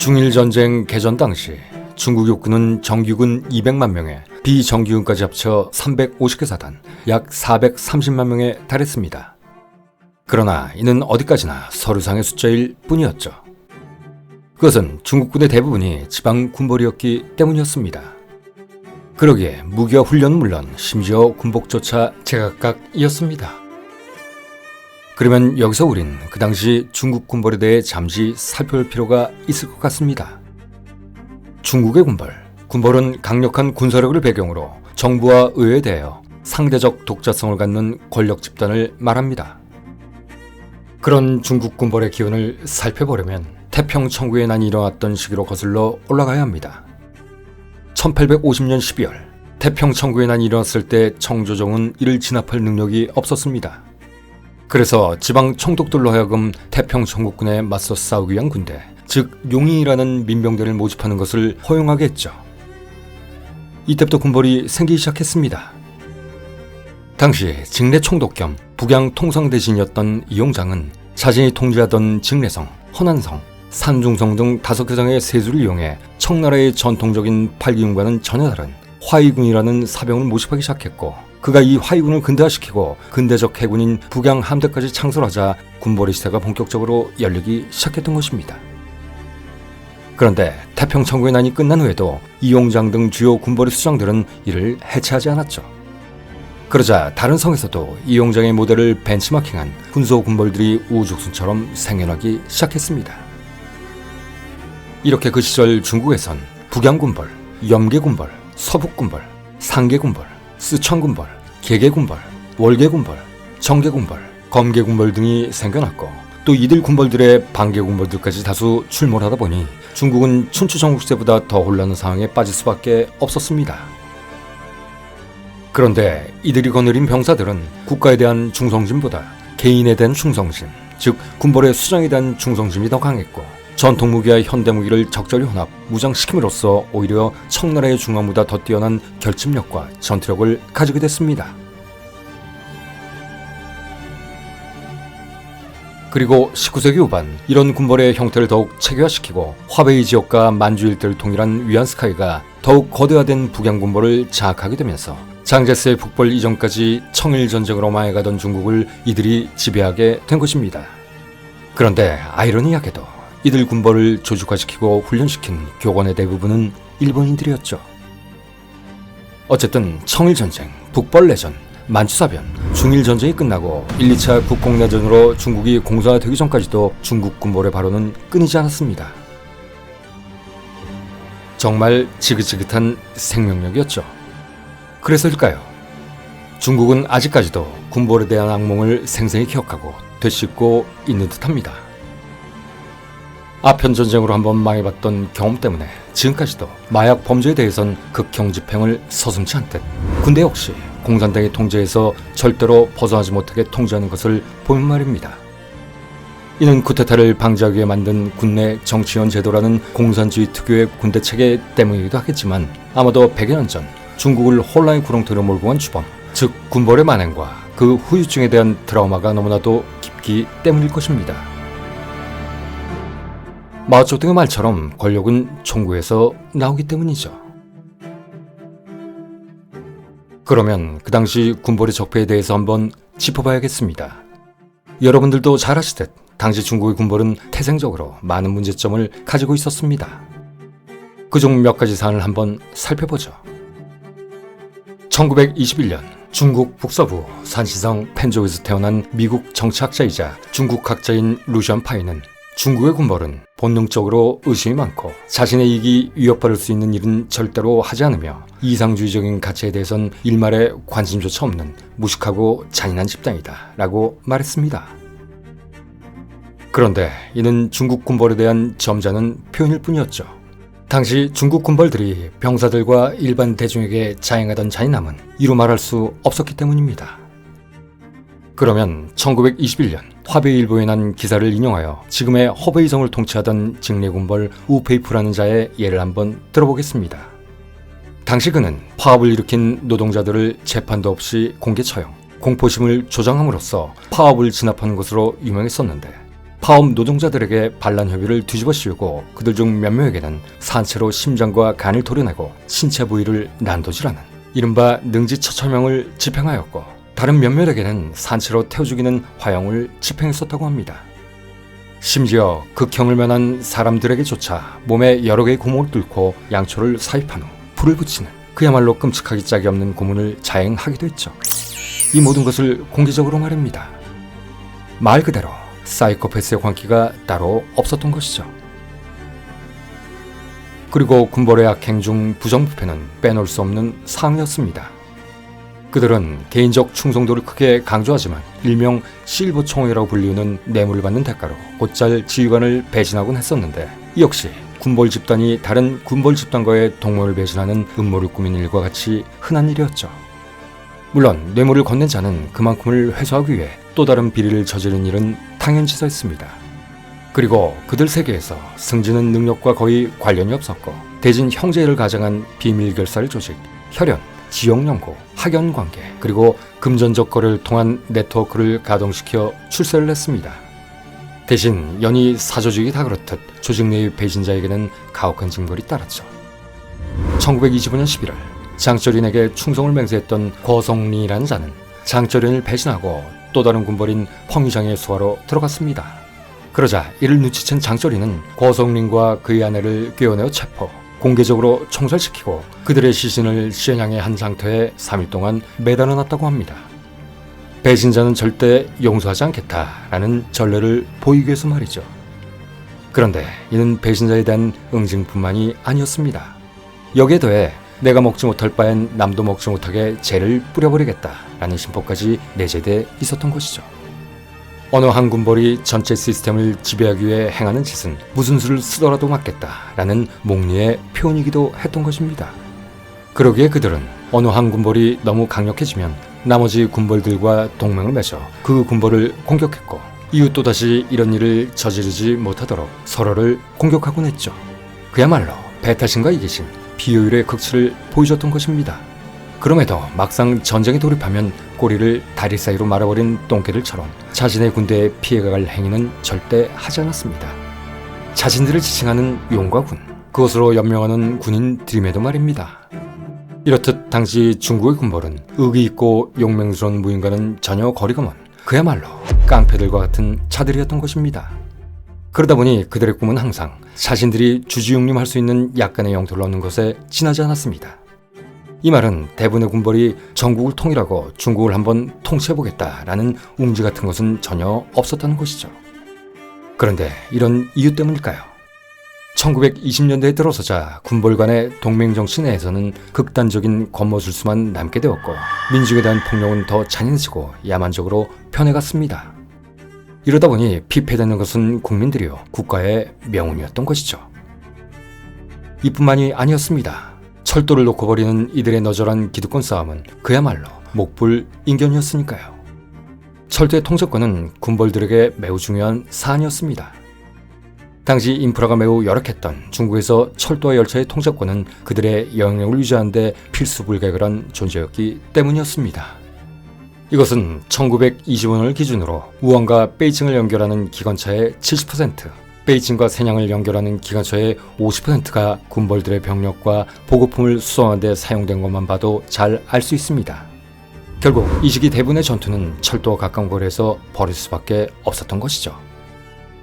중일전쟁 개전 당시 중국 육군은 정규군 200만 명에 비정규군까지 합쳐 350개 사단, 약 430만 명에 달했습니다. 그러나 이는 어디까지나 서류상의 숫자일 뿐이었죠. 그것은 중국군의 대부분이 지방 군벌이었기 때문이었습니다. 그러기에 무기와 훈련은 물론 심지어 군복조차 제각각이었습니다. 그러면 여기서 우린 그 당시 중국 군벌에 대해 잠시 살펴볼 필요가 있을 것 같습니다. 중국의 군벌은 강력한 군사력을 배경으로 정부와 의회에 대하여 상대적 독자성을 갖는 권력 집단을 말합니다. 그런 중국 군벌의 기원을 살펴보려면 태평천구의 난이 일어났던 시기로 거슬러 올라가야 합니다. 1850년 12월 태평천구의 난이 일어났을 때 청조정은 이를 진압할 능력이 없었습니다. 그래서 지방 총독들로 하여금 태평천국군에 맞서 싸우기 위한 군대, 즉 용인이라는 민병대를 모집하는 것을 허용하게 했죠. 이때부터 군벌이 생기기 시작했습니다. 당시 직내 총독 겸 북양 통상대신이었던 이용장은 자신이 통제하던 직내성, 허난성, 산중성 등 5개 성의 세수를 이용해 청나라의 전통적인 팔기군과는 전혀 다른 화이군이라는 사병을 모집하기 시작했고, 그가 이 화이군을 근대화시키고 근대적 해군인 북양 함대까지 창설하자 군벌의 시대가 본격적으로 열리기 시작했던 것입니다. 그런데 태평천구의 난이 끝난 후에도 이용장 등 주요 군벌의 수장들은 이를 해체하지 않았죠. 그러자 다른 성에서도 이용장의 모델을 벤치마킹한 군소 군벌들이 우후죽순처럼 생겨나기 시작했습니다. 이렇게 그 시절 중국에선 북양군벌, 염계군벌, 서북군벌, 상계군벌, 쓰촨군벌, 계계군벌, 월계군벌, 정계군벌, 검계군벌 등이 생겨났고, 또 이들 군벌들의 반계군벌들까지 다수 출몰하다 보니 중국은 춘추전국시대보다 더 혼란한 상황에 빠질 수밖에 없었습니다. 그런데 이들이 거느린 병사들은 국가에 대한 충성심보다 개인에 대한 충성심, 즉 군벌의 수장에 대한 충성심이 더 강했고, 전통무기와 현대무기를 적절히 혼합, 무장시킴으로써 오히려 청나라의 중앙보다 더 뛰어난 결집력과 전투력을 가지게 됐습니다. 그리고 19세기 후반 이런 군벌의 형태를 더욱 체계화시키고 화베이 지역과 만주 일대를 통일한 위안스카이가 더욱 거대화된 북양군벌을 장악하게 되면서 장제스의 북벌 이전까지 청일전쟁으로 망해가던 중국을 이들이 지배하게 된 것입니다. 그런데 아이러니하게도 이들 군벌을 조직화시키고 훈련시킨 교관의 대부분은 일본인들이었죠. 어쨌든 청일전쟁, 북벌내전, 만주사변, 중일전쟁이 끝나고 1, 2차 국공내전으로 중국이 공산화되기 전까지도 중국 군벌의 발언은 끊이지 않았습니다. 정말 지긋지긋한 생명력이었죠. 그래서일까요? 중국은 아직까지도 군벌에 대한 악몽을 생생히 기억하고 되씹고 있는 듯합니다. 아편전쟁으로 한번 망해봤던 경험 때문에 지금까지도 마약 범죄에 대해선 극형 집행을 서슴지 않듯 군대 역시 공산당의 통제에서 절대로 벗어나지 못하게 통제하는 것을 보면 말입니다. 이는 쿠데타를 방지하기 위해 만든 군내 정치원 제도라는 공산주의 특유의 군대 체계 때문이기도 하겠지만, 아마도 100여 년 전 중국을 혼란의 구렁텅이로 몰고 간 주범, 즉 군벌의 만행과 그 후유증에 대한 트라우마가 너무나도 깊기 때문일 것입니다. 마오쩌둥의 말처럼 권력은 총구에서 나오기 때문이죠. 그러면 그 당시 군벌의 적폐에 대해서 한번 짚어봐야겠습니다. 여러분들도 잘 아시듯 당시 중국의 군벌은 태생적으로 많은 문제점을 가지고 있었습니다. 그중 몇 가지 사안을 한번 살펴보죠. 1921년 중국 북서부 산시성 펜조에서 태어난 미국 정치학자이자 중국학자인 루시안 파이는 중국의 군벌은 본능적으로 의심이 많고 자신의 이익이 위협받을 수 있는 일은 절대로 하지 않으며 이상주의적인 가치에 대해선 일말의 관심조차 없는 무식하고 잔인한 집단이다 라고 말했습니다. 그런데 이는 중국 군벌에 대한 점잖은 표현일 뿐이었죠. 당시 중국 군벌들이 병사들과 일반 대중에게 자행하던 잔인함은 이루 말할 수 없었기 때문입니다. 그러면 1921년 화베이일보에 난 기사를 인용하여 지금의 허베이성을 통치하던 직내군벌 우페이프라는 자의 예를 한번 들어보겠습니다. 당시 그는 파업을 일으킨 노동자들을 재판도 없이 공개 처형, 공포심을 조장함으로써 파업을 진압하는 것으로 유명했었는데, 파업 노동자들에게 반란 협의를 뒤집어 씌우고 그들 중 몇 명에게는 산채로 심장과 간을 도려내고 신체 부위를 난도질하는 이른바 능지처철명을 집행하였고, 다른 몇몇에게는 산채로 태워 죽이는 화형을 집행했었다고 합니다. 심지어 극형을 면한 사람들에게조차 몸에 여러 개의 구멍을 뚫고 양초를 삽입한 후 불을 붙이는 그야말로 끔찍하기 짝이 없는 고문을 자행하기도 했죠. 이 모든 것을 공개적으로 말합니다. 말 그대로 사이코패스의 광기가 따로 없었던 것이죠. 그리고 군벌의 악행 중 부정부패는 빼놓을 수 없는 사항이었습니다. 그들은 개인적 충성도를 크게 강조하지만 일명 실버 총회라고 불리우는 뇌물을 받는 대가로 곧잘 지휘관을 배신하곤 했었는데, 이 역시 군벌 집단이 다른 군벌 집단과의 동맹을 배신하는 음모를 꾸민 일과 같이 흔한 일이었죠. 물론 뇌물을 건넨 자는 그만큼을 회수하기 위해 또 다른 비리를 저지른 일은 당연지사였습니다. 그리고 그들 세계에서 승진은 능력과 거의 관련이 없었고, 대진 형제를 가장한 비밀 결사를 조직, 혈연, 지역연고, 학연관계, 그리고 금전적 거래를 통한 네트워크를 가동시켜 출세를 했습니다. 대신 연이 사조직이 다 그렇듯 조직 내의 배신자에게는 가혹한 징벌이 따랐죠. 1925년 11월 장쩌린에게 충성을 맹세했던 고성린이라는 자는 장쩌린을 배신하고 또 다른 군벌인 펑유장의 수하로 들어갔습니다. 그러자 이를 눈치챈 장쩌린은 고성린과 그의 아내를 꿰어내어 체포, 공개적으로 총살시키고 그들의 시신을 시현양에 한 상태에 3일 동안 매달아 놨다고 합니다. 배신자는 절대 용서하지 않겠다라는 전례를 보이기 위해서 말이죠. 그런데 이는 배신자에 대한 응징뿐만이 아니었습니다. 여기에 더해 내가 먹지 못할 바엔 남도 먹지 못하게 죄를 뿌려버리겠다라는 심보까지 내재돼 있었던 것이죠. 어느 한 군벌이 전체 시스템을 지배하기 위해 행하는 짓은 무슨 수를 쓰더라도 막겠다라는 몽리의 표현이기도 했던 것입니다. 그러기에 그들은 어느 한 군벌이 너무 강력해지면 나머지 군벌들과 동맹을 맺어 그 군벌을 공격했고, 이후 또다시 이런 일을 저지르지 못하도록 서로를 공격하곤 했죠. 그야말로 배타심과 이기심, 비효율의 극치를 보여줬던 것입니다. 그럼에도 막상 전쟁에 돌입하면 꼬리를 다리 사이로 말아버린 똥개들처럼 자신의 군대에 피해갈 행위는 절대 하지 않았습니다. 자신들을 지칭하는 용과 군, 그것으로 연명하는 군인들임에도 말입니다. 이렇듯 당시 중국의 군벌은 의기 있고 용맹스러운 무인과는 전혀 거리가 먼 그야말로 깡패들과 같은 자들이었던 것입니다. 그러다 보니 그들의 꿈은 항상 자신들이 주지웅림할 수 있는 약간의 영토를 얻는 것에 지나지 않았습니다. 이 말은 대부분의 군벌이 전국을 통일하고 중국을 한번 통치해보겠다라는 웅지 같은 것은 전혀 없었다는 것이죠. 그런데 이런 이유 때문일까요? 1920년대에 들어서자 군벌 간의 동맹정치 내에서는 극단적인 권모술수만 남게 되었고, 민족에 대한 폭력은 더 잔인해지고 야만적으로 변해갔습니다. 이러다 보니 피폐되는 것은 국민들이요, 국가의 명운이었던 것이죠. 이뿐만이 아니었습니다. 철도를 놓고 벌이는 이들의 너절한 기득권 싸움은 그야말로 목불 인견이었으니까요. 철도의 통제권은 군벌들에게 매우 중요한 사안이었습니다. 당시 인프라가 매우 열악했던 중국에서 철도와 열차의 통제권은 그들의 영향력을 유지하는 데 필수불가결한 존재였기 때문이었습니다. 이것은 1925년을 기준으로 우한과 베이징을 연결하는 기관차의 70%, 베이징과 세냥을 연결하는 기관차의 50%가 군벌들의 병력과 보급품을 수송하는 데 사용된 것만 봐도 잘 알 수 있습니다. 결국 이 시기 대부분의 전투는 철도와 가까운 거리에서 벌일 수밖에 없었던 것이죠.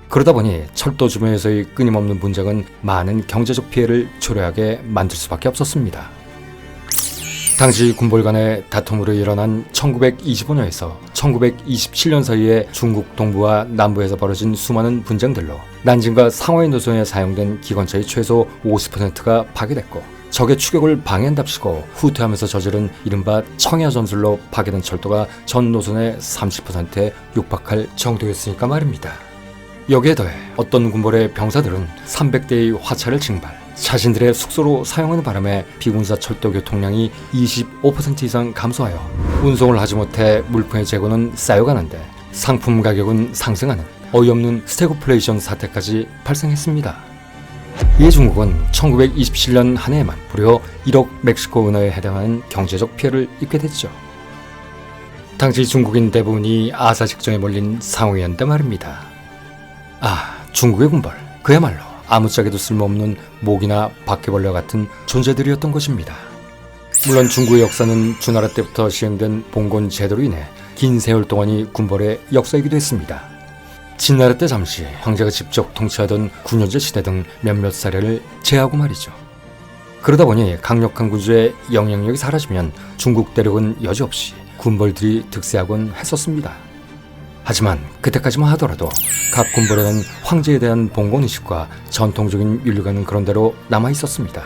그러다 보니 철도 주변에서의 끊임없는 분쟁은 많은 경제적 피해를 초래하게 만들 수밖에 없었습니다. 당시 군벌 간의 다툼으로 일어난 1925년에서 1927년 사이에 중국 동부와 남부에서 벌어진 수많은 분쟁들로 난징과 상하이 노선에 사용된 기관차의 최소 50%가 파괴됐고, 적의 추격을 방해한답시고 후퇴하면서 저지른 이른바 청야 전술로 파괴된 철도가 전 노선의 30%에 육박할 정도였으니까 말입니다. 여기에 더해 어떤 군벌의 병사들은 300대의 화차를 징발, 자신들의 숙소로 사용하는 바람에 비군사 철도 교통량이 25% 이상 감소하여 운송을 하지 못해 물품의 재고는 쌓여가는데 상품 가격은 상승하는 어이없는 스태그플레이션 사태까지 발생했습니다. 이에 중국은 1927년 한 해에만 무려 1억 멕시코 은어에 해당하는 경제적 피해를 입게 됐죠. 당시 중국인 대부분이 아사 직전에 몰린 상호였는데 말입니다. 중국의 군벌, 그야말로 아무짝에도 쓸모없는 모기나 바퀴벌레 같은 존재들이었던 것입니다. 물론 중국의 역사는 주나라 때부터 시행된 봉건 제도로 인해 긴 세월 동안이 군벌의 역사이기도 했습니다. 진나라 때 잠시 황제가 직접 통치하던 군현제 시대 등 몇몇 사례를 제하고 말이죠. 그러다 보니 강력한 군주의 영향력이 사라지면 중국 대륙은 여지없이 군벌들이 득세하곤 했었습니다. 하지만 그때까지만 하더라도 각 군벌에는 황제에 대한 봉건의식과 전통적인 윤리관은 그런대로 남아있었습니다.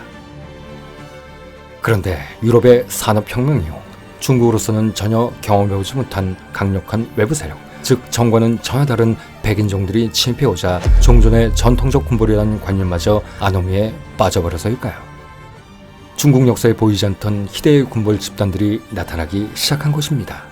그런데 유럽의 산업혁명 이후 중국으로서는 전혀 경험해보지 못한 강력한 외부 세력, 즉 정과는 전혀 다른 백인종들이 침입해오자 종전의 전통적 군벌이라는 관념마저 아노미에 빠져버려서일까요? 중국 역사에 보이지 않던 희대의 군벌 집단들이 나타나기 시작한 것입니다.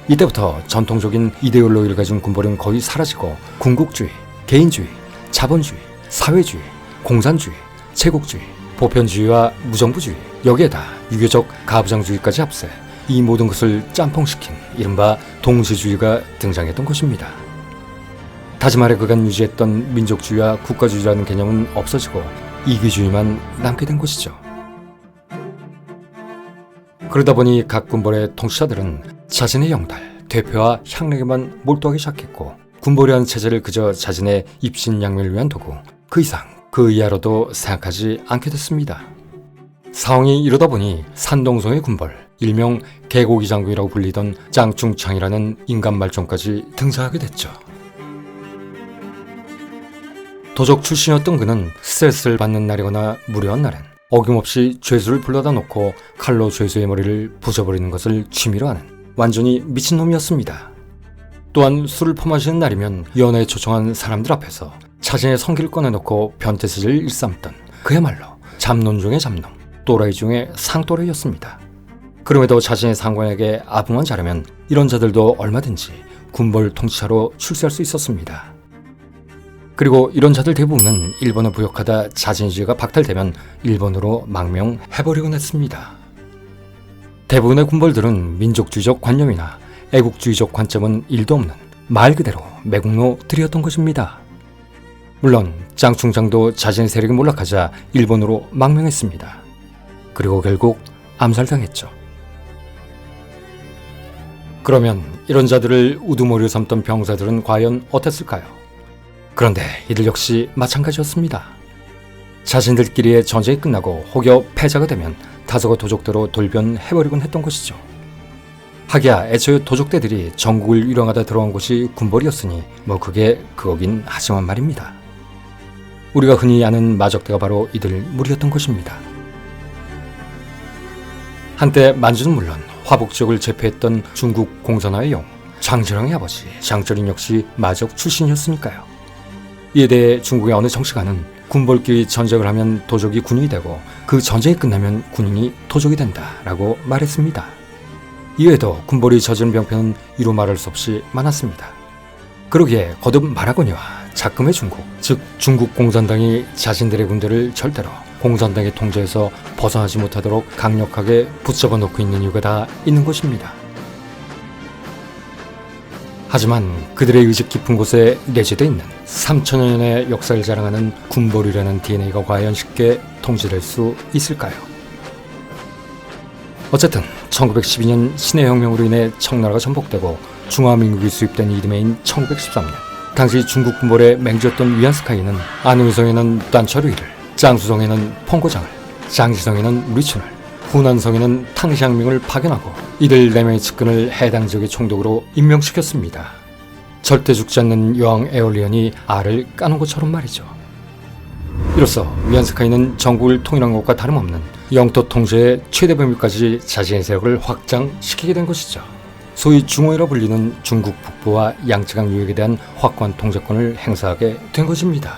이때부터 전통적인 이데올로기를 가진 군벌은 거의 사라지고 군국주의, 개인주의, 자본주의, 사회주의, 공산주의, 제국주의, 보편주의와 무정부주의, 여기에다 유교적 가부장주의까지 합세 이 모든 것을 짬뽕시킨 이른바 동시주의가 등장했던 것입니다. 다시 말해 그간 유지했던 민족주의와 국가주의라는 개념은 없어지고 이기주의만 남게 된 것이죠. 그러다 보니 각 군벌의 통치자들은 자신의 영달, 대표와 향락에만 몰두하기 시작했고 군벌이라는 체제를 그저 자신의 입신양명을 위한 도구, 그 이상 그 이하로도 생각하지 않게 됐습니다. 상황이 이러다 보니 산동성의 군벌, 일명 개고기 장군이라고 불리던 짱충창이라는 인간 말종까지 등장하게 됐죠. 도적 출신이었던 그는 스트레스를 받는 날이거나 무료한 날엔 어김없이 죄수를 불러다 놓고 칼로 죄수의 머리를 부숴버리는 것을 취미로 하는 완전히 미친놈이었습니다. 또한 술을 퍼마시는 날이면 연애에 초청한 사람들 앞에서 자신의 성기를 꺼내놓고 변태세제를 일삼던 그야말로 잡놈 중의 잡놈, 또라이 중의 상또라이였습니다. 그럼에도 자신의 상관에게 아부만 잘하면 이런 자들도 얼마든지 군벌 통치자로 출세할 수 있었습니다. 그리고 이런 자들 대부분은 일본에 부역하다 자진주의가 박탈되면 일본으로 망명해버리곤 했습니다. 대부분의 군벌들은 민족주의적 관념이나 애국주의적 관점은 1도 없는 말 그대로 매국노들이었던 것입니다. 물론 짱충장도 자신의 세력이 몰락하자 일본으로 망명했습니다. 그리고 결국 암살당했죠. 그러면 이런 자들을 우두머리로 삼던 병사들은 과연 어땠을까요? 그런데 이들 역시 마찬가지였습니다. 자신들끼리의 전쟁이 끝나고 혹여 패자가 되면 다소가 도적대로 돌변해버리곤 했던 것이죠. 하기야 애초에 도적대들이 전국을 유령하다 들어온 곳이 군벌이었으니 그게 그거긴 하지만 말입니다. 우리가 흔히 아는 마적대가 바로 이들 무리였던 것입니다. 한때 만주는 물론 화북 지역을 제패했던 중국 공산화의 영 장제랑의 아버지 장쩌린 역시 마적 출신이었으니까요. 이에 대해 중국의 어느 정치가는 군벌끼리 전쟁을 하면 도적이 군인이 되고 그 전쟁이 끝나면 군인이 도적이 된다라고 말했습니다. 이외에도 군벌이 저지른 병폐는 이루 말할 수 없이 많았습니다. 그러기에 거듭 말하거니와 작금의 중국, 즉 중국 공산당이 자신들의 군대를 절대로 공산당의 통제에서 벗어나지 못하도록 강력하게 붙잡아 놓고 있는 이유가 다 있는 것입니다. 하지만 그들의 의식 깊은 곳에 내재되어 있는 3천여 년의 역사를 자랑하는 군벌이라는 DNA가 과연 쉽게 통제될 수 있을까요? 어쨌든 1912년 신해혁명으로 인해 청나라가 전복되고 중화민국이 수입된 이듬해인 1913년 당시 중국 군벌의 맹주였던 위안스카이는 안흥성에는 딴처류이를, 장수성에는 펑고장을, 장시성에는 우리춘을, 후난성에는 탕시항명을 파견하고 이들 4명의 측근을 해당 지역의 총독으로 임명시켰습니다. 절대 죽지 않는 여왕 에올리언이 알을 까는 것처럼 말이죠. 이로써 위안스카이는 전국을 통일한 것과 다름없는 영토 통제의 최대 범위까지 자신의 세력을 확장시키게 된 것이죠. 소위 중호이라 불리는 중국 북부와 양쯔강 유역에 대한 확고한 통제권을 행사하게 된 것입니다.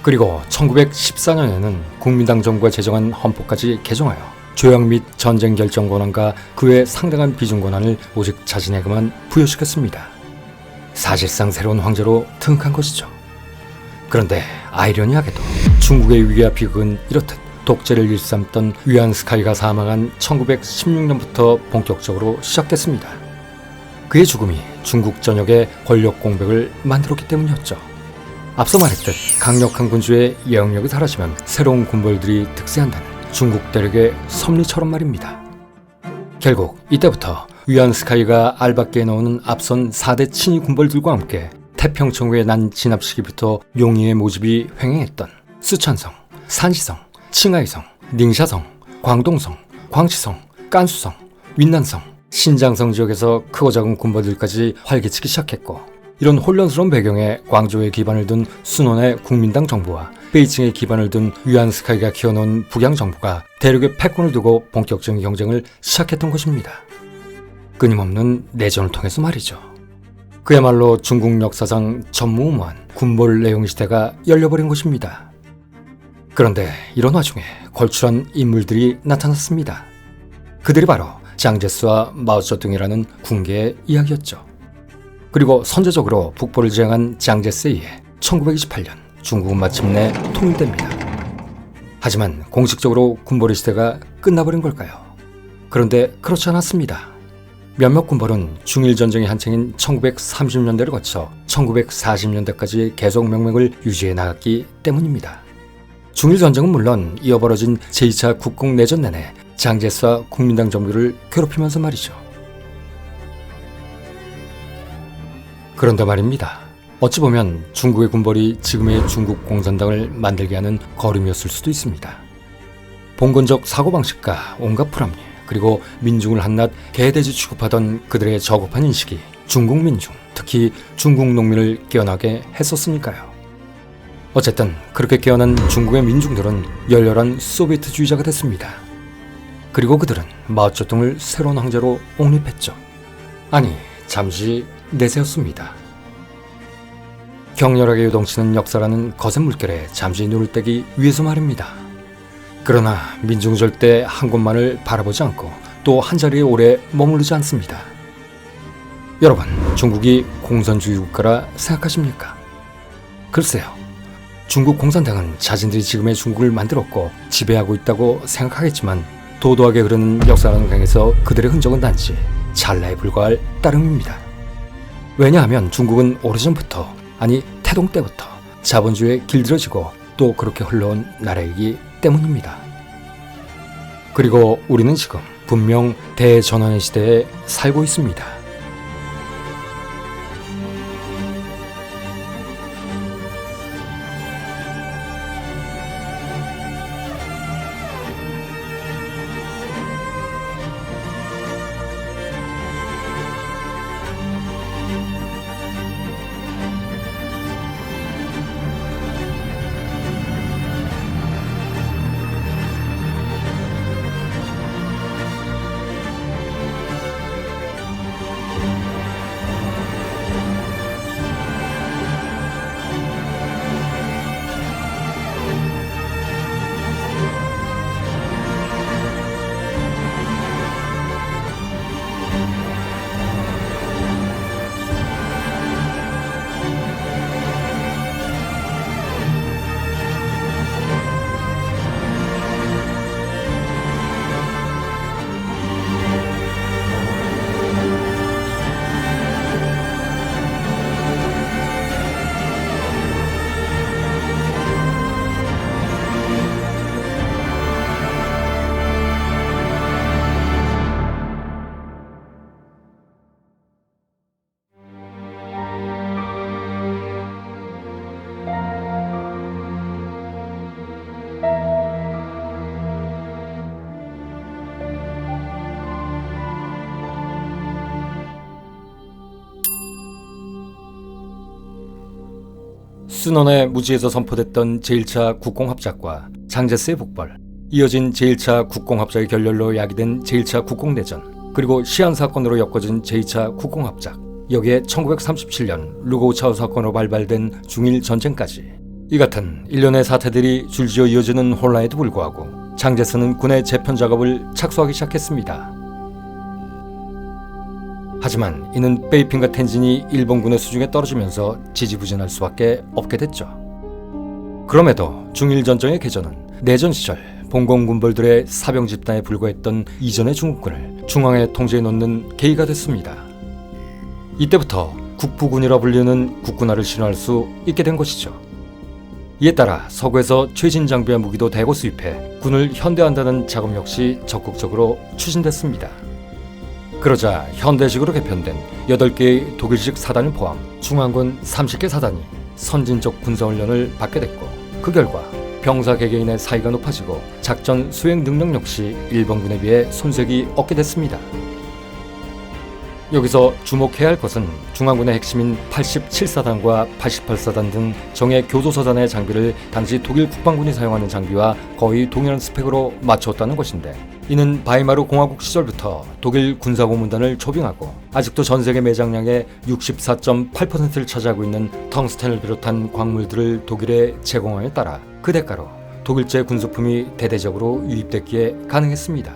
그리고 1914년에는 국민당 정부가 제정한 헌법까지 개정하여 조약 및 전쟁 결정 권한과 그 외 상당한 비준 권한을 오직 자신에게만 부여시켰습니다. 사실상 새로운 황제로 등극한 것이죠. 그런데 아이러니하게도 중국의 위기와 비극은 이렇듯 독재를 일삼던 위안스카이가 사망한 1916년부터 본격적으로 시작됐습니다. 그의 죽음이 중국 전역에 권력 공백을 만들었기 때문이었죠. 앞서 말했듯 강력한 군주의 영역이 사라지면 새로운 군벌들이 득세한다는 중국 대륙의 섭리처럼 말입니다. 결국 이때부터 위안스카이가 알밖에 넣는 앞선 4대 친위 군벌들과 함께 태평천국의 난 진압 시기부터 용의의 모집이 횡행했던 쓰촨성, 산시성, 칭하이성, 닝샤성, 광동성, 광치성, 깐수성, 윈난성, 신장성 지역에서 크고 작은 군벌들까지 활개치기 시작했고, 이런 혼란스러운 배경에 광저우에 기반을 둔 순원의 국민당 정부와 베이징에 기반을 둔 위안스카이가 키워놓은 북양 정부가 대륙의 패권을 두고 본격적인 경쟁을 시작했던 것입니다. 끊임없는 내전을 통해서 말이죠. 그야말로 중국 역사상 전무후무한 군벌 내용 시대가 열려버린 것입니다. 그런데 이런 와중에 걸출한 인물들이 나타났습니다. 그들이 바로 장제스와 마오쩌둥이라는 군계의 이야기였죠. 그리고 선제적으로 북벌을 지향한 장제스에 의해 1928년 중국은 마침내 통일됩니다. 하지만 공식적으로 군벌의 시대가 끝나버린 걸까요? 그런데 그렇지 않았습니다. 몇몇 군벌은 중일전쟁의 한창인 1930년대를 거쳐 1940년대까지 계속 명맥을 유지해 나갔기 때문입니다. 중일전쟁은 물론 이어버려진 제2차 국공내전 내내 장제스와 국민당 정부를 괴롭히면서 말이죠. 그런데 말입니다. 어찌 보면 중국의 군벌이 지금의 중국 공산당을 만들게 하는 걸음이었을 수도 있습니다. 봉건적 사고방식과 온갖 불합리, 그리고 민중을 한낱 개돼지 취급하던 그들의 저급한 인식이 중국 민중, 특히 중국 농민을 깨어나게 했었으니까요. 어쨌든 그렇게 깨어난 중국의 민중들은 열렬한 소비에트주의자가 됐습니다. 그리고 그들은 마오쩌둥을 새로운 황제로 옹립했죠. 아니, 잠시 내세웠습니다. 격렬하게 요동치는 역사라는 거센 물결에 잠시 눈을 떼기 위해서 말입니다. 그러나 민중은 절대 한 곳만을 바라보지 않고 또 한자리에 오래 머무르지 않습니다. 여러분, 중국이 공산주의 국가라 생각하십니까? 글쎄요. 중국 공산당은 자신들이 지금의 중국을 만들었고 지배하고 있다고 생각하겠지만 도도하게 흐르는 역사라는 강에서 그들의 흔적은 단지 찰나에 불과할 따름입니다. 왜냐하면 중국은 오래전부터, 아니 태동 때부터 자본주의에 길들여지고 또 그렇게 흘러온 나라이기 때문입니다. 그리고 우리는 지금 분명 대전환의 시대에 살고 있습니다. 순원의 무지에서 선포됐던 제1차 국공합작과 장제스의 북벌, 이어진 제1차 국공합작의 결렬로 야기된 제1차 국공내전, 그리고 시안 사건으로 엮어진 제2차 국공합작, 여기에 1937년 루고우차오 사건으로 발발된 중일 전쟁까지, 이 같은 일련의 사태들이 줄지어 이어지는 혼란에도 불구하고 장제스는 군의 재편 작업을 착수하기 시작했습니다. 하지만 이는 베이핑과 텐진이 일본군의 수중에 떨어지면서 지지부진할 수밖에 없게 됐죠. 그럼에도 중일전쟁의 궤전은 내전 시절 봉건군벌들의 사병 집단에 불과했던 이전의 중국군을 중앙에 통제해 놓는 계기가 됐습니다. 이때부터 국부군이라 불리는 국군화를 실현할 수 있게 된 것이죠. 이에 따라 서구에서 최신 장비와 무기도 대거 수입해 군을 현대화한다는 작업 역시 적극적으로 추진됐습니다. 그러자 현대식으로 개편된 8개의 독일식 사단을 포함 중앙군 30개 사단이 선진적 군사훈련을 받게 됐고, 그 결과 병사 개개인의 사이가 높아지고 작전 수행 능력 역시 일본군에 비해 손색이 없게 됐습니다. 여기서 주목해야 할 것은 중앙군의 핵심인 87사단과 88사단 등 정예 교도소단의 장비를 당시 독일 국방군이 사용하는 장비와 거의 동일한 스펙으로 맞췄다는 것인데, 이는 바이마르 공화국 시절부터 독일 군사고문단을 초빙하고 아직도 전세계 매장량의 64.8%를 차지하고 있는 텅스텐을 비롯한 광물들을 독일에 제공함에 따라 그 대가로 독일제 군수품이 대대적으로 유입됐기에 가능했습니다.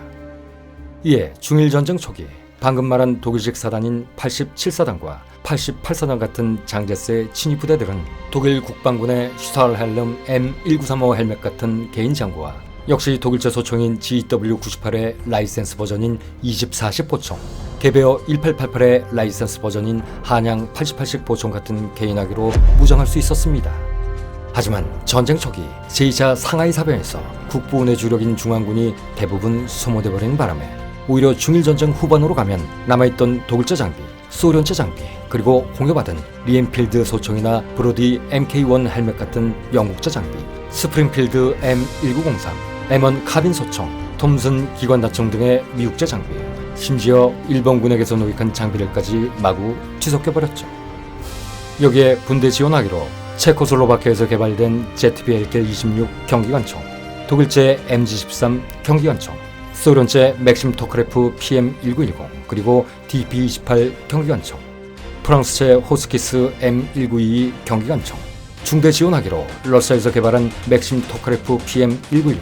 이에 중일전쟁 초기 방금 말한 독일식 사단인 87사단과 88사단 같은 장제스의 친위부대들은 독일 국방군의 슈탈헬름 M1935 헬멧 같은 개인 장구와 역시 독일제 소총인 GW98의 라이센스 버전인 24식 보총, 개베어 1888의 라이센스 버전인 한양 88식 보총 같은 개인화기로 무장할 수 있었습니다. 하지만 전쟁 초기 제2차 상하이 사변에서 국부군의 주력인 중앙군이 대부분 소모돼버리는 바람에 오히려 중일전쟁 후반으로 가면 남아있던 독일제 장비, 소련제 장비, 그리고 공여받은 리엔필드 소총이나 브로디 MK1 헬멧 같은 영국제 장비, 스프링필드 M1903, M1 카빈 소총, 톰슨 기관단총 등의 미국제 장비, 심지어 일본군에게서 노획한 장비들까지 마구 뒤섞여버렸죠. 여기에 군대 지원하기로 체코슬로바키아에서 개발된 ZBLK-26 경기관총, 독일제 MG13 경기관총, 소련제 맥심 토크레프 PM1910, 그리고 DP28 경기관총, 프랑스제 호스키스 M1922 경기관총, 중대 지원하기로 러시아에서 개발한 맥심 토크레프 PM1910,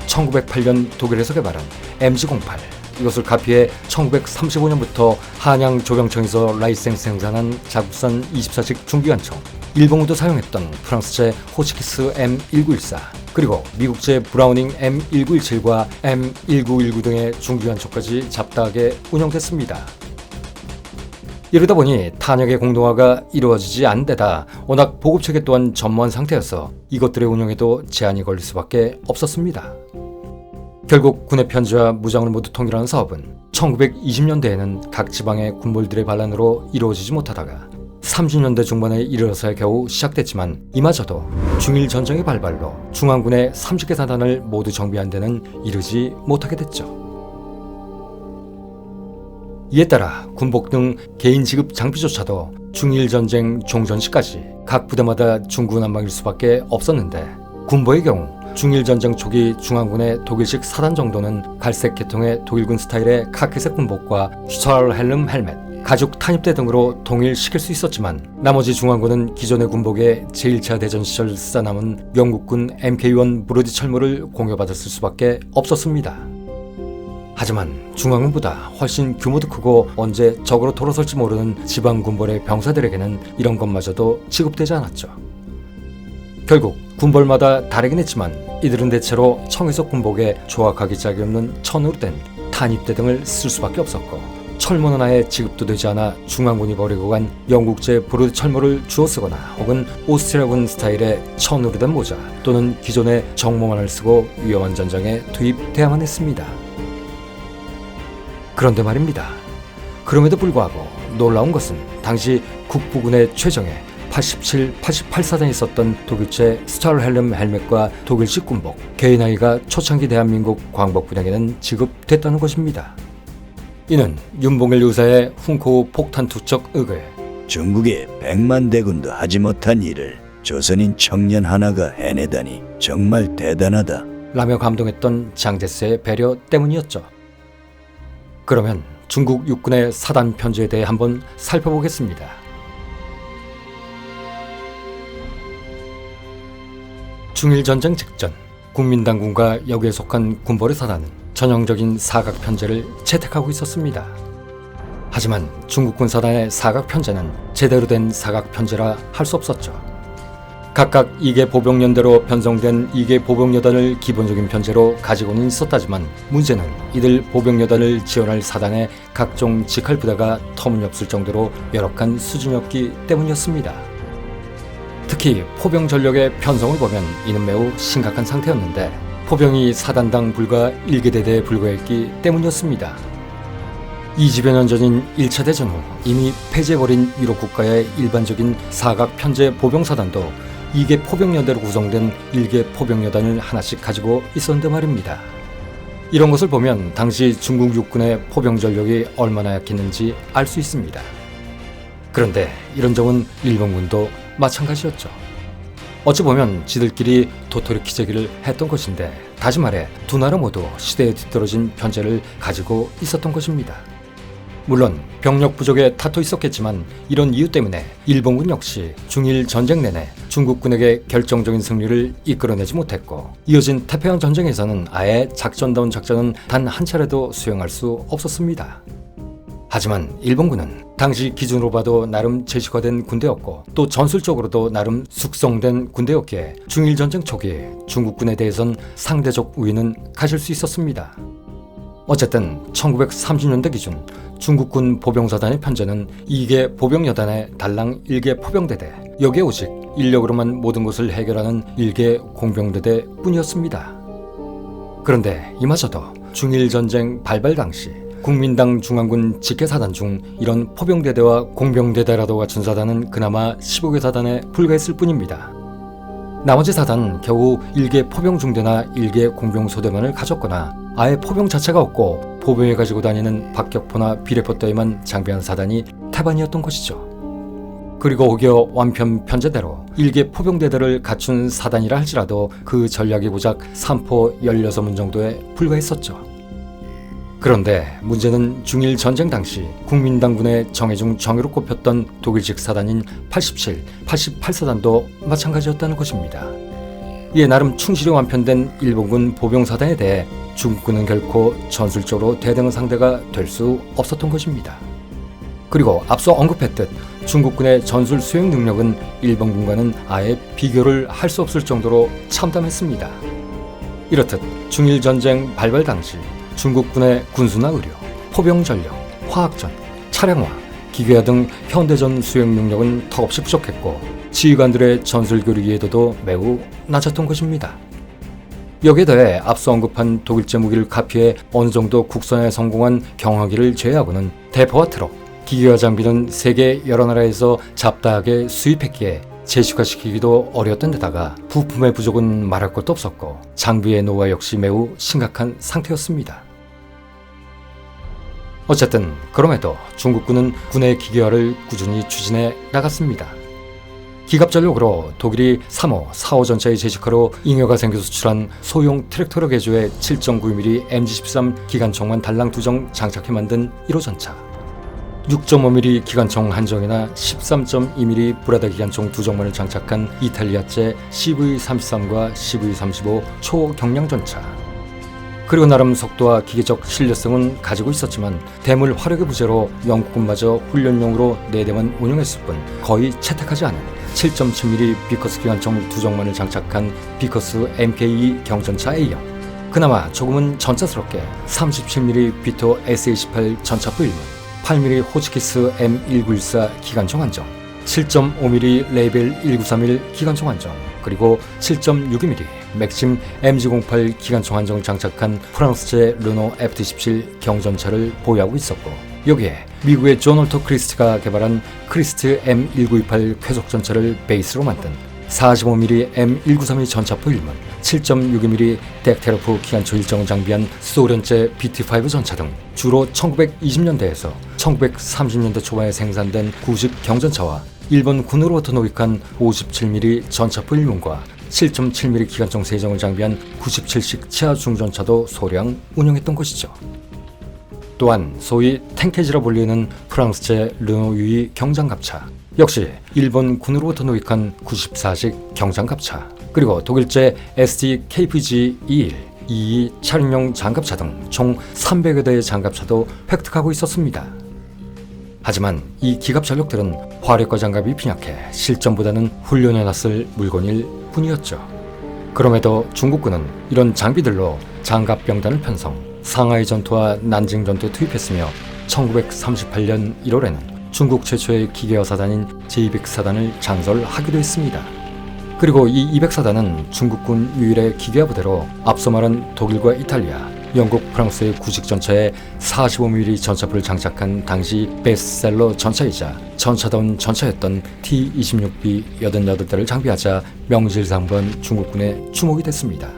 1908년 독일에서 개발한 MG08, 이것을 카피해 1935년부터 한양 조병청에서 라이센스 생산한 자국산 24식 중기관총, 일본군도 사용했던 프랑스제 호스키스 M1914, 그리고 미국제 브라우닝 M1917과 M1919 등의 중기관총까지 잡다하게 운영됐습니다. 이러다 보니 탄약의 공동화가 이루어지지 않은 데다 워낙 보급체계 또한 전무한 상태여서 이것들의 운영에도 제한이 걸릴 수밖에 없었습니다. 결국 군의 편제와 무장을 모두 통일하는 사업은 1920년대에는 각 지방의 군몰들의 반란으로 이루어지지 못하다가 30년대 중반에 이르러서야 겨우 시작됐지만, 이마저도 중일 전쟁의 발발로 중앙군의 30개 사단을 모두 정비한 데는 이르지 못하게 됐죠. 이에 따라 군복 등 개인 지급 장비조차도 중일 전쟁 종전 시까지 각 부대마다 중구난방일 수밖에 없었는데, 군보의 경우 중일 전쟁 초기 중앙군의 독일식 사단 정도는 갈색 계통의 독일군 스타일의 카키색 군복과 슈탈헬름 헬멧, 가죽 탄입대 등으로 통일시킬 수 있었지만, 나머지 중앙군은 기존의 군복에 제1차 대전 시절 쓰다 남은 영국군 MK1 브로디 철모를 공여받았을 수밖에 없었습니다. 하지만 중앙군보다 훨씬 규모도 크고 언제 적으로 돌아설지 모르는 지방 군벌의 병사들에게는 이런 것마저도 지급되지 않았죠. 결국 군벌마다 다르긴 했지만 이들은 대체로 청해석 군복에 조악하기 짝이 없는 천으로 된 탄입대 등을 쓸 수밖에 없었고, 철모는 아예 지급도 되지 않아 중앙군이 버리고 간 영국제 브로디 철모를 주워 쓰거나 혹은 오스트리아군 스타일의 천으로 된 모자 또는 기존의 정모만을 쓰고 위험한 전장에 투입돼야만 했습니다. 그런데 말입니다. 그럼에도 불구하고 놀라운 것은 당시 국부군의 최정예 87, 88사단이 있었던 독일제 스탈헬름 헬멧과 독일식 군복, 개인화기가 초창기 대한민국 광복군에게는 지급됐다는 것입니다. 이는 윤봉일 의사의 훈코 폭탄 투척 의거에 중국의 100만 대군도 하지 못한 일을 조선인 청년 하나가 해내다니 정말 대단하다 라며 감동했던 장제스의 배려 때문이었죠. 그러면 중국 육군의 사단 편제에 대해 한번 살펴보겠습니다. 중일전쟁 직전 국민당군과 여기에 속한 군벌의 사단은 전형적인 사각 편제를 채택하고 있었습니다. 하지만 중국군 사단의 사각 편제는 제대로 된 사각 편제라 할 수 없었죠. 각각 2개 보병연대로 편성된 2개 보병여단을 기본적인 편제로 가지고는 있었다지만, 문제는 이들 보병여단을 지원할 사단의 각종 직할 부대가 터무니없을 정도로 열악한 수준이었기 때문이었습니다. 특히 포병 전력의 편성을 보면 이는 매우 심각한 상태였는데 포병이 사단당 불과 1개대대에 불과했기 때문이었습니다. 20여 년 전인 1차 대전 후 이미 폐지해버린 유럽 국가의 일반적인 사각 편제 보병사단도 2개 포병여대로 구성된 1개 포병여단을 하나씩 가지고 있었는데 말입니다. 이런 것을 보면 당시 중국 육군의 포병 전력이 얼마나 약했는지 알 수 있습니다. 그런데 이런 점은 일본군도 마찬가지였죠. 어찌 보면 지들끼리 도토리 키재기를 했던 것인데 다시 말해 두 나라 모두 시대에 뒤떨어진 편제를 가지고 있었던 것입니다. 물론 병력 부족에 탓도 있었겠지만 이런 이유 때문에 일본군 역시 중일 전쟁 내내 중국군에게 결정적인 승리를 이끌어내지 못했고 이어진 태평양 전쟁에서는 아예 작전다운 작전은 단 한 차례도 수행할 수 없었습니다. 하지만 일본군은 당시 기준으로 봐도 나름 제식화된 군대였고 또 전술적으로도 나름 숙성된 군대였기에 중일 전쟁 초기 중국군에 대해선 상대적 우위는 가질 수 있었습니다. 어쨌든 1930년대 기준 중국군 보병사단의 편제는 2개 보병여단에 달랑 1개 포병대대, 여기에 오직 인력으로만 모든 것을 해결하는 1개 공병대대 뿐이었습니다. 그런데 이마저도 중일전쟁 발발 당시 국민당 중앙군 직계사단 중 이런 포병대대와 공병대대라도 갖춘 사단은 그나마 15개 사단에 불과했을 뿐입니다. 나머지 사단은 겨우 1개 포병중대나 1개 공병소대만을 가졌거나 아예 포병 자체가 없고 보병에 가지고 다니는 박격포나 비례포 따위만 장비한 사단이 태반이었던 것이죠. 그리고 오히려 완편 편제대로 1개 포병대대를 갖춘 사단이라 할지라도 그 전략이 고작 3포 16문 정도에 불과했었죠. 그런데 문제는 중일 전쟁 당시 국민당군의 정예중 정예로 꼽혔던 독일식 사단인 87, 88사단도 마찬가지였다는 것입니다. 이에 나름 충실히 완편된 일본군 보병사단에 대해 중국군은 결코 전술적으로 대등한 상대가 될 수 없었던 것입니다. 그리고 앞서 언급했듯 중국군의 전술 수행 능력은 일본군과는 아예 비교를 할 수 없을 정도로 참담했습니다. 이렇듯 중일 전쟁 발발 당시 중국군의 군수나 의료, 포병 전력, 화학전, 차량화, 기계화 등 현대전 수행 능력은 턱없이 부족했고 지휘관들의 전술 교류 이해도도 매우 낮았던 것입니다. 여기에 더해 앞서 언급한 독일제 무기를 카피해 어느 정도 국선에 성공한 경화기를 제외하고는 대포와 트럭, 기계화 장비는 세계 여러 나라에서 잡다하게 수입했기에 제식화시키기도 어려웠던 데다가 부품의 부족은 말할 것도 없었고 장비의 노후화 역시 매우 심각한 상태였습니다. 어쨌든 그럼에도 중국군은 군의 기계화를 꾸준히 추진해 나갔습니다. 기갑전력으로 독일이 3호, 4호 전차의 제식화로 잉여가 생겨 수출한 소형 트랙터러 개조의 7.9mm MG13 기관총만 달랑 2정 장착해 만든 1호 전차, 6.5mm 기관총 한 정이나 13.2mm 브라다 기관총 2정만을 장착한 이탈리아제 CV-33과 CV-35 초경량 전차, 그리고 나름 속도와 기계적 신뢰성은 가지고 있었지만 대물 화력의 부재로 영국군마저 훈련용으로 4대만 운용했을 뿐 거의 채택하지 않은 7.7mm 비커스 기관총 2정만을 장착한 비커스 MK2 경전차 A형, 그나마 조금은 전차스럽게 37mm 비토 SA-18 전차포 1문, 8mm 호치키스 M1914 기관총 한정, 7.5mm 레이벨 1931 기관총 한정, 그리고 7.62mm 맥심 MG08 기관총 한정을 장착한 프랑스제 르노 FT17 경전차를 보유하고 있었고 여기에 미국의 존 올터 크리스트가 개발한 크리스트 M1928 쾌속전차를 베이스로 만든 45mm M1932 전차포 1문, 7.62mm 덱테르프 기관총 1정을 장비한 소련제 BT5 전차 등 주로 1920년대에서 1930년대 초반에 생산된 구식 경전차와 일본 군으로부터 노획한 57mm 전차포 1문과 7.7mm 기관총 3정을 장비한 97식 치아 중전차도 소량 운영했던 것이죠. 또한 소위 탱케지라 불리는 프랑스제 르노 유이 경장갑차, 역시 일본 군으로부터 노획한 94식 경장갑차, 그리고 독일제 SD KPG-21, 22 차량용 장갑차 등 총 300여 대의 장갑차도 획득하고 있었습니다. 하지만 이 기갑 전력들은 화력과 장갑이 빈약해 실전보다는 훈련에 놨을 물건일 뿐이었죠. 그럼에도 중국군은 이런 장비들로 장갑병단을 편성, 상하이 전투와 난징 전투에 투입했으며 1938년 1월에는 중국 최초의 기계화 사단인 제200사단을 창설하기도 했습니다. 그리고 이 204단은 중국군 유일의 기계화 부대로 앞서 말한 독일과 이탈리아, 영국, 프랑스의 구식 전차에 45mm 전차부를 장착한 당시 베스트셀러 전차이자 전차다운 전차였던 T-26B 88대를 장비하자 명실상부한 중국군의 주목이 됐습니다.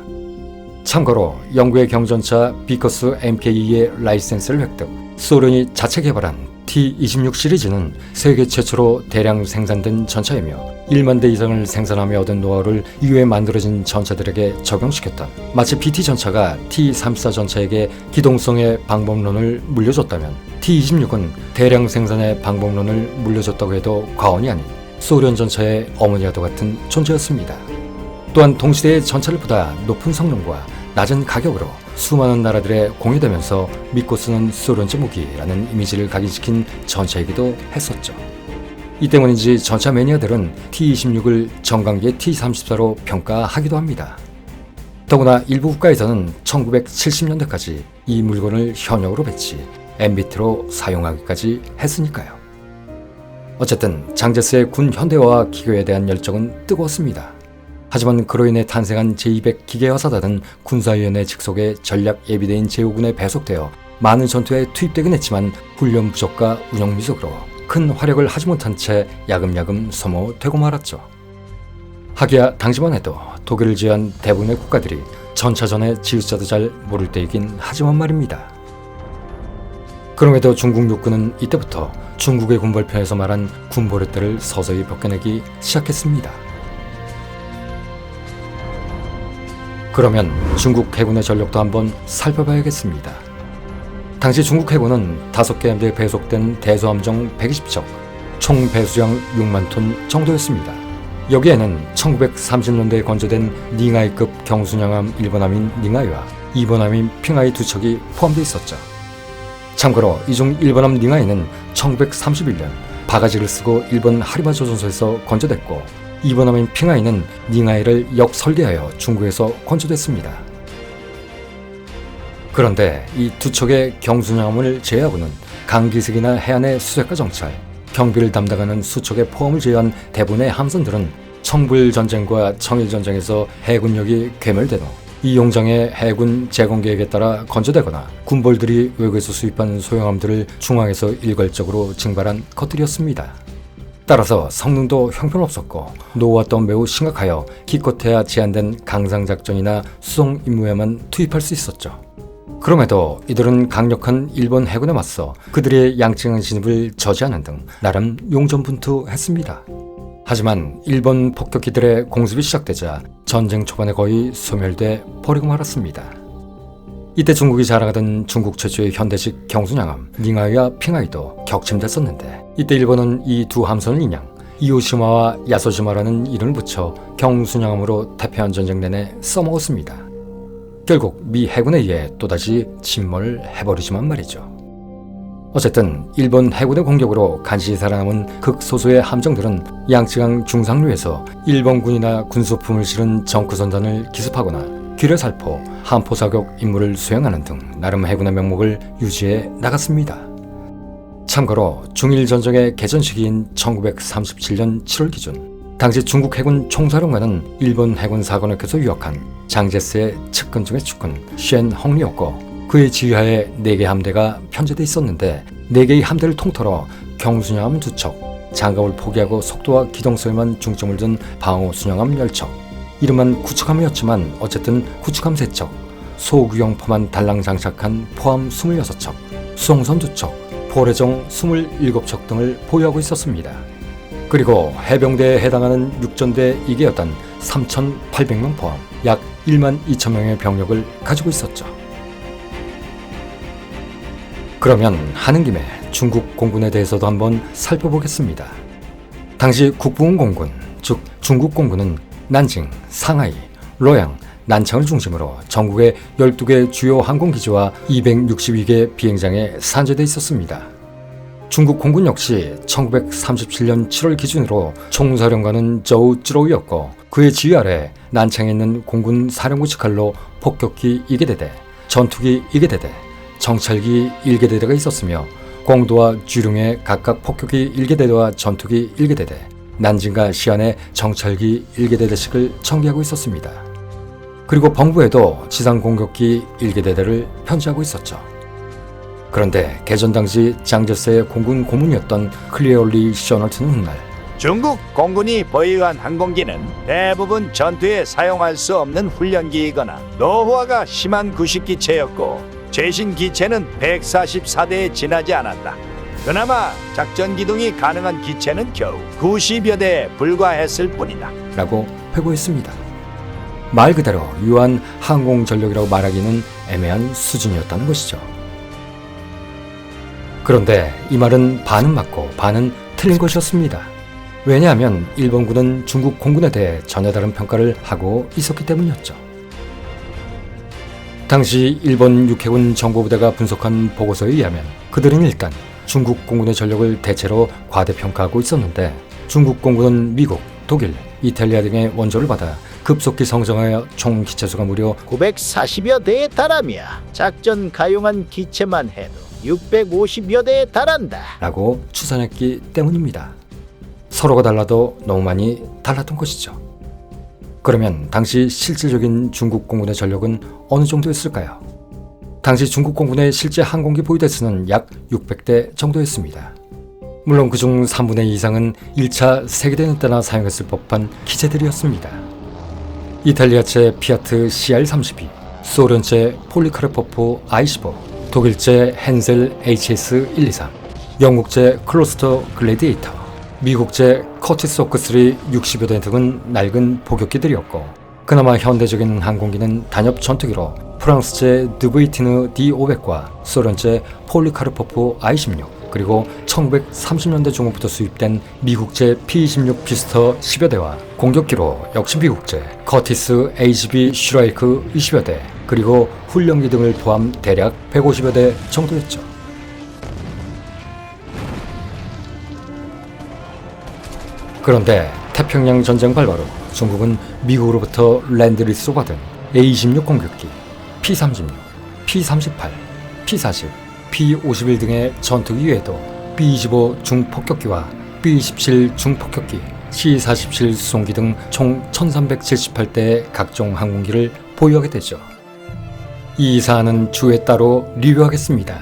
참고로 영국의 경전차 비커스 MK2의 라이센스를 획득, 소련이 자체 개발한 T-26 시리즈는 세계 최초로 대량 생산된 전차이며 1만 대 이상을 생산하며 얻은 노하우를 이후에 만들어진 전차들에게 적용시켰다. 마치 BT 전차가 T-34 전차에게 기동성의 방법론을 물려줬다면 T-26은 대량 생산의 방법론을 물려줬다고 해도 과언이 아닌 소련 전차의 어머니와도 같은 존재였습니다. 또한 동시대의 전차를 보다 높은 성능과 낮은 가격으로 수많은 나라들에 공유되면서 믿고 쓰는 소련제 무기라는 이미지를 각인시킨 전차이기도 했었죠. 이 때문인지 전차 매니아들은 T-26을 정강기의 T-34로 평가하기도 합니다. 더구나 일부 국가에서는 1970년대까지 이 물건을 현역으로 배치, MBT로 사용하기까지 했으니까요. 어쨌든 장제스의 군 현대화와 기교에 대한 열정은 뜨거웠습니다. 하지만 그로 인해 탄생한 제200 기계화사단은 군사위원회 직속의 전략 예비대인 제5군에 배속되어 많은 전투에 투입되긴 했지만 훈련 부족과 운영 미숙으로 큰 활약을 하지 못한 채 야금야금 소모되고 말았죠. 하기야 당시만 해도 독일을 제외한 대부분의 국가들이 전차전의 지휘자도 잘 모를 때이긴 하지만 말입니다. 그럼에도 중국 육군은 이때부터 중국의 군벌편에서 말한 군보레대를 서서히 벗겨내기 시작했습니다. 그러면 중국 해군의 전력도 한번 살펴봐야겠습니다. 당시 중국 해군은 5개 함대에 배속된 대소함정 120척, 총 배수량 6만 톤 정도였습니다. 여기에는 1930년대에 건조된 닝하이급 경순양함 1번함인 닝하이와 2번함인 핑하이 2척이 포함되어 있었죠. 참고로 이 중 1번함 닝하이는 1931년 바가지를 쓰고 일본 하리마 조선소에서 건조됐고 2번함인 핑하이는 닝하이를 역설계하여 중국에서 건조됐습니다. 그런데 이 두 척의 경순양함을 제외하고는 강기색이나 해안의 수색과 정찰, 경비를 담당하는 수척의 포함을 제외한 대부분의 함선들은 청불전쟁과 청일전쟁에서 해군력이 괴멸된 후 이 용장의 해군 재건 계획에 따라 건조되거나 군벌들이 외국에서 수입한 소형함들을 중앙에서 일괄적으로 증발한 것들이었습니다. 따라서 성능도 형편없었고 노후화 또한 매우 심각하여 기껏해야 제한된 강상작전이나 수송 임무에만 투입할 수 있었죠. 그럼에도 이들은 강력한 일본 해군에 맞서 그들의 양증한 진입을 저지하는 등 나름 용전분투했습니다. 하지만 일본 폭격기들의 공습이 시작되자 전쟁 초반에 거의 소멸돼 버리고 말았습니다. 이때 중국이 자랑하던 중국 최초의 현대식 경순양함 닝하이와 핑하이도 격침됐었는데 이때 일본은 이 두 함선을 인양 이오시마와 야소시마라는 이름을 붙여 경순양함으로 태평양 전쟁 내내 써먹었습니다. 결국 미 해군에 의해 또다시 침몰을 해버리지만 말이죠. 어쨌든 일본 해군의 공격으로 간신히 살아남은 극소수의 함정들은 양쯔강 중상류에서 일본군이나 군소품을 실은 정크선단을 기습하거나 귀뢰살포, 함포사격 임무를 수행하는 등 나름 해군의 명목을 유지해 나갔습니다. 참고로 중일전쟁의 개전 시기인 1937년 7월 기준 당시 중국 해군 총사령관은 일본 해군 사관학교에서 유학한 장제스의 측근 중의 측근 쉔 헝리였고 그의 지휘하에 4개 함대가 편제돼 있었는데 4개의 함대를 통틀어 경순양함 2척, 장갑을 포기하고 속도와 기동성에만 중점을 둔 방어 순양함 10척, 이름만 구축함이었지만 어쨌든 구축함 3척, 소구경포만 달랑 장착한 포함 26척, 수송선 2척, 포레정 27척 등을 보유하고 있었습니다. 그리고 해병대에 해당하는 육전대 2개였던 3,800명 포함 약 1만 2천 명의 병력을 가지고 있었죠. 그러면 하는 김에 중국 공군에 대해서도 한번 살펴보겠습니다. 당시 국부군 공군, 즉 중국 공군은 난징, 상하이, 로양, 난창을 중심으로 전국의 12개 주요 항공기지와 262개 비행장에 산재돼 있었습니다. 중국 공군 역시 1937년 7월 기준으로 총사령관은 저우 쯔로우였고 그의 지휘 아래 난창에 있는 공군 사령부 직할로 폭격기 2개 대대, 전투기 2개 대대, 정찰기 1개 대대가 있었으며 공도와 주룡에 각각 폭격기 1개 대대와 전투기 1개 대대, 난징과 시안의 정찰기 1계대대씩을 청기하고 있었습니다. 그리고 범부에도 지상 공격기 1계대대를 편지하고 있었죠. 그런데 개전 당시 장제스의 공군 고문이었던 클리어리 쇼널트는 훗날 중국 공군이 보유한 항공기는 대부분 전투에 사용할 수 없는 훈련기이거나 노후화가 심한 구식기체였고 최신 기체는 144대에 지나지 않았다. 그나마 작전 기동이 가능한 기체는 겨우 90여 대에 불과했을 뿐이다. 라고 회고했습니다. 말 그대로 유한 항공 전력이라고 말하기는 애매한 수준이었다는 것이죠. 그런데 이 말은 반은 맞고 반은 틀린 것이었습니다. 왜냐하면 일본군은 중국 공군에 대해 전혀 다른 평가를 하고 있었기 때문이었죠. 당시 일본 육해군 정보부대가 분석한 보고서에 의하면 그들은 일단 중국 공군의 전력을 대체로 과대평가하고 있었는데 중국 공군은 미국, 독일, 이탈리아 등의 원조를 받아 급속히 성장하여 총 기체수가 무려 940여 대에 달하며 작전 가용한 기체만 해도 650여 대에 달한다. 라고 추산했기 때문입니다. 서로가 달라도 너무 많이 달랐던 것이죠. 그러면 당시 실질적인 중국 공군의 전력은 어느 정도였을까요? 당시 중국 공군의 실제 항공기 보유대 수는 약 600대 정도였습니다. 물론 그중 3분의 2 이상은 1차 세계대전 때나 사용했을 법한 기체들이었습니다. 이탈리아제 피아트 CR-32, 소련제 폴리카르포프 I-15, 독일제 헨셀 HS-123, 영국제 클로스터 글래디에이터, 미국제 커티스 호크3 60여 대 등은 낡은 포격기들이었고 그나마 현대적인 항공기는 단엽 전투기로 프랑스제 드브이티느 D500과 소련제 폴리카르포프 I-16 그리고 1930년대 중후부터 수입된 미국제 P-26 피스터 10여 대와 공격기로 역시 미국제 커티스 AGB 슈라이크 20여 대 그리고 훈련기 등을 포함 대략 150여 대 정도였죠. 그런데 태평양 전쟁 발발 후 중국은 미국으로부터 랜드리스로 받은 A-26 공격기, P-36, P-38, P-40, P-51 등의 전투기 외에도 B-25 중폭격기와 B-27 중폭격기, C-47 수송기 등 총 1378대의 각종 항공기를 보유하게 되죠. 이 사안은 추후에 따로 리뷰하겠습니다.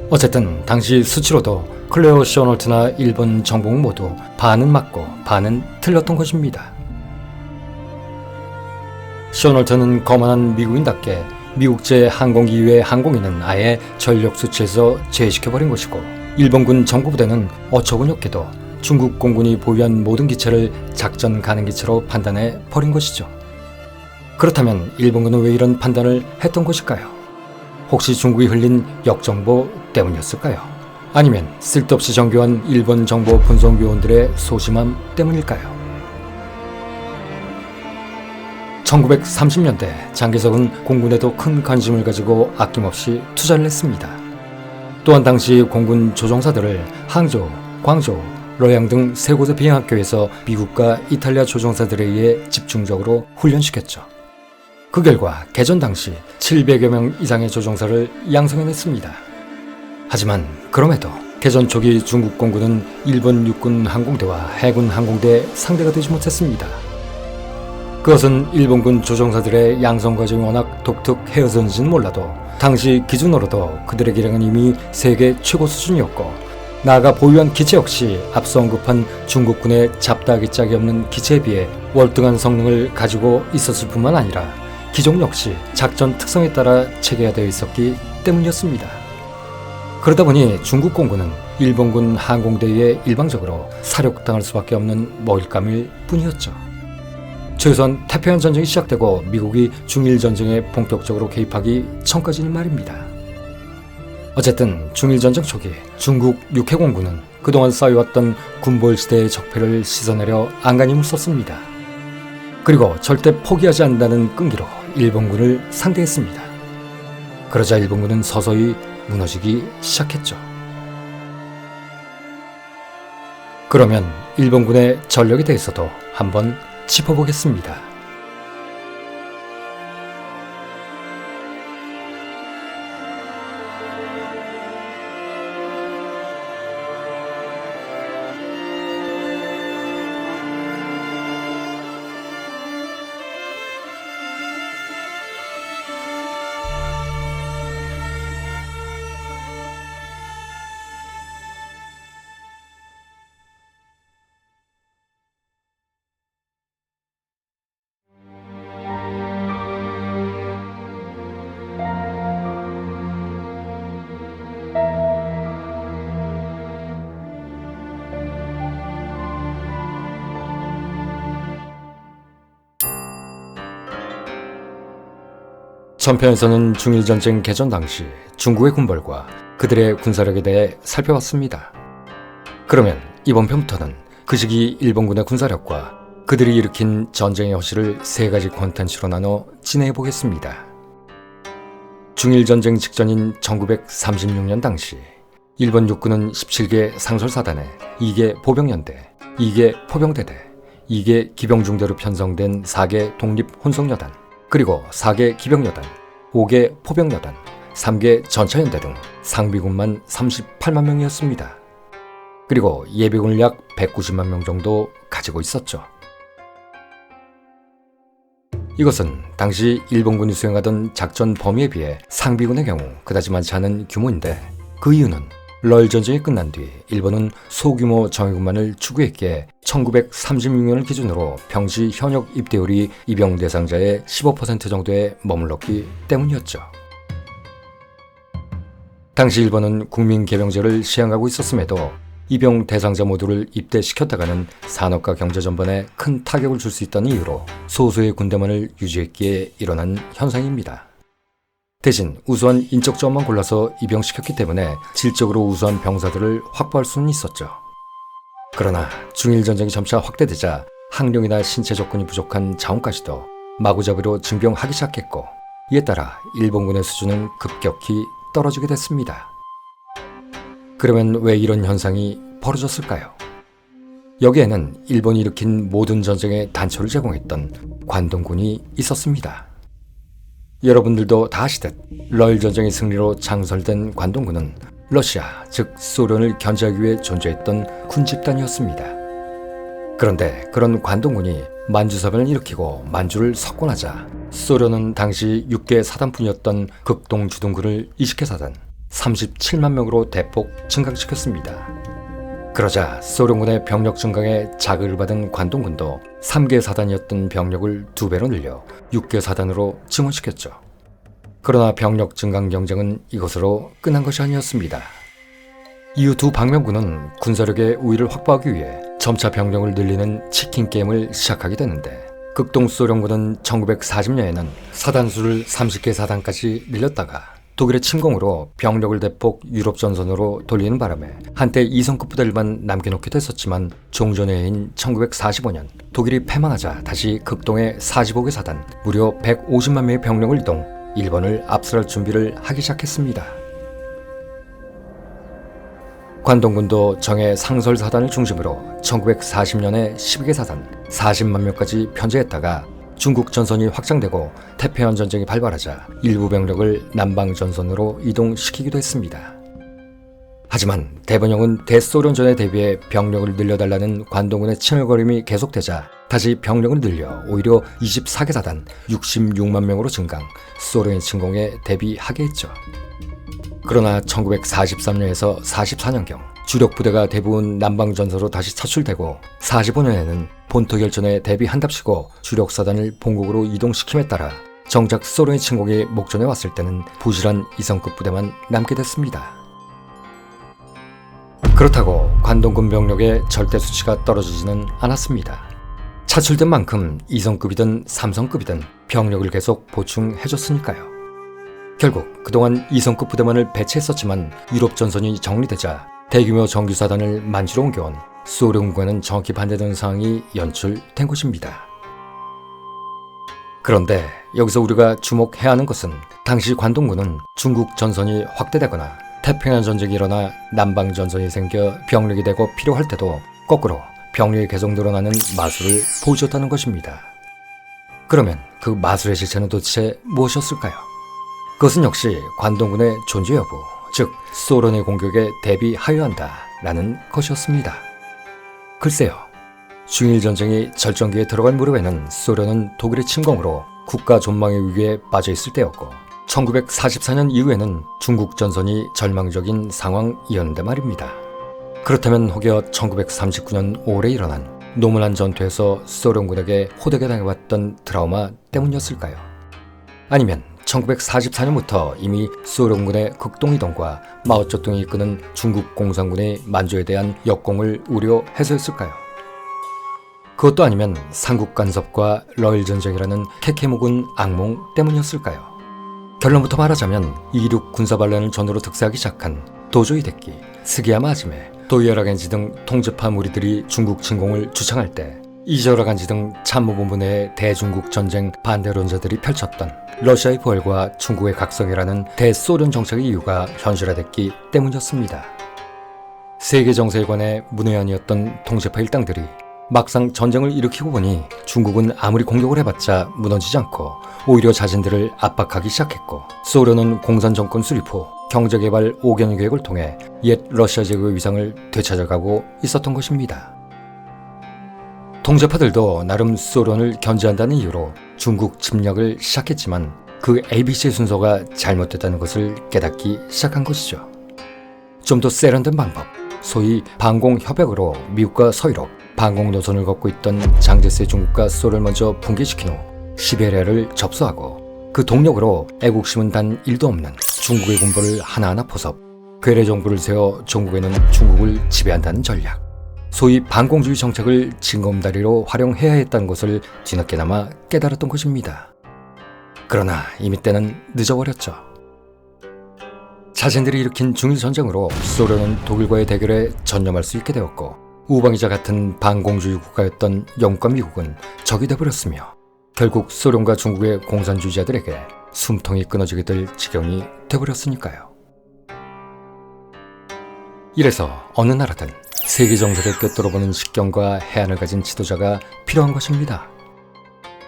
어쨌든 당시 수치로도 클레어 쇼널트나 일본 정보국 모두 반은 맞고 반은 틀렸던 것입니다. 쇼널트는 거만한 미국인답게 미국제 항공기 이외의 항공기는 아예 전력 수치에서 제외시켜버린 것이고 일본군 정보부대는 어처구니없게도 중국 공군이 보유한 모든 기체를 작전 가능 기체로 판단해 버린 것이죠. 그렇다면 일본군은 왜 이런 판단을 했던 것일까요? 혹시 중국이 흘린 역정보 때문이었을까요? 아니면 쓸데없이 정교한 일본 정보 분석 요원들의 소심함 때문일까요? 1930년대 장개석은 공군에도 큰 관심을 가지고 아낌없이 투자를 했습니다. 또한 당시 공군 조종사들을 항저우, 광저우, 러양 등 세 곳의 비행학교에서 미국과 이탈리아 조종사들에 의해 집중적으로 훈련시켰죠. 그 결과 개전 당시 700여 명 이상의 조종사를 양성해냈습니다. 하지만 그럼에도 개전 초기 중국 공군은 일본 육군 항공대와 해군 항공대의 상대가 되지 못했습니다. 그것은 일본군 조종사들의 양성 과정이 워낙 독특해서인지는 몰라도 당시 기준으로도 그들의 기량은 이미 세계 최고 수준이었고 나아가 보유한 기체 역시 앞서 언급한 중국군의 잡다하기 짝이 없는 기체에 비해 월등한 성능을 가지고 있었을 뿐만 아니라 기종 역시 작전 특성에 따라 체계화되어 있었기 때문이었습니다. 그러다 보니 중국 공군은 일본군 항공대에 일방적으로 사륙당할 수밖에 없는 먹잇감일 뿐이었죠. 최소한 태평양 전쟁이 시작되고 미국이 중일 전쟁에 본격적으로 개입하기 전까지는 말입니다. 어쨌든 중일 전쟁 초기 중국 육해공군은 그동안 쌓여왔던 군벌시대의 적폐를 씻어내려 안간힘을 썼습니다. 그리고 절대 포기하지 않는다는 끈기로 일본군을 상대했습니다. 그러자 일본군은 서서히 무너지기 시작했죠. 그러면 일본군의 전력에 대해서도 한번 짚어보겠습니다. 전편에서는 중일전쟁 개전 당시 중국의 군벌과 그들의 군사력에 대해 살펴봤습니다. 그러면 이번 편부터는 그 시기 일본군의 군사력과 그들이 일으킨 전쟁의 허실을 세 가지 콘텐츠로 나눠 진행해 보겠습니다. 중일전쟁 직전인 1936년 당시 일본 육군은 17개 상설사단에 2개 보병연대, 2개 포병대대, 2개 기병중대로 편성된 4개 독립혼성여단, 그리고 4개 기병여단, 5개 포병여단, 3개 전차연대 등 상비군만 38만 명이었습니다. 그리고 예비군을 약 190만 명 정도 가지고 있었죠. 이것은 당시 일본군이 수행하던 작전 범위에 비해 상비군의 경우 그다지 많지 않은 규모인데, 그 이유는 러일 전쟁이 끝난 뒤 일본은 소규모 정예군만을 추구했기에 1936년을 기준으로 병시 현역 입대율이 입영 대상자의 15% 정도에 머물렀기 때문이었죠. 당시 일본은 국민개병제를 시행하고 있었음에도 입영 대상자 모두를 입대시켰다가는 산업과 경제 전반에 큰 타격을 줄 수 있다는 이유로 소수의 군대만을 유지했기에 일어난 현상입니다. 대신 우수한 인적 자원만 골라서 입영시켰기 때문에 질적으로 우수한 병사들을 확보할 수는 있었죠. 그러나 중일전쟁이 점차 확대되자 학력이나 신체 조건이 부족한 자원까지도 마구잡이로 징병하기 시작했고, 이에 따라 일본군의 수준은 급격히 떨어지게 됐습니다. 그러면 왜 이런 현상이 벌어졌을까요? 여기에는 일본이 일으킨 모든 전쟁의 단초를 제공했던 관동군이 있었습니다. 여러분들도 다 아시듯 러일 전쟁의 승리로 창설된 관동군은 러시아, 즉 소련을 견제하기 위해 존재했던 군집단이었습니다. 그런데 그런 관동군이 만주사변을 일으키고 만주를 석권하자 소련은 당시 6개 사단뿐이었던 극동주둔군을 20개 사단, 37만 명으로 대폭 증강시켰습니다. 그러자 소련군의 병력 증강에 자극을 받은 관동군도 3개 사단이었던 병력을 2배로 늘려 6개 사단으로 증원시켰죠. 그러나 병력 증강 경쟁은 이것으로 끝난 것이 아니었습니다. 이후 두 방면군은 군사력의 우위를 확보하기 위해 점차 병력을 늘리는 치킨 게임을 시작하게 되는데, 극동 소련군은 1940년에는 사단수를 30개 사단까지 늘렸다가 독일의 침공으로 병력을 대폭 유럽 전선으로 돌리는 바람에 한때 2성급 부대를만 남겨놓게 됐었지만, 종전의 해인 1945년 독일이 패망하자 다시 극동의 45개 사단, 무려 150만 명의 병력을 이동, 일본을 압살할 준비를 하기 시작했습니다. 관동군도 정예 상설사단을 중심으로 1940년에 12개 사단, 40만 명까지 편제했다가 중국 전선이 확장되고 태평양 전쟁이 발발하자 일부 병력을 남방 전선으로 이동시키기도 했습니다. 하지만 대번영은 대소련전에 대비해 병력을 늘려달라는 관동군의 칭얼거림이 계속되자 다시 병력을 늘려 오히려 24개 사단 66만 명으로 증강, 소련의 침공에 대비하게 했죠. 그러나 1943년에서 44년경 주력 부대가 대부분 남방 전선으로 다시 차출되고 45년에는 본토 결전에 대비한답시고 주력 사단을 본국으로 이동시킴에 따라 정작 소련의 침공이 목전에 왔을 때는 부실한 2성급 부대만 남게 됐습니다. 그렇다고 관동군 병력의 절대 수치가 떨어지지는 않았습니다. 차출된 만큼 2성급이든 3성급이든 병력을 계속 보충해줬으니까요. 결국 그동안 2성급 부대만을 배치했었지만 유럽 전선이 정리되자 대규모 정규사단을 만주로 옮겨온 소련군과는 정확히 반대되는 상황이 연출된 것입니다. 그런데 여기서 우리가 주목해야 하는 것은 당시 관동군은 중국 전선이 확대되거나 태평양 전쟁이 일어나 남방 전선이 생겨 병력이 되고 필요할 때도 거꾸로 병력이 계속 늘어나는 마술을 보여줬다는 것입니다. 그러면 그 마술의 실체는 도대체 무엇이었을까요? 그것은 역시 관동군의 존재 여부, 즉 소련의 공격에 대비하여야 한다라는 것이었습니다. 글쎄요, 중일전쟁이 절정기에 들어갈 무렵에는 소련은 독일의 침공으로 국가 존망의 위기에 빠져 있을 때였고, 1944년 이후에는 중국 전선이 절망적인 상황이었는데 말입니다. 그렇다면 혹여 1939년 5월에 일어난 노문안 전투에서 소련군에게 호되게 당해왔던 트라우마 때문이었을까요? 아니면 1944년부터 이미 소련군의 극동이동과 마오쩌둥이 이끄는 중국 공산군의 만주에 대한 역공을 우려해서였을까요? 그것도 아니면 삼국 간섭과 러일 전쟁이라는 케케묵은 악몽 때문이었을까요? 결론부터 말하자면 이륙 군사반란을 전후로 득세하기 시작한 도조이 데키, 스기야마 아지메, 도이어라겐지 등 통제파 무리들이 중국 침공을 주창할 때 이저라간지 등 참모본부 내 대중국 전쟁 반대론자들이 펼쳤던 러시아의 부활과 중국의 각성이라는 대소련 정책의 이유가 현실화됐기 때문이었습니다. 세계 정세에 관해 문외한이었던 통제파 일당들이 막상 전쟁을 일으키고 보니 중국은 아무리 공격을 해봤자 무너지지 않고 오히려 자신들을 압박하기 시작했고, 소련은 공산 정권 수립 후 경제개발 5개년 계획을 통해 옛 러시아 제국의 위상을 되찾아가고 있었던 것입니다. 통제파들도 나름 소련을 견제한다는 이유로 중국 침략을 시작했지만 그 ABC 순서가 잘못됐다는 것을 깨닫기 시작한 것이죠. 좀 더 세련된 방법, 소위 방공협약으로 미국과 서유럽, 방공 노선을 걷고 있던 장제스의 중국과 소를 먼저 붕괴시킨 후 시베리아를 접수하고, 그 동력으로 애국심은 단 1도 없는 중국의 군부를 하나하나 포섭, 괴뢰 정부를 세워 종국에는 중국을 지배한다는 전략, 소위 반공주의 정책을 징검다리로 활용해야 했다는 것을 뒤늦게나마 깨달았던 것입니다. 그러나 이미 때는 늦어버렸죠. 자신들이 일으킨 중일전쟁으로 소련은 독일과의 대결에 전념할 수 있게 되었고, 우방이자 같은 반공주의 국가였던 영국과 미국은 적이 되어버렸으며, 결국 소련과 중국의 공산주의자들에게 숨통이 끊어지게 될 지경이 되어버렸으니까요. 이래서 어느 나라든 세계 정세를 꿰뚫어보는 식견과 해안을 가진 지도자가 필요한 것입니다.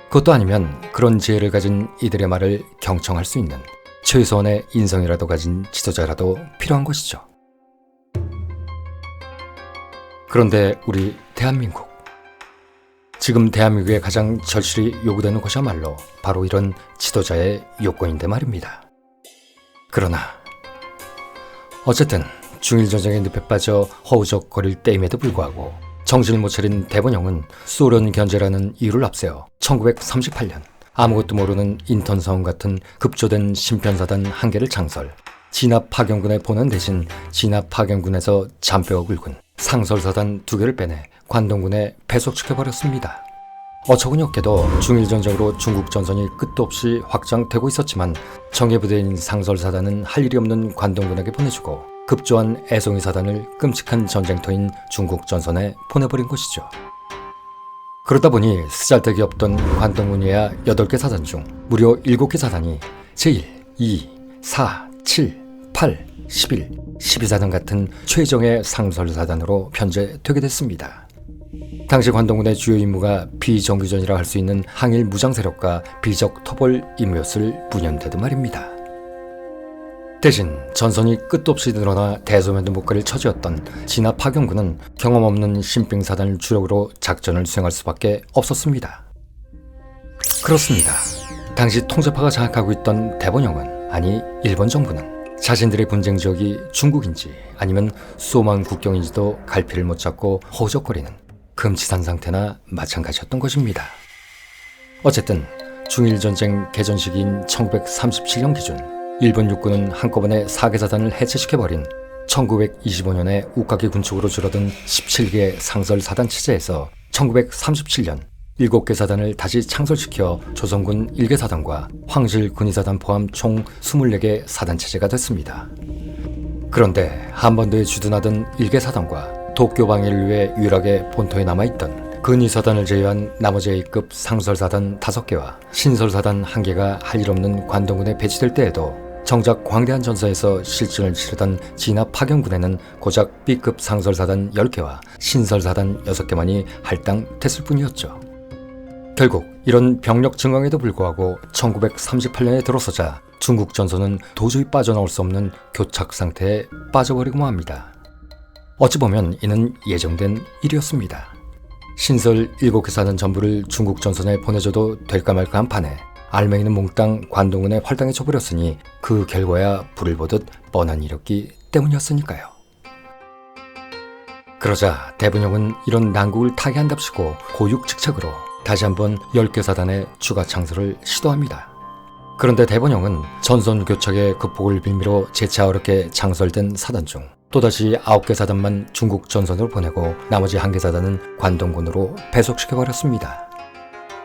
그것도 아니면 그런 지혜를 가진 이들의 말을 경청할 수 있는 최소한의 인성이라도 가진 지도자라도 필요한 것이죠. 그런데 우리 대한민국, 지금 대한민국에 가장 절실히 요구되는 것이야말로 바로 이런 지도자의 요건인데 말입니다. 그러나 어쨌든 중일전쟁의 늪에 빠져 허우적거릴 때임에도 불구하고 정신을 못 차린 대본영은 소련 견제라는 이유를 앞세워 1938년 아무것도 모르는 인턴사원 같은 급조된 신편사단 한 개를 창설, 진압파견군에 보낸 대신 진압파견군에서 잔뼈가 굵은 상설사단 2개를 빼내 관동군에 배속시켜버렸습니다. 어처구니 없게도 중일전쟁으로 중국 전선이 끝도 없이 확장되고 있었지만 정예부대인 상설사단은 할 일이 없는 관동군에게 보내주고, 급조한 애송이 사단을 끔찍한 전쟁터인 중국 전선에 보내버린 것이죠. 그러다 보니 쓰잘데기 없던 관동군이야 8개 사단 중 무려 7개 사단이 제1, 2, 4, 7, 8, 11, 12사단 같은 최정예 상설사단으로 편제되게 됐습니다. 당시 관동군의 주요 임무가 비정규전이라 할 수 있는 항일 무장 세력과 비적 토벌 임무였을 뿐이었는데도 말입니다. 대신 전선이 끝도 없이 늘어나 대소면도 못 가릴 처지였던 진압파견군은 경험 없는 신兵사단을 주력으로 작전을 수행할 수밖에 없었습니다. 그렇습니다. 당시 통제파가 장악하고 있던 대본영은, 아니 일본 정부는 자신들의 분쟁 지역이 중국인지 아니면 소만 국경인지도 갈피를 못 잡고 허우적거리는 금치산 상태나 마찬가지였던 것입니다. 어쨌든 중일전쟁 개전 시기인 1937년 기준 일본 육군은 한꺼번에 4개 사단을 해체시켜버린 1925년에 우카기 군축으로 줄어든 17개 상설 사단 체제에서 1937년 7개 사단을 다시 창설시켜 조선군 1개 사단과 황실 군의사단 포함 총 24개 사단 체제가 됐습니다. 그런데 한반도에 주둔하던 1개 사단과 도쿄 방해를 위해 유일하게 본토에 남아있던 근위사단을 제외한 나머지 A급 상설사단 5개와 신설사단 1개가 할 일 없는 관동군에 배치될 때에도 정작 광대한 전사에서 실전을 치르던 진압파견군에는 고작 B급 상설사단 10개와 신설사단 6개만이 할당됐을 뿐이었죠. 결국 이런 병력 증강에도 불구하고 1938년에 들어서자 중국 전선은 도저히 빠져나올 수 없는 교착 상태에 빠져버리고 맙니다. 어찌 보면 이는 예정된 일이었습니다. 신설 7개 사단 전부를 중국 전선에 보내줘도 될까 말까 한 판에 알맹이는 몽땅 관동군에 활당해 줘버렸으니 그 결과야 불을 보듯 뻔한 일이었기 때문이었으니까요. 그러자 대본영은 이런 난국을 타개한답시고 고육직책으로 다시 한번 10개 사단의 추가 창설을 시도합니다. 그런데 대본영은 전선 교착의 극복을 빌미로 재차 어렵게 창설된 사단 중 또다시 9개 사단만 중국 전선으로 보내고 나머지 1개 사단은 관동군으로 배속시켜버렸습니다.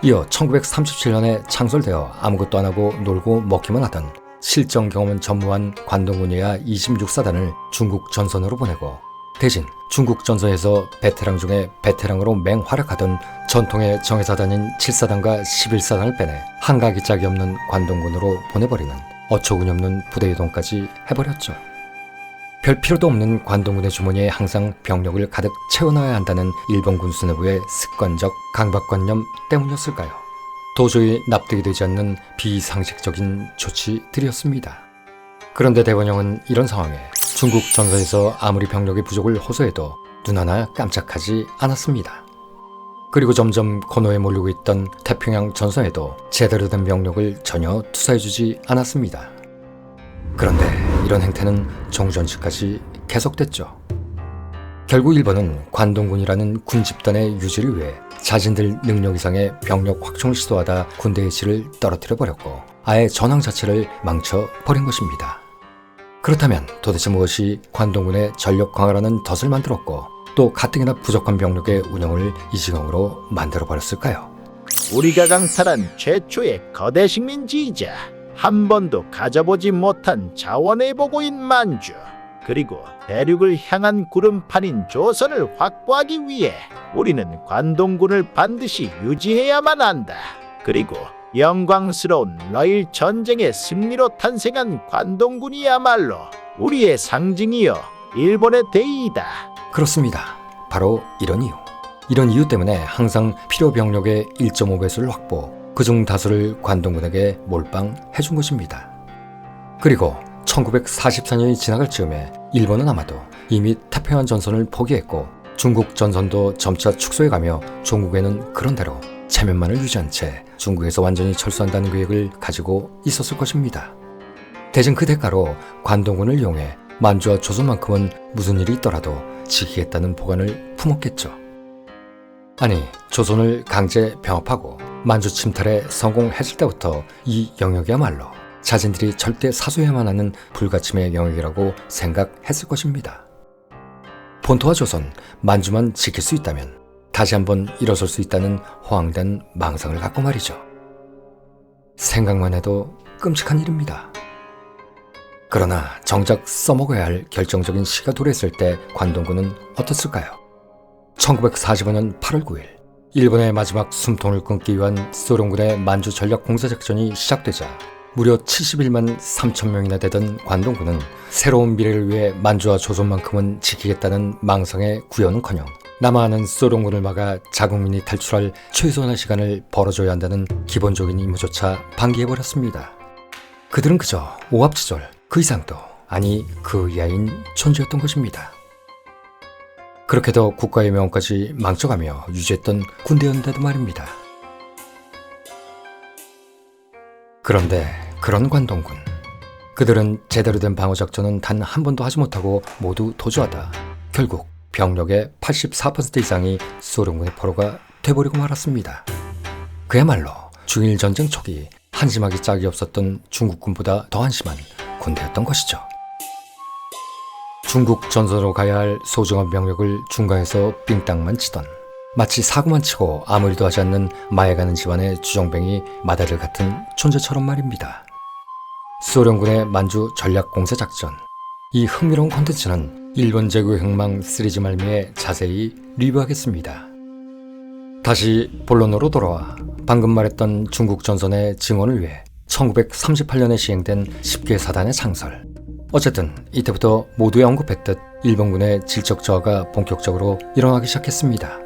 이어 1937년에 창설되어 아무것도 안하고 놀고 먹기만 하던 실전 경험은 전무한 관동군이야 26사단을 중국 전선으로 보내고 대신 중국 전선에서 베테랑 중에 베테랑으로 맹활약하던 전통의 정예사단인 7사단과 11사단을 빼내 한가기 짝이 없는 관동군으로 보내버리는 어처구니없는 부대 이동까지 해버렸죠. 별 필요도 없는 관동군의 주머니에 항상 병력을 가득 채워넣어야 한다는 일본군 수뇌부의 습관적 강박관념 때문이었을까요? 도저히 납득이 되지 않는 비상식적인 조치들이었습니다. 그런데 대원영은 이런 상황에 중국 전선에서 아무리 병력의 부족을 호소해도 눈 하나 깜짝하지 않았습니다. 그리고 점점 건호에 몰리고 있던 태평양 전선에도 제대로 된 병력을 전혀 투사해주지 않았습니다. 그런데 이런 행태는 종전시까지 계속됐죠. 결국 일본은 관동군이라는 군 집단의 유지를 위해 자신들 능력 이상의 병력 확충을 시도하다 군대의 질을 떨어뜨려버렸고 아예 전황 자체를 망쳐버린 것입니다. 그렇다면 도대체 무엇이 관동군의 전력 강화라는 덫을 만들었고 또 가뜩이나 부족한 병력의 운영을 이 지경으로 만들어버렸을까요? 우리가 강탈한 최초의 거대 식민지이자 한 번도 가져보지 못한 자원의 보고인 만주, 그리고 대륙을 향한 구름판인 조선을 확보하기 위해 우리는 관동군을 반드시 유지해야만 한다. 그리고 영광스러운 러일 전쟁의 승리로 탄생한 관동군이야말로 우리의 상징이요 일본의 대의이다. 그렇습니다. 바로 이런 이유 때문에 항상 필요 병력의 1.5배수를 확보, 그중 다수를 관동군에게 몰빵해준 것입니다. 그리고 1944년이 지나갈 즈음에 일본은 아마도 이미 태평양 전선을 포기했고 중국 전선도 점차 축소해가며 종국에는 그런대로 체면만을 유지한 채 중국에서 완전히 철수한다는 계획을 가지고 있었을 것입니다. 대신 그 대가로 관동군을 이용해 만주와 조선만큼은 무슨 일이 있더라도 지키겠다는 보관을 품었겠죠. 아니, 조선을 강제 병합하고 만주 침탈에 성공했을 때부터 이 영역이야말로 자신들이 절대 사수해야만 하는 불가침의 영역이라고 생각했을 것입니다. 본토와 조선, 만주만 지킬 수 있다면 다시 한번 일어설 수 있다는 허황된 망상을 갖고 말이죠. 생각만 해도 끔찍한 일입니다. 그러나 정작 써먹어야 할 결정적인 시가 도래했을 때 관동군은 어떻을까요? 1945년 8월 9일 일본의 마지막 숨통을 끊기 위한 소련군의 만주 전략 공세작전이 시작되자 무려 71만 3천 명이나 되던 관동군은 새로운 미래를 위해 만주와 조선만큼은 지키겠다는 망상에 구현은커녕 남아하는 소련군을 막아 자국민이 탈출할 최소한의 시간을 벌어줘야 한다는 기본적인 임무조차 방기해버렸습니다. 그들은 그저 오합지졸, 그 이상도 아니 그 이하인 존재였던 것입니다. 그렇게도 국가의 명까지 망쳐가며 유지했던 군대였는데도 말입니다. 그런데 그런 관동군, 그들은 제대로 된 방어작전은 단 한 번도 하지 못하고 모두 도주하다 결국 병력의 84% 이상이 소련군의 포로가 돼버리고 말았습니다. 그야말로 중일 전쟁 초기 한심하기 짝이 없었던 중국군보다 더 한심한 군대였던 것이죠. 중국 전선으로 가야 할 소중한 병력을 중간에서 빙땅만 치던 마치 사고만 치고 아무 일도 하지 않는 마에가는 집안의 주정뱅이 마다를 같은 존재처럼 말입니다. 소련군의 만주 전략공세작전, 이 흥미로운 콘텐츠는 일본 제국의 흥망 시리즈 말미에 자세히 리뷰하겠습니다. 다시 본론으로 돌아와 방금 말했던 중국 전선의 증원을 위해 1938년에 시행된 10개 사단의 창설. 어쨌든 이때부터 모두에 언급했듯 일본군의 질적 저하가 본격적으로 일어나기 시작했습니다.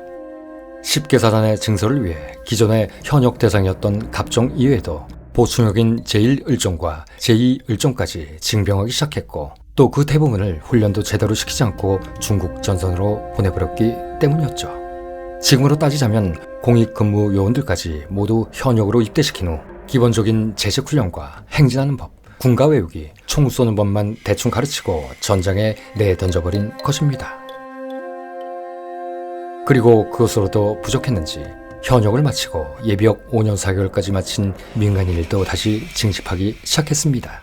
10개 사단의 증설을 위해 기존의 현역 대상이었던 갑종 이외에도 보충역인 제1을종과 제2을종까지 징병하기 시작했고 또 그 대부분을 훈련도 제대로 시키지 않고 중국 전선으로 보내버렸기 때문이었죠. 지금으로 따지자면 공익근무 요원들까지 모두 현역으로 입대시킨 후 기본적인 제식훈련과 행진하는 법, 군가 외우기, 총 쏘는 법만 대충 가르치고 전장에 내던져버린 것입니다. 그리고 그것으로도 부족했는지 현역을 마치고 예비역 5년 4개월까지 마친 민간인들도 다시 징집하기 시작했습니다.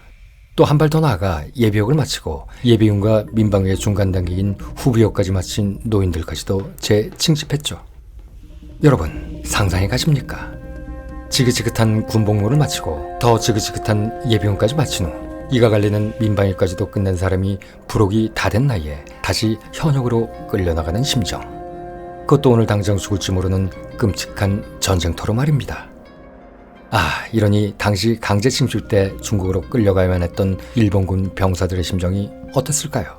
또 한 발 더 나아가 예비역을 마치고 예비군과 민방위의 중간 단계인 후비역까지 마친 노인들까지도 재징집했죠. 여러분 상상해 가십니까? 지긋지긋한 군복무를 마치고 더 지긋지긋한 예비군까지 마친 후 이가 갈리는 민방위까지도 끝낸 사람이 부록이 다 된 나이에 다시 현역으로 끌려나가는 심정. 그것도 오늘 당장 죽을지 모르는 끔찍한 전쟁터로 말입니다. 이러니 당시 강제 징집 때 중국으로 끌려가야만 했던 일본군 병사들의 심정이 어땠을까요?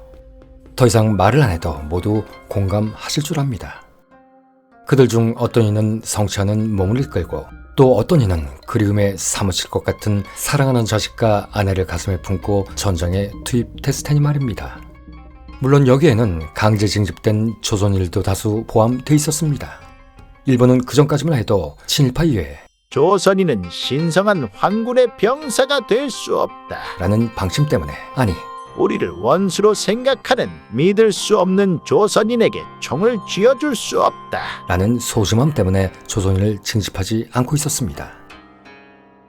더 이상 말을 안 해도 모두 공감하실 줄 압니다. 그들 중 어떤 이는 성취하는 몸을 이끌고 또 어떤 이는 그리움에 사무칠 것 같은 사랑하는 자식과 아내를 가슴에 품고 전장에 투입됐을 테니 말입니다. 물론 여기에는 강제 징집된 조선인들도 다수 포함되어 있었습니다. 일본은 그전까지만 해도 친일파 이외에 조선인은 신성한 황군의 병사가 될 수 없다. 라는 방침 때문에 우리를 원수로 생각하는 믿을 수 없는 조선인에게 총을 쥐어줄 수 없다. 라는 소심함 때문에 조선인을 징집하지 않고 있었습니다.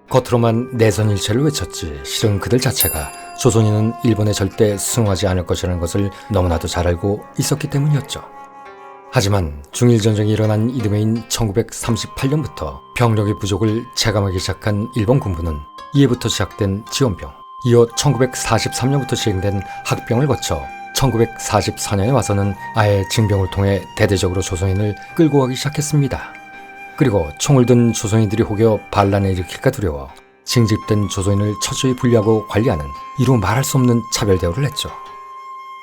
겉으로만 내선일체를 외쳤지 실은 그들 자체가 조선인은 일본에 절대 수용하지 않을 것이라는 것을 너무나도 잘 알고 있었기 때문이었죠. 하지만 중일전쟁이 일어난 이듬해인 1938년부터 병력의 부족을 체감하기 시작한 일본 군부는 이해부터 시작된 지원병, 이어 1943년부터 시행된 학병을 거쳐 1944년에 와서는 아예 징병을 통해 대대적으로 조선인을 끌고 가기 시작했습니다. 그리고 총을 든 조선인들이 혹여 반란을 일으킬까 두려워 징집된 조선인을 철저히 분리하고 관리하는 이루 말할 수 없는 차별 대우를 했죠.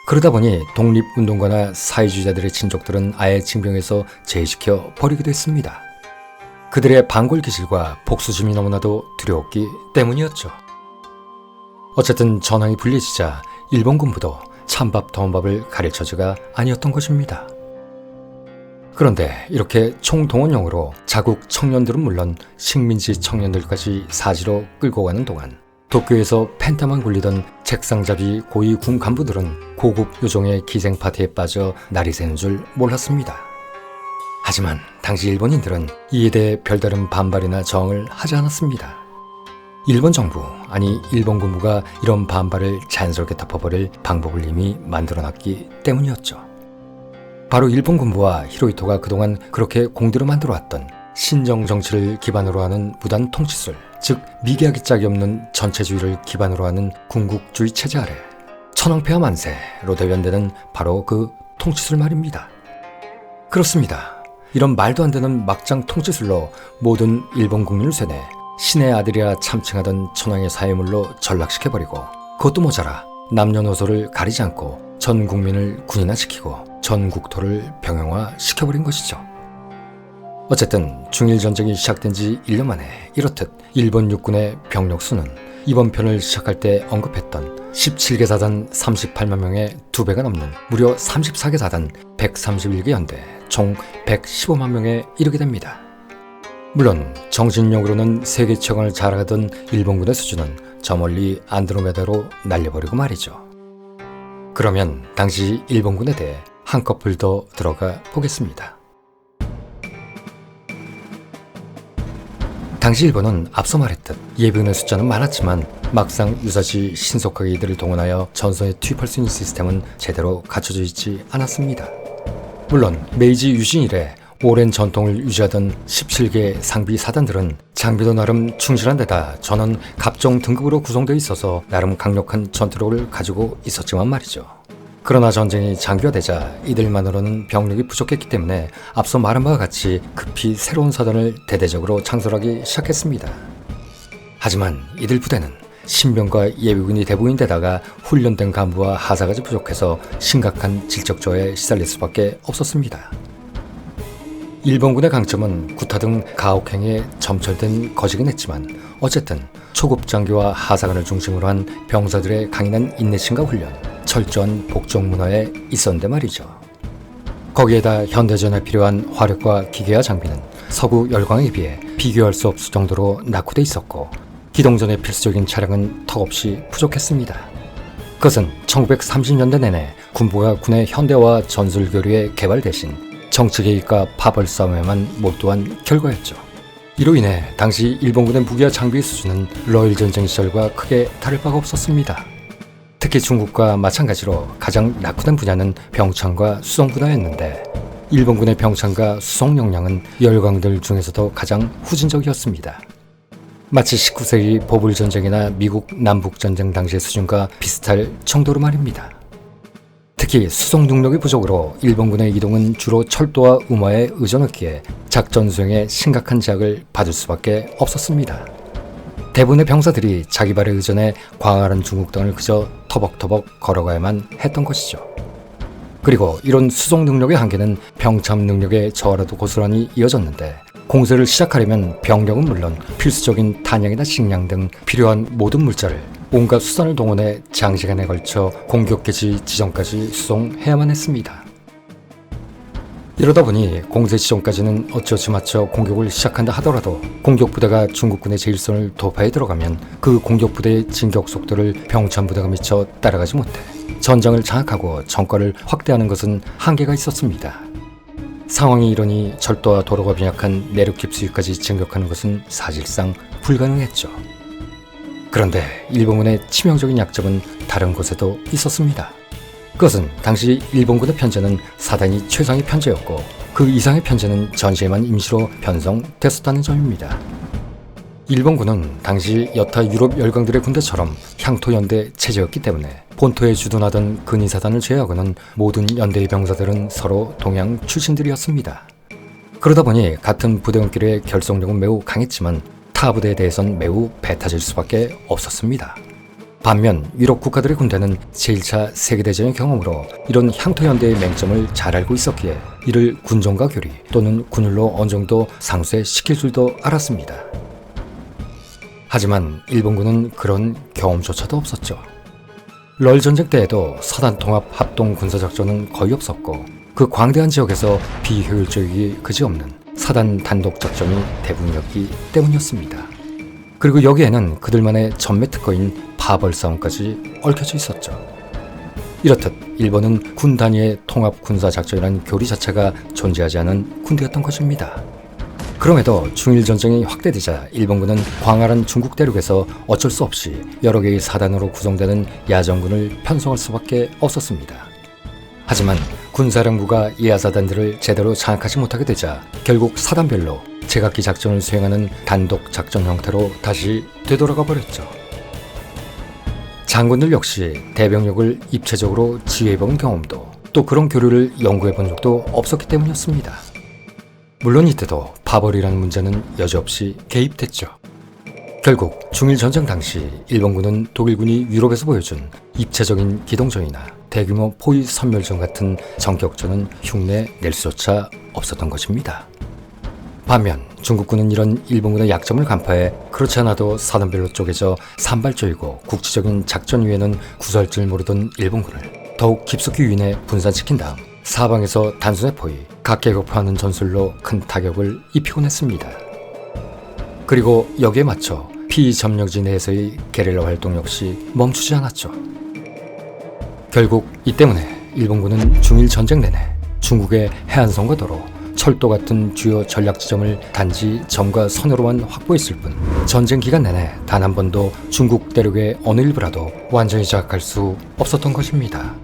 그러다 보니 독립운동가나 사회주의자들의 친족들은 아예 징병에서 제외시켜 버리기도 했습니다. 그들의 반골 기질과 복수심이 너무나도 두려웠기 때문이었죠. 어쨌든 전황이 불리해지자 일본 군부도 찬밥 더운 밥을 가릴 처지가 아니었던 것입니다. 그런데 이렇게 총동원용으로 자국 청년들은 물론 식민지 청년들까지 사지로 끌고 가는 동안 도쿄에서 펜타만 굴리던 책상잡이 고위 군 간부들은 고급 요정의 기생 파티에 빠져 날이 새는 줄 몰랐습니다. 하지만 당시 일본인들은 이에 대해 별다른 반발이나 저항을 하지 않았습니다. 일본 정부, 일본 군부가 이런 반발을 자연스럽게 덮어버릴 방법을 이미 만들어놨기 때문이었죠. 바로 일본 군부와 히로히토가 그동안 그렇게 공들여 만들어왔던 신정 정치를 기반으로 하는 무단 통치술, 즉 미개하기 짝이 없는 전체주의를 기반으로 하는 군국주의 체제 아래 천황폐하 만세로 대변되는 바로 그 통치술 말입니다. 그렇습니다. 이런 말도 안 되는 막장 통치술로 모든 일본 국민을 쇠내 신의 아들이라 참칭하던 천황의 사회물로 전락시켜버리고 그것도 모자라 남녀노소를 가리지 않고 전 국민을 군인화시키고 전 국토를 병영화시켜버린 것이죠. 어쨌든 중일전쟁이 시작된 지 1년 만에 이렇듯 일본 육군의 병력 수는 이번 편을 시작할 때 언급했던 17개 사단 38만 명의 2배가 넘는 무려 34개 사단 131개 연대 총 115만 명에 이르게 됩니다. 물론 정신력으로는 세계 최강을 자랑하던 일본군의 수준은 저 멀리 안드로메다로 날려버리고 말이죠. 그러면 당시 일본군에 대해 한꺼풀 더 들어가 보겠습니다. 당시 일본은 앞서 말했듯 예비군의 숫자는 많았지만 막상 유사시 신속하게 이들을 동원하여 전선에 투입할 수 있는 시스템은 제대로 갖춰져 있지 않았습니다. 물론 메이지 유신 이래 오랜 전통을 유지하던 17개 상비 사단들은 장비도 나름 충실한 데다 전원 갑종 등급으로 구성되어 있어서 나름 강력한 전투력을 가지고 있었지만 말이죠. 그러나 전쟁이 장기화되자 이들만으로는 병력이 부족했기 때문에 앞서 말한 바와 같이 급히 새로운 사단을 대대적으로 창설하기 시작했습니다. 하지만 이들 부대는 신병과 예비군이 대부분인데다가 훈련된 간부와 하사까지 부족해서 심각한 질적 저하에 시달릴 수밖에 없었습니다. 일본군의 강점은 구타 등 가혹행위에 점철된 것이긴 했지만 어쨌든 초급 장교와 하사관을 중심으로 한 병사들의 강인한 인내심과 훈련, 철저한 복종 문화에 있었는데 말이죠. 거기에다 현대전에 필요한 화력과 기계와 장비는 서구 열강에 비해 비교할 수 없을 정도로 낙후돼 있었고 기동전에 필수적인 차량은 턱없이 부족했습니다. 그것은 1930년대 내내 군부가 군의 현대화 전술 교류의 개발 대신 정치 개입과 파벌 싸움에만 몰두한 결과였죠. 이로 인해 당시 일본군의 무기와 장비의 수준은 러일 전쟁 시절과 크게 다를 바가 없었습니다. 특히 중국과 마찬가지로 가장 낙후된 분야는 병창과 수송 분야였는데 일본군의 병창과 수송 역량은 열강들 중에서도 가장 후진적이었습니다. 마치 19세기 보불전쟁이나 미국 남북전쟁 당시의 수준과 비슷할 정도로 말입니다. 특히 수송 능력의 부족으로 일본군의 이동은 주로 철도와 음화에 의존했기에 작전 수행에 심각한 제약을 받을 수밖에 없었습니다. 대부분의 병사들이 자기 발에 의존해 광활한 중국 땅을 그저 터벅터벅 걸어가야만 했던 것이죠. 그리고 이런 수송 능력의 한계는 병참 능력의 저하로도 고스란히 이어졌는데, 공세를 시작하려면 병력은 물론 필수적인 탄약이나 식량 등 필요한 모든 물자를 온갖 수단을 동원해 장시간에 걸쳐 공격 개시 지점까지 수송해야만 했습니다. 이러다 보니 공세 지점까지는 어찌어찌 맞춰 공격을 시작한다 하더라도 공격 부대가 중국군의 제1선을 도파해 들어가면 그 공격 부대의 진격 속도를 병참 부대가 미처 따라가지 못해 전장을 장악하고 정권을 확대하는 것은 한계가 있었습니다. 상황이 이러니 철도와 도로가 빈약한 내륙 깁스위까지 진격하는 것은 사실상 불가능했죠. 그런데 일본군의 치명적인 약점은 다른 곳에도 있었습니다. 그것은 당시 일본군의 편제는 사단이 최상의 편제였고 그 이상의 편제는 전시에만 임시로 편성됐었다는 점입니다. 일본군은 당시 여타 유럽 열강들의 군대처럼 향토연대 체제였기 때문에 본토에 주둔하던 근위사단을 제외하고는 모든 연대의 병사들은 서로 동양 출신들이었습니다. 그러다 보니 같은 부대원끼리의 결속력은 매우 강했지만 타 부대에 대해선 매우 배타질 수밖에 없었습니다. 반면 유럽 국가들의 군대는 제1차 세계대전의 경험으로 이런 향토연대의 맹점을 잘 알고 있었기에 이를 군정과 교리 또는 군율로 어느 정도 상쇄시킬 줄도 알았습니다. 하지만 일본군은 그런 경험조차도 없었죠. 럴 전쟁 때에도 서단 통합 합동 군사작전은 거의 없었고 그 광대한 지역에서 비효율적이기 그지없는 사단 단독 작전이 대부분이었기 때문이었습니다. 그리고 여기에는 그들만의 전매 특허인 파벌 싸움까지 얽혀져 있었죠. 이렇듯 일본은 군 단위의 통합 군사 작전이라는 교리 자체가 존재하지 않은 군대였던 것입니다. 그럼에도 중일 전쟁이 확대되자 일본군은 광활한 중국 대륙에서 어쩔 수 없이 여러 개의 사단으로 구성되는 야전군을 편성할 수밖에 없었습니다. 하지만 군사령부가 예하사단들을 제대로 장악하지 못하게 되자 결국 사단별로 제각기 작전을 수행하는 단독 작전 형태로 다시 되돌아가 버렸죠. 장군들 역시 대병력을 입체적으로 지휘해본 경험도 또 그런 교류를 연구해본 적도 없었기 때문이었습니다. 물론 이때도 파벌이라는 문제는 여지없이 개입됐죠. 결국 중일전쟁 당시 일본군은 독일군이 유럽에서 보여준 입체적인 기동전이나 대규모 포위 선멸전 같은 전격전은 흉내 낼 수조차 없었던 것입니다. 반면 중국군은 이런 일본군의 약점을 간파해 그렇지 않아도 사단별로 쪼개져 산발적이고 국지적인 작전 위에는 구사할 줄 모르던 일본군을 더욱 깊숙이 유인해 분산시킨 다음 사방에서 단순의 포위, 각계격파하는 전술로 큰 타격을 입히곤 했습니다. 그리고 여기에 맞춰 피점령지 내에서의 게릴라 활동 역시 멈추지 않았죠. 결국 이 때문에 일본군은 중일 전쟁 내내 중국의 해안선과 도로, 철도 같은 주요 전략 지점을 단지 점과 선으로만 확보했을 뿐 전쟁 기간 내내 단 한 번도 중국 대륙의 어느 일부라도 완전히 장악할 수 없었던 것입니다.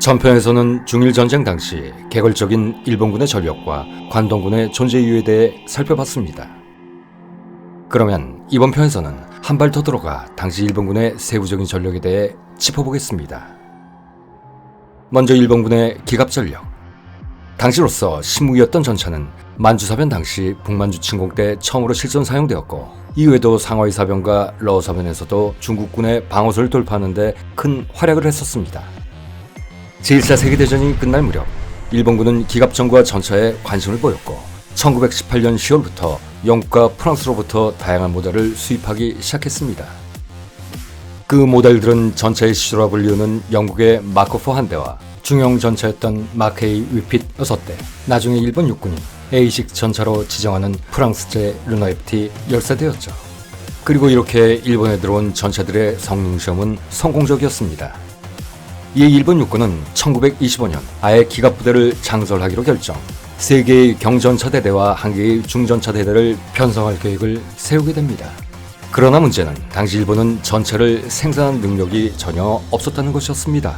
전편에서는 중일 전쟁 당시 개걸적인 일본군의 전력과 관동군의 존재 이유에 대해 살펴봤습니다. 그러면 이번 편에서는 한 발 더 들어가 당시 일본군의 세부적인 전력에 대해 짚어보겠습니다. 먼저 일본군의 기갑 전력. 당시로서 신무기였던 전차는 만주사변 당시 북만주 침공 때 처음으로 실전 사용되었고, 이후에도 상하이 사변과 러우 사변에서도 중국군의 방어선을 돌파하는 데 큰 활약을 했었습니다. 제1차 세계대전이 끝날 무렵 일본군은 기갑전과 전차에 관심을 보였고 1918년 10월부터 영국과 프랑스로부터 다양한 모델을 수입하기 시작했습니다. 그 모델들은 전차의 시조라 불리우는 영국의 마크4 한 대와 중형 전차였던 마크 A 위핏 6대, 나중에 일본 육군이 A식 전차로 지정하는 프랑스제 르노 FT 10세대였죠. 그리고 이렇게 일본에 들어온 전차들의 성능 시험은 성공적이었습니다. 이에 일본 육군은 1925년 아예 기갑부대를 창설하기로 결정, 3개의 경전차대대와 1개의 중전차대대를 편성할 계획을 세우게 됩니다. 그러나 문제는 당시 일본은 전차를 생산하는 능력이 전혀 없었다는 것이었습니다.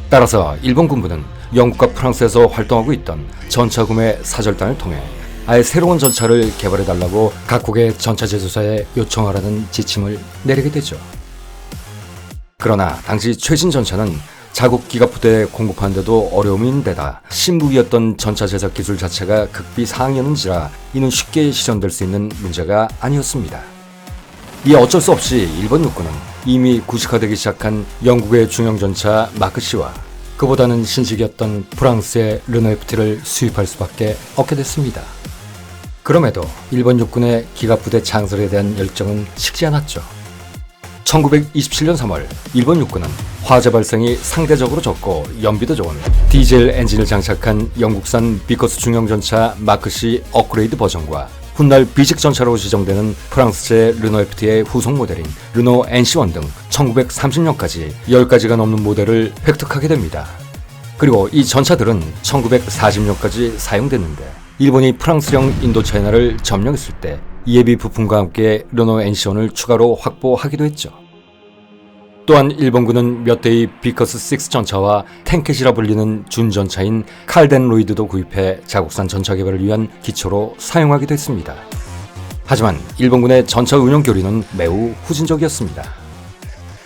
따라서 일본 군부는 영국과 프랑스에서 활동하고 있던 전차 구매 사절단을 통해 아예 새로운 전차를 개발해달라고 각국의 전차 제조사에 요청하라는 지침을 내리게 되죠. 그러나 당시 최신 전차는 자국 기갑부대에 공급하는데도 어려움이 있는 데다 신무기였던 전차 제작 기술 자체가 극비 상이었는지라 이는 쉽게 실현될 수 있는 문제가 아니었습니다. 이에 어쩔 수 없이 일본 육군은 이미 구식화되기 시작한 영국의 중형 전차 마크 C와 그보다는 신식이었던 프랑스의 르노 FT를 수입할 수밖에 없게 됐습니다. 그럼에도 일본 육군의 기갑부대 창설에 대한 열정은 식지 않았죠. 1927년 3월 일본 육군은 화재 발생이 상대적으로 적고 연비도 좋은 디젤 엔진을 장착한 영국산 비커스 중형 전차 마크 C 업그레이드 버전과 훗날 비식 전차로 지정되는 프랑스제 르노 FT의 후속 모델인 르노 NC1 등 1930년까지 10가지가 넘는 모델을 획득하게 됩니다. 그리고 이 전차들은 1940년까지 사용됐는데 일본이 프랑스령 인도차이나를 점령했을 때 예비 부품과 함께 르노 NC1을 추가로 확보하기도 했죠. 또한 일본군은 몇 대의 비커스 6 전차와 탱켓이라 불리는 준전차인 칼덴 로이드도 구입해 자국산 전차 개발을 위한 기초로 사용하기도 했습니다. 하지만 일본군의 전차 운용 교리는 매우 후진적이었습니다.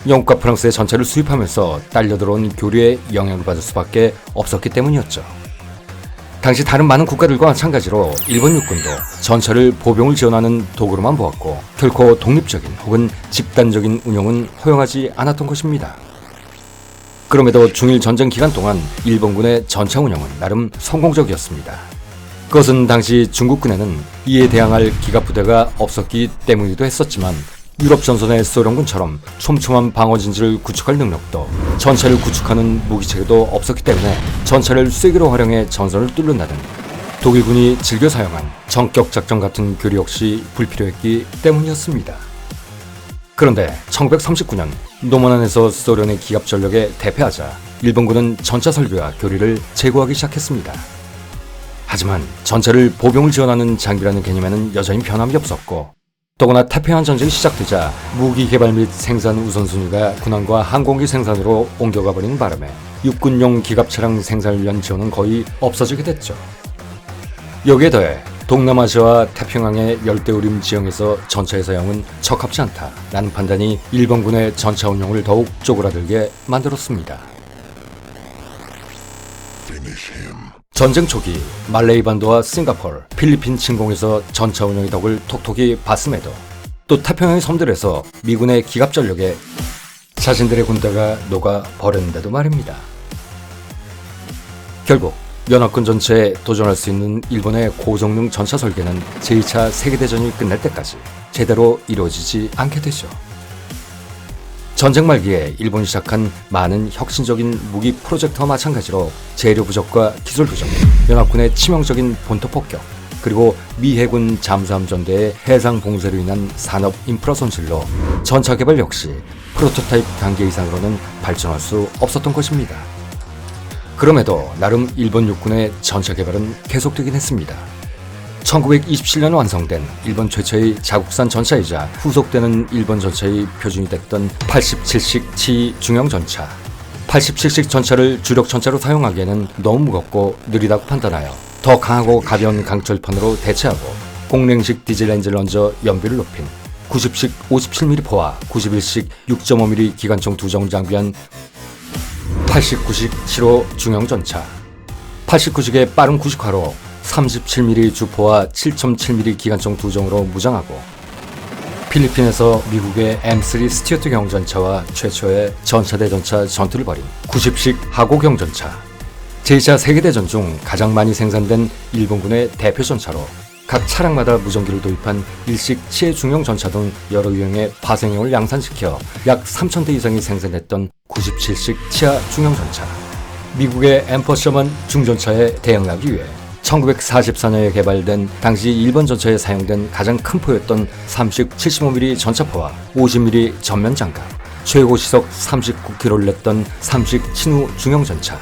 영국과 프랑스의 전차를 수입하면서 딸려 들어온 교류에 영향을 받을 수밖에 없었기 때문이었죠. 당시 다른 많은 국가들과 마찬가지로 일본 육군도 전차를 보병을 지원하는 도구로만 보았고 결코 독립적인 혹은 집단적인 운용은 허용하지 않았던 것입니다. 그럼에도 중일 전쟁 기간 동안 일본군의 전차 운영은 나름 성공적이었습니다. 그것은 당시 중국군에는 이에 대항할 기갑부대가 없었기 때문이기도 했었지만 유럽 전선의 소련군처럼 촘촘한 방어진지를 구축할 능력도 전차를 구축하는 무기체계도 없었기 때문에 전차를 쐐기로 활용해 전선을 뚫는다든 독일군이 즐겨 사용한 전격작전 같은 교류 역시 불필요했기 때문이었습니다. 그런데 1939년 노만안에서 소련의 기갑 전력에 대패하자 일본군은 전차 설비와 교리를 제고하기 시작했습니다. 하지만 전차를 보병을 지원하는 장비라는 개념에는 여전히 변함이 없었고 더구나 태평양 전쟁이 시작되자 무기 개발 및 생산 우선순위가 군함과 항공기 생산으로 옮겨가 버리는 바람에 육군용 기갑 차량 생산을 위한 지원은 거의 없어지게 됐죠. 여기에 더해 동남아시아와 태평양의 열대우림 지형에서 전차의 사용은 적합치 않다라는 판단이 일본군의 전차 운용을 더욱 쪼그라들게 만들었습니다. 전쟁 초기 말레이 반도와 싱가포르, 필리핀 침공에서 전차 운영의 덕을 톡톡히 봤음에도 또 태평양의 섬들에서 미군의 기갑 전력에 자신들의 군대가 녹아 버렸는데도 말입니다. 결국 연합군 전체에 도전할 수 있는 일본의 고성능 전차 설계는 제2차 세계대전이 끝날 때까지 제대로 이루어지지 않게 되죠. 전쟁 말기에 일본이 시작한 많은 혁신적인 무기 프로젝트와 마찬가지로 재료 부족과 기술 부족, 연합군의 치명적인 본토 폭격, 그리고 미 해군 잠수함 전대의 해상 봉쇄로 인한 산업 인프라 손실로 전차 개발 역시 프로토타입 단계 이상으로는 발전할 수 없었던 것입니다. 그럼에도 나름 일본 육군의 전차 개발은 계속되긴 했습니다. 1927년 완성된 일본 최초의 자국산 전차이자 후속되는 일본 전차의 표준이 됐던 87식 T 중형 전차, 87식 전차를 주력 전차로 사용하기에는 너무 무겁고 느리다고 판단하여 더 강하고 가벼운 강철판으로 대체하고 공랭식 디젤 엔진을 얹어 연비를 높인 90식 57mm 포와 91식 6.5mm 기관총 2종 장비한 89식 7호 중형 전차, 89식의 빠른 90화로 37mm 주포와 7.7mm 기관총 2종으로 무장하고 필리핀에서 미국의 M3 스튜어트 경전차와 최초의 전차대전차 전투를 벌인 90식 하고 경전차, 제2차 세계대전 중 가장 많이 생산된 일본군의 대표 전차로 각 차량마다 무전기를 도입한 일식 치해 중형 전차 등 여러 유형의 파생형을 양산시켜 약 3,000대 이상이 생산됐던 97식 치하 중형 전차, 미국의 엠퍼셔먼 중전차에 대응하기 위해 1944년에 개발된 당시 일본 전차에 사용된 가장 큰 포였던 3식 75mm 전차포와 50mm 전면 장갑, 최고 시속 39km를 냈던 3식 친우 중형 전차,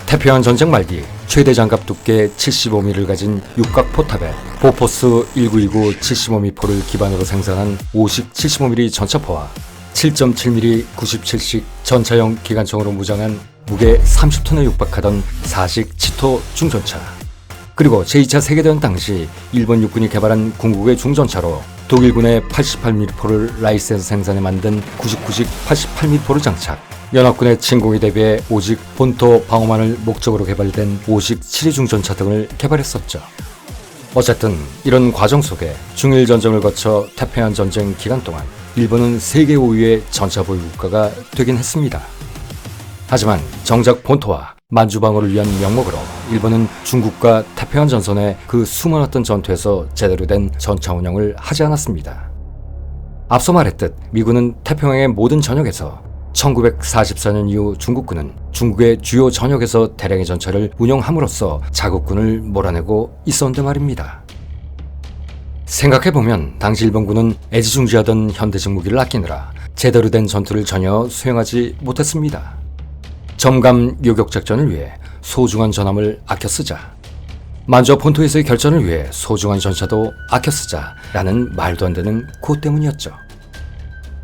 태평양 전쟁 말기 최대 장갑 두께 75mm를 가진 육각 포탑에 보포스 1919 75mm 포를 기반으로 생산한 5식 75mm 전차포와 7.7mm 97식 전차형 기관총으로 무장한 무게 30톤에 육박하던 4식 치토 중전차, 그리고 제2차 세계대전 당시 일본 육군이 개발한 궁극의 중전차로 독일군의 88mm 포를 라이센스 생산에 만든 99식 88mm 포를 장착, 연합군의 침공에 대비해 오직 본토 방어만을 목적으로 개발된 5식 7위 중전차 등을 개발했었죠. 어쨌든 이런 과정 속에 중일 전쟁을 거쳐 태평양 전쟁 기간 동안 일본은 세계 5위의 전차 보유 국가가 되긴 했습니다. 하지만 정작 본토와 만주방어를 위한 명목으로 일본은 중국과 태평양 전선의 그 수많았던 전투에서 제대로 된 전차 운영을 하지 않았습니다. 앞서 말했듯 미군은 태평양의 모든 전역에서 1944년 이후 중국군은 중국의 주요 전역에서 대량의 전차를 운영함으로써 자국군을 몰아내고 있었는데 말입니다. 생각해보면 당시 일본군은 애지중지하던 현대식 무기를 아끼느라 제대로 된 전투를 전혀 수행하지 못했습니다. 점감 요격 작전을 위해 소중한 전함을 아껴 쓰자, 만주와 본토에서의 결전을 위해 소중한 전차도 아껴 쓰자라는 말도 안 되는 고 때문이었죠.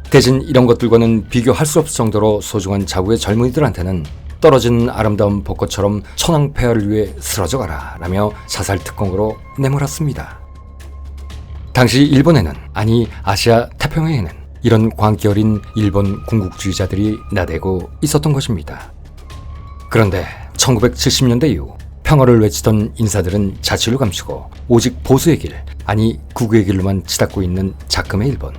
대신 이런 것들과는 비교할 수 없을 정도로 소중한 자국의 젊은이들한테는 떨어진 아름다운 벚꽃처럼 천황폐하를 위해 쓰러져가라 라며 자살 특공으로 내몰았습니다. 당시 일본에는, 아니 아시아 태평양에는 이런 광기 어린 일본 군국주의자들이 나대고 있었던 것입니다. 그런데 1970년대 이후 평화를 외치던 인사들은 자치를 감추고 오직 보수의 길, 아니 극우의 길로만 치닫고 있는 작금의 일본.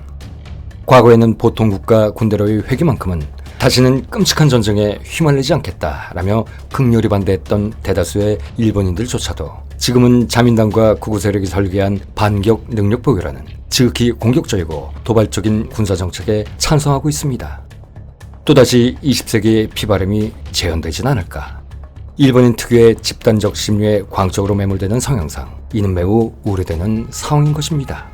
과거에는 보통 국가 군대로의 회귀만큼은 다시는 끔찍한 전쟁에 휘말리지 않겠다라며 극렬히 반대했던 대다수의 일본인들조차도 지금은 자민당과 극우 세력이 설계한 반격 능력 보유라는 지극히 공격적이고 도발적인 군사정책에 찬성하고 있습니다. 또다시 20세기의 피바람이 재현되진 않을까. 일본인 특유의 집단적 심리에 광적으로 매몰되는 성향상 이는 매우 우려되는 상황인 것입니다.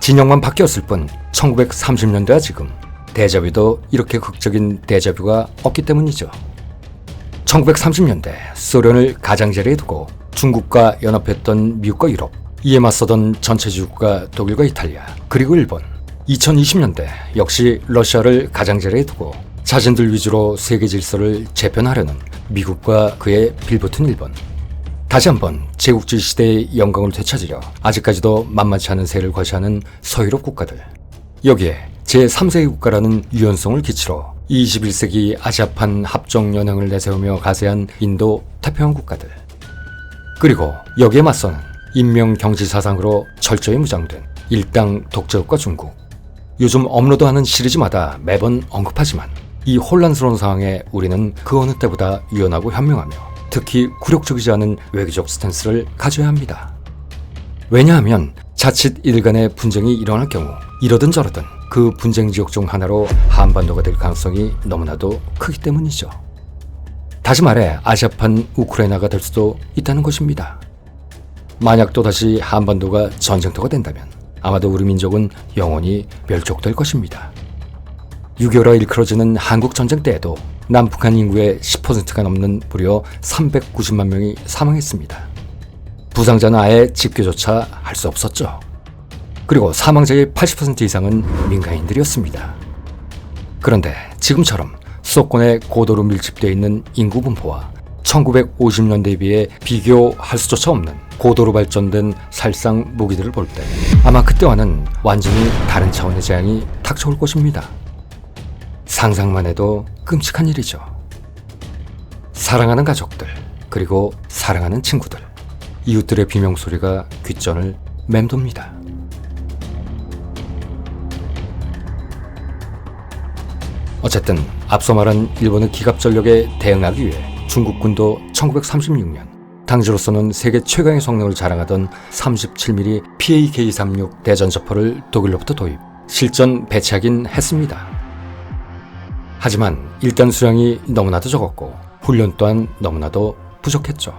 진영만 바뀌었을 뿐 1930년대와 지금 데자뷰도 이렇게 극적인 데자뷰가 없기 때문이죠. 1930년대 소련을 가장자리에 두고 중국과 연합했던 미국과 유럽, 이에 맞서던 전체주국가 독일과 이탈리아, 그리고 일본. 2020년대 역시 러시아를 가장자리에 두고 자신들 위주로 세계 질서를 재편하려는 미국과 그의 빌붙은 일본. 다시 한번 제국주의 시대의 영광을 되찾으려 아직까지도 만만치 않은 세를 과시하는 서유럽 국가들. 여기에 제3세계 국가라는 유연성을 기치로 21세기 아시아판 합종연행을 내세우며 가세한 인도 태평양 국가들. 그리고 여기에 맞서는 인명경지사상으로 철저히 무장된 일당 독재국가 중국. 요즘 업로드하는 시리즈마다 매번 언급하지만 이 혼란스러운 상황에 우리는 그 어느 때보다 유연하고 현명하며 특히 굴욕적이지 않은 외교적 스탠스를 가져야 합니다. 왜냐하면 자칫 이들 간의 분쟁이 일어날 경우 이러든 저러든 그 분쟁 지역 중 하나로 한반도가 될 가능성이 너무나도 크기 때문이죠. 다시 말해 아시아판 우크라이나가 될 수도 있다는 것입니다. 만약 또다시 한반도가 전쟁터가 된다면 아마도 우리 민족은 영원히 멸족될 것입니다. 6.25라 일컬어지는 한국전쟁 때에도 남북한 인구의 10%가 넘는 무려 390만 명이 사망했습니다. 부상자는 아예 집계조차 할 수 없었죠. 그리고 사망자의 80% 이상은 민간인들이었습니다. 그런데 지금처럼 수도권에 고도로 밀집되어 있는 인구 분포와 1950년대에 비해 비교할 수조차 없는 고도로 발전된 살상 무기들을 볼 때 아마 그때와는 완전히 다른 차원의 재앙이 닥쳐올 것입니다. 상상만 해도 끔찍한 일이죠. 사랑하는 가족들, 그리고 사랑하는 친구들, 이웃들의 비명소리가 귓전을 맴돕니다. 어쨌든 앞서 말한 일본의 기갑전력에 대응하기 위해 중국군도 1936년 당시로서는 세계 최강의 성능을 자랑하던 37mm PAK-36 대전차포를 독일로부터 도입, 실전 배치하긴 했습니다. 하지만 일단 수량이 너무나도 적었고 훈련 또한 너무나도 부족했죠.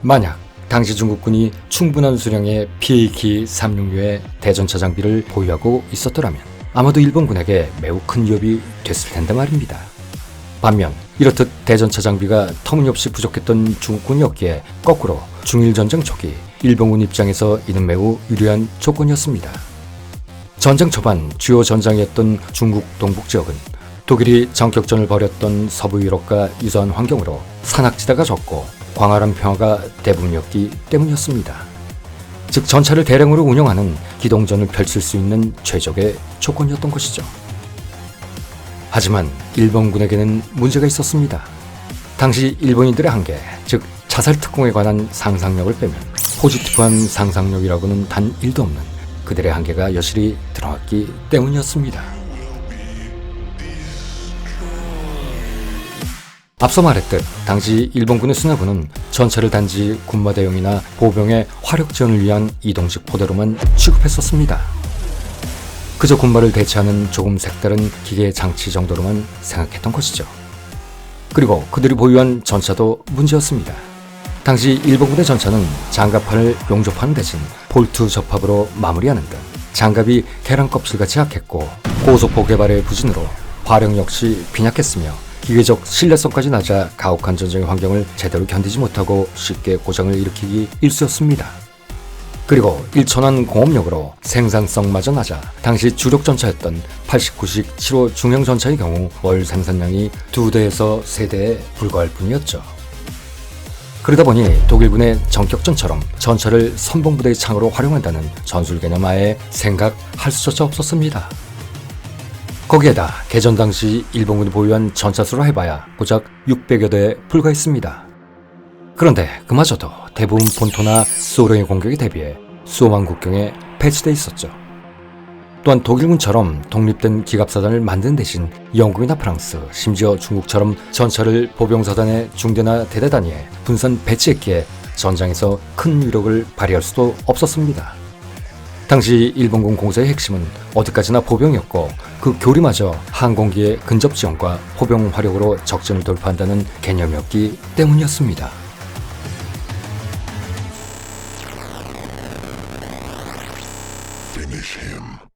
만약 당시 중국군이 충분한 수량의 PAK-36류의 대전차 장비를 보유하고 있었더라면 아마도 일본군에게 매우 큰 위협이 됐을 텐데 말입니다. 반면 이렇듯 대전차 장비가 터무니없이 부족했던 중국군이었기에 거꾸로 중일전쟁 초기 일본군 입장에서 이는 매우 유리한 조건이었습니다. 전쟁 초반 주요 전장이었던 중국 동북지역은 독일이 전격전을 벌였던 서부 유럽과 유사한 환경으로 산악지대가 적고 광활한 평화가 대부분이었기 때문이었습니다. 즉 전차를 대량으로 운영하는 기동전을 펼칠 수 있는 최적의 조건이었던 것이죠. 하지만 일본군에게는 문제가 있었습니다. 당시 일본인들의 한계, 즉 자살 특공에 관한 상상력을 빼면 포지티브한 상상력이라고는 단 1도 없는 그들의 한계가 여실히 드러났기 때문이었습니다. 앞서 말했듯 당시 일본군의 수뇌부는 전차를 단지 군마대용이나 보병의 화력 지원을 위한 이동식 포대로만 취급했었습니다. 그저 군마를 대체하는 조금 색다른 기계 장치 정도로만 생각했던 것이죠. 그리고 그들이 보유한 전차도 문제였습니다. 당시 일본군의 전차는 장갑판을 용접하는 대신 볼트 접합으로 마무리하는 등 장갑이 계란 껍질같이 약했고 고속포 개발의 부진으로 화력 역시 빈약했으며 기계적 신뢰성까지 낮아 가혹한 전쟁의 환경을 제대로 견디지 못하고 쉽게 고장을 일으키기 일쑤였습니다. 그리고 일천한 공업력으로 생산성마저 낮아 당시 주력 전차였던 89식 7호 중형 전차의 경우 월 생산량이 2대에서 3대에 불과할 뿐이었죠. 그러다 보니 독일군의 전격전처럼 전차를 선봉부대의 창으로 활용한다는 전술 개념 하에 생각할 수조차 없었습니다. 거기에다 개전 당시 일본군이 보유한 전차수로 해봐야 고작 600여 대에 불과했습니다. 그런데 그마저도 대부분 본토나 소련의 공격에 대비해 수오만 국경에 배치돼 있었죠. 또한 독일군처럼 독립된 기갑사단을 만든 대신 영국이나 프랑스, 심지어 중국처럼 전차를 보병사단의 중대나 대대 단위에 분산 배치했기에 전장에서 큰 위력을 발휘할 수도 없었습니다. 당시 일본군 공세의 핵심은 어디까지나 보병이었고 그 교리마저 항공기의 근접 지원과 포병 화력으로 적진을 돌파한다는 개념이었기 때문이었습니다.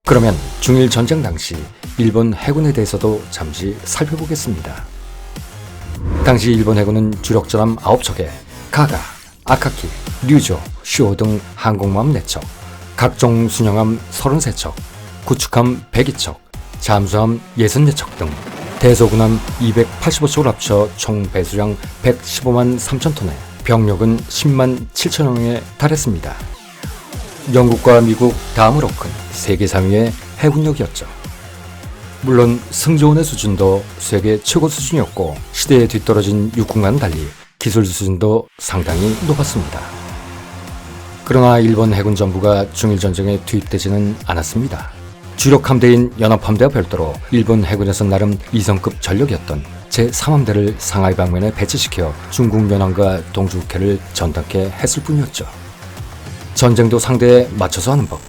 그러면 중일 전쟁 당시 일본 해군에 대해서도 잠시 살펴보겠습니다. 당시 일본 해군은 주력 전함 9척에 가가, 아카키, 류조, 쇼 등 항공모함 4척, 각종 순영함 33척, 구축함 102척, 잠수함 64척 등 대소군함 285척을 합쳐 총 배수량 115만 3천 톤에 병력은 10만 7천여 명에 달했습니다. 영국과 미국 다음으로 큰 세계 3위의 해군력이었죠. 물론 승조원의 수준도 세계 최고 수준이었고 시대에 뒤떨어진 육군과는 달리 기술 수준도 상당히 높았습니다. 그러나 일본 해군 전부가 중일전쟁에 투입되지는 않았습니다. 주력 함대인 연합함대와 별도로 일본 해군에서 나름 이성급 전력이었던 제3함대를 상하이 방면에 배치시켜 중국 연안과 동주국해를 전담케 했을 뿐이었죠. 전쟁도 상대에 맞춰서 하는 법.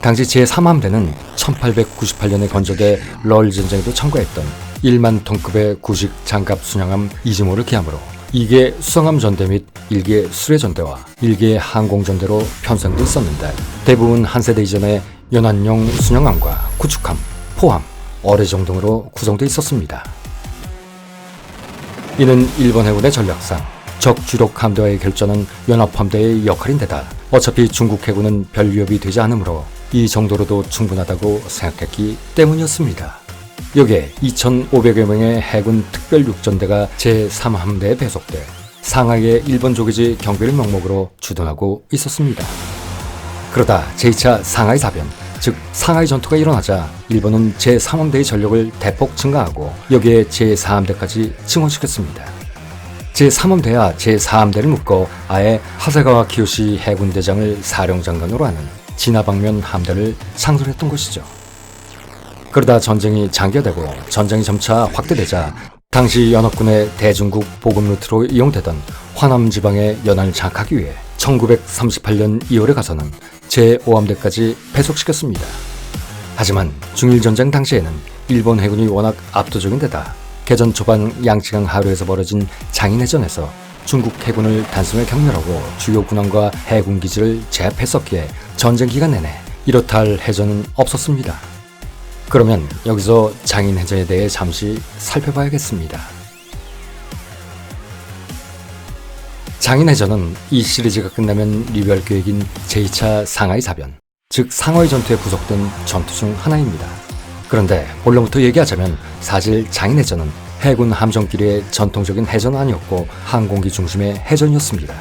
당시 제3함대는 1898년에 건조돼 럴 전쟁에도 참가했던 1만 톤급의 구식 장갑 순양함 이즈모를 기함으로 2개 수성함 전대 및 1개 수레 전대와 1개 항공 전대로 편성돼 있었는데 대부분 한 세대 이전의 연안용 순양함과 구축함, 포함, 어뢰정 등으로 구성돼 있었습니다. 이는 일본 해군의 전략상 적 주력 함대와의 결전은 연합함대의 역할인데다 어차피 중국 해군은 별 위협이 되지 않으므로 이 정도로도 충분하다고 생각했기 때문이었습니다. 여기에 2,500여 명의 해군 특별육전대가 제3함대에 배속돼 상하이의 일본 조기지 경비를 명목으로 주둔하고 있었습니다. 그러다 제2차 상하이 사변, 즉 상하이 전투가 일어나자 일본은 제3함대의 전력을 대폭 증가하고 여기에 제4함대까지 증원시켰습니다. 제3함대와 제4함대를 묶어 아예 하세가와 키요시 해군대장을 사령장관으로 하는 진화방면 함대를 창설했던 것이죠. 그러다 전쟁이 장기화되고 전장이 점차 확대되자 당시 연합군의 대중국 보급 루트로 이용되던 화남 지방의 연안을 장악하기 위해 1938년 2월에 가서는 제5함대까지 배속시켰습니다. 하지만 중일전쟁 당시에는 일본 해군이 워낙 압도적인 데다 개전 초반 양쯔강 하류에서 벌어진 장인해전에서 중국 해군을 단숨에 경멸하고 주요 군함과 해군 기지를 제압했었기에 전쟁 기간 내내 이렇다 할 해전은 없었습니다. 그러면 여기서 장인해전에 대해 잠시 살펴봐야겠습니다. 장인해전은 이 시리즈가 끝나면 리뷰할 계획인 제2차 상하이 사변, 즉 상하이 전투에 부속된 전투 중 하나입니다. 그런데 본론부터 얘기하자면 사실 장인해전은 해군 함정끼리의 전통적인 해전은 아니었고 항공기 중심의 해전이었습니다.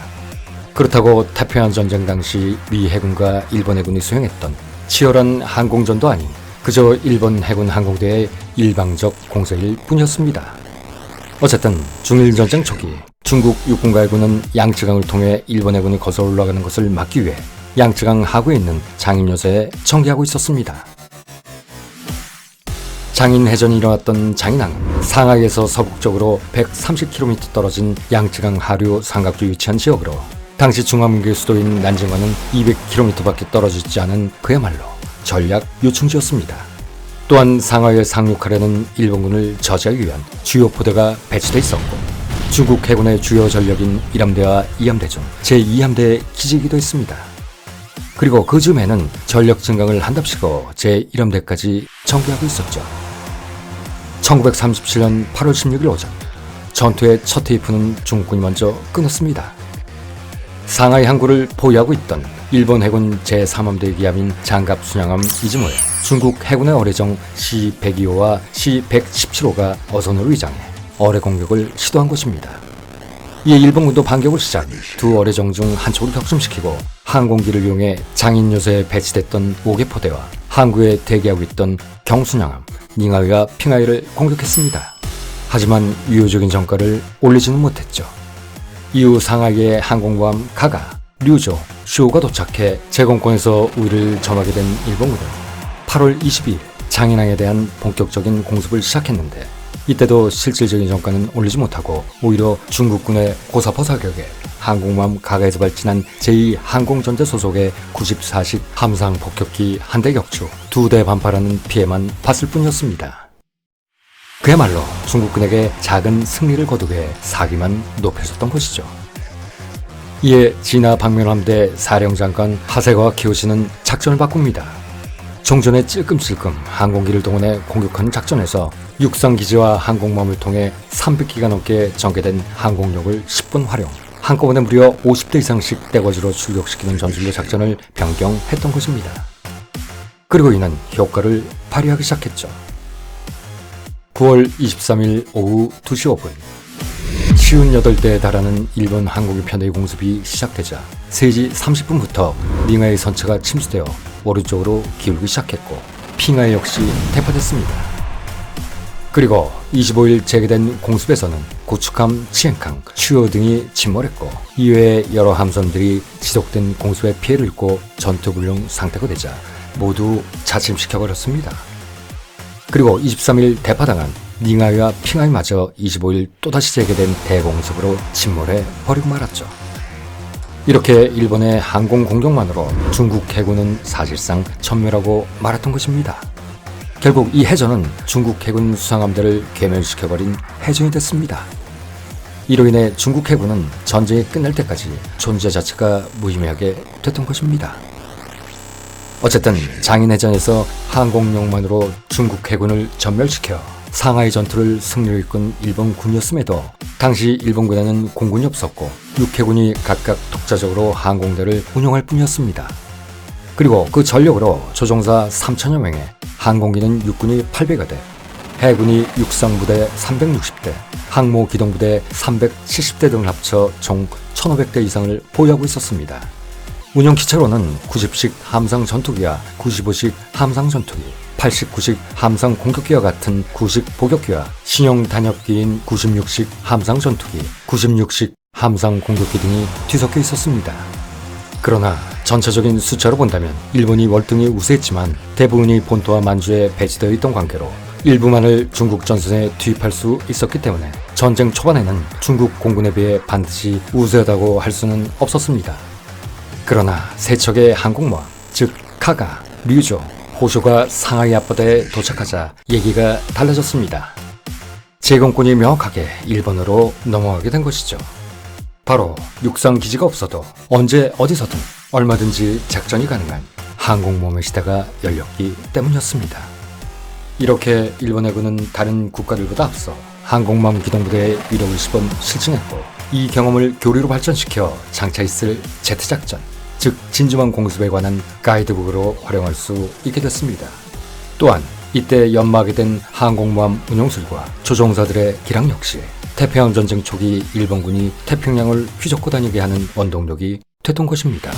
그렇다고 태평양 전쟁 당시 미 해군과 일본 해군이 수행했던 치열한 항공전도 아닌 그저 일본 해군 항공대의 일방적 공세일 뿐이었습니다. 어쨌든 중일전쟁 초기 중국 육군과 해군은 양쯔강을 통해 일본 해군이 거슬러 올라가는 것을 막기 위해 양쯔강 하구에 있는 장인요새에 청기하고 있었습니다. 장인해전이 일어났던 장인항은 상하이에서 서북쪽으로 130km 떨어진 양쯔강 하류 삼각주 위치한 지역으로 당시 중화민국의 수도인 난징과는 200km밖에 떨어지지 않은 그야말로 전략 요충지였습니다. 또한 상하이를 상륙하려는 일본군을 저지하기 위한 주요 포대가 배치돼 있었고 중국 해군의 주요 전력인 1함대와 2함대 중 제2함대의 기지이기도 했습니다. 그리고 그 즈음에는 전력 증강을 한답시고 제1함대까지 전개하고 있었죠. 1937년 8월 16일 오전 전투의 첫 테이프는 중국군이 먼저 끊었습니다. 상하이 항구를 보유하고 있던 일본 해군 제3함대 기함인 장갑 순양함 이즈모에 중국 해군의 어뢰정 C-102호와 C-117호가 어선으로 위장해 어뢰 공격을 시도한 것입니다. 이에 일본군도 반격을 시작 두 어뢰정 중 한쪽을 격침시키고 항공기를 이용해 장인요새에 배치됐던 5개 포대와 항구에 대기하고 있던 경순양함, 닝하이와 핑하이를 공격했습니다. 하지만 유효적인 성과를 올리지는 못했죠. 이후 상하이의 항공모함 가가, 류조, 슈오가 도착해 제공권에서 우위를 점하게 된 일본군은 8월 22일 장인항에 대한 본격적인 공습을 시작했는데 이때도 실질적인 성과는 올리지 못하고 오히려 중국군의 고사포 사격에 항공모함 가가에서 발진한 제2항공전대 소속의 94식 함상 폭격기 한 대 격추, 2대 반팔하는 피해만 봤을 뿐이었습니다. 그야말로 중국군에게 작은 승리를 거두게 사기만 높여줬던 것이죠. 이에 진화 방면함대 사령장관 하세가와 키요시는 작전을 바꿉니다. 종전에 찔끔찔끔 항공기를 동원해 공격하는 작전에서 육상기지와 항공모함을 통해 300기가 넘게 전개된 항공력을 10분 활용, 한꺼번에 무려 50대 이상씩 떼거지로 출격시키는 전술로 작전을 변경했던 것입니다. 그리고 이는 효과를 발휘하기 시작했죠. 9월 23일 오후 2시 5분 58대에 달하는 일본 항공기 편대의 공습이 시작되자 3시 30분부터 닝하이 선체가 침수되어 오른쪽으로 기울기 시작했고 핑하이 역시 대파됐습니다. 그리고 25일 재개된 공습에서는 고축함 치엔캉, 슈어 등이 침몰했고 이외에 여러 함선들이 지속된 공습에 피해를 입고 전투불능 상태가 되자 모두 자침시켜버렸습니다. 그리고 23일 대파당한 닝하이와 핑하이마저 25일 또다시 재개된 대공습으로 침몰해 버리고 말았죠. 이렇게 일본의 항공 공격만으로 중국 해군은 사실상 전멸하고 말았던 것입니다. 결국 이 해전은 중국 해군 수상함대를 괴멸시켜버린 해전이 됐습니다. 이로 인해 중국 해군은 전쟁이 끝날 때까지 존재 자체가 무의미하게 됐던 것입니다. 어쨌든 장인해전에서 항공력만으로 중국 해군을 전멸시켜 상하이 전투를 승리로 이끈 일본군이었음에도 당시 일본군에는 공군이 없었고 육해군이 각각 독자적으로 항공대를 운용할 뿐이었습니다. 그리고 그 전력으로 조종사 3,000여 명에 항공기는 육군이 800여 대, 해군이 육상부대 360대, 항모기동부대 370대 등을 합쳐 총 1,500대 이상을 보유하고 있었습니다. 운영 기체로는 90식 함상 전투기와 95식 함상 전투기, 89식 함상 공격기와 같은 9식 보격기와 신형 단역기인 96식 함상 전투기, 96식 함상 공격기 등이 뒤섞여 있었습니다. 그러나 전체적인 숫자로 본다면 일본이 월등히 우세했지만 대부분이 본토와 만주에 배치되어 있던 관계로 일부만을 중국 전선에 투입할 수 있었기 때문에 전쟁 초반에는 중국 공군에 비해 반드시 우세하다고 할 수는 없었습니다. 그러나 세 척의 항공모함, 즉 카가, 류조, 호쇼가 상하이 앞바다에 도착하자 얘기가 달라졌습니다. 제공권이 명확하게 일본으로 넘어가게 된 것이죠. 바로 육상 기지가 없어도 언제 어디서든 얼마든지 작전이 가능한 항공모함의 시대가 열렸기 때문이었습니다. 이렇게 일본 해군은 다른 국가들보다 앞서 항공모함 기동부대의 위력을 시범 실증했고, 이 경험을 교류로 발전시켜 장차 있을 제트작전, 즉 진주만 공습에 관한 가이드북으로 활용할 수 있게 됐습니다. 또한 이때 연마하게 된 항공모함 운용술과 조종사들의 기량 역시 태평양 전쟁 초기 일본군이 태평양을 휘젓고 다니게 하는 원동력이 됐던 것입니다.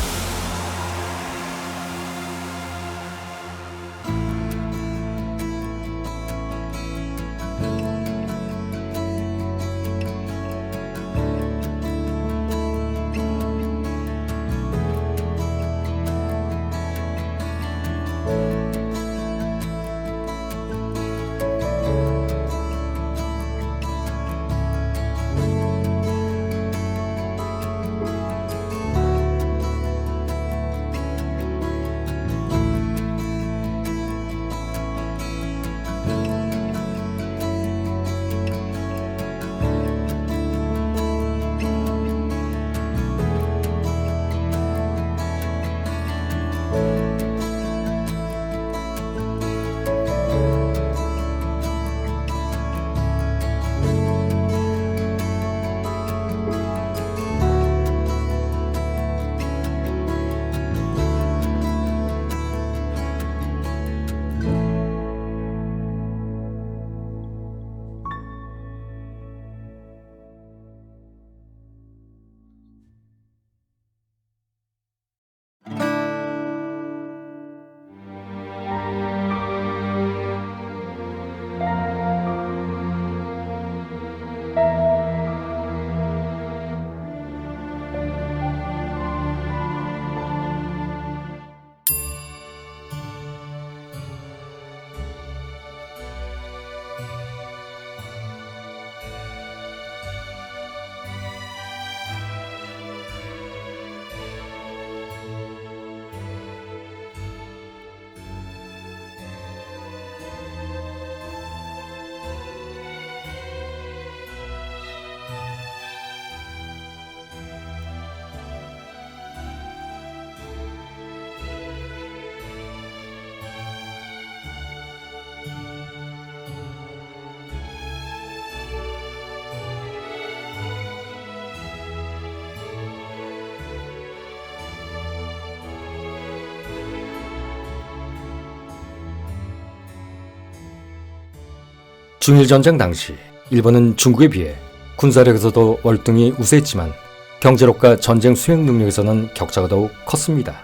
중일전쟁 당시 일본은 중국에 비해 군사력에서도 월등히 우세했지만 경제력과 전쟁 수행 능력에서는 격차가 더욱 컸습니다.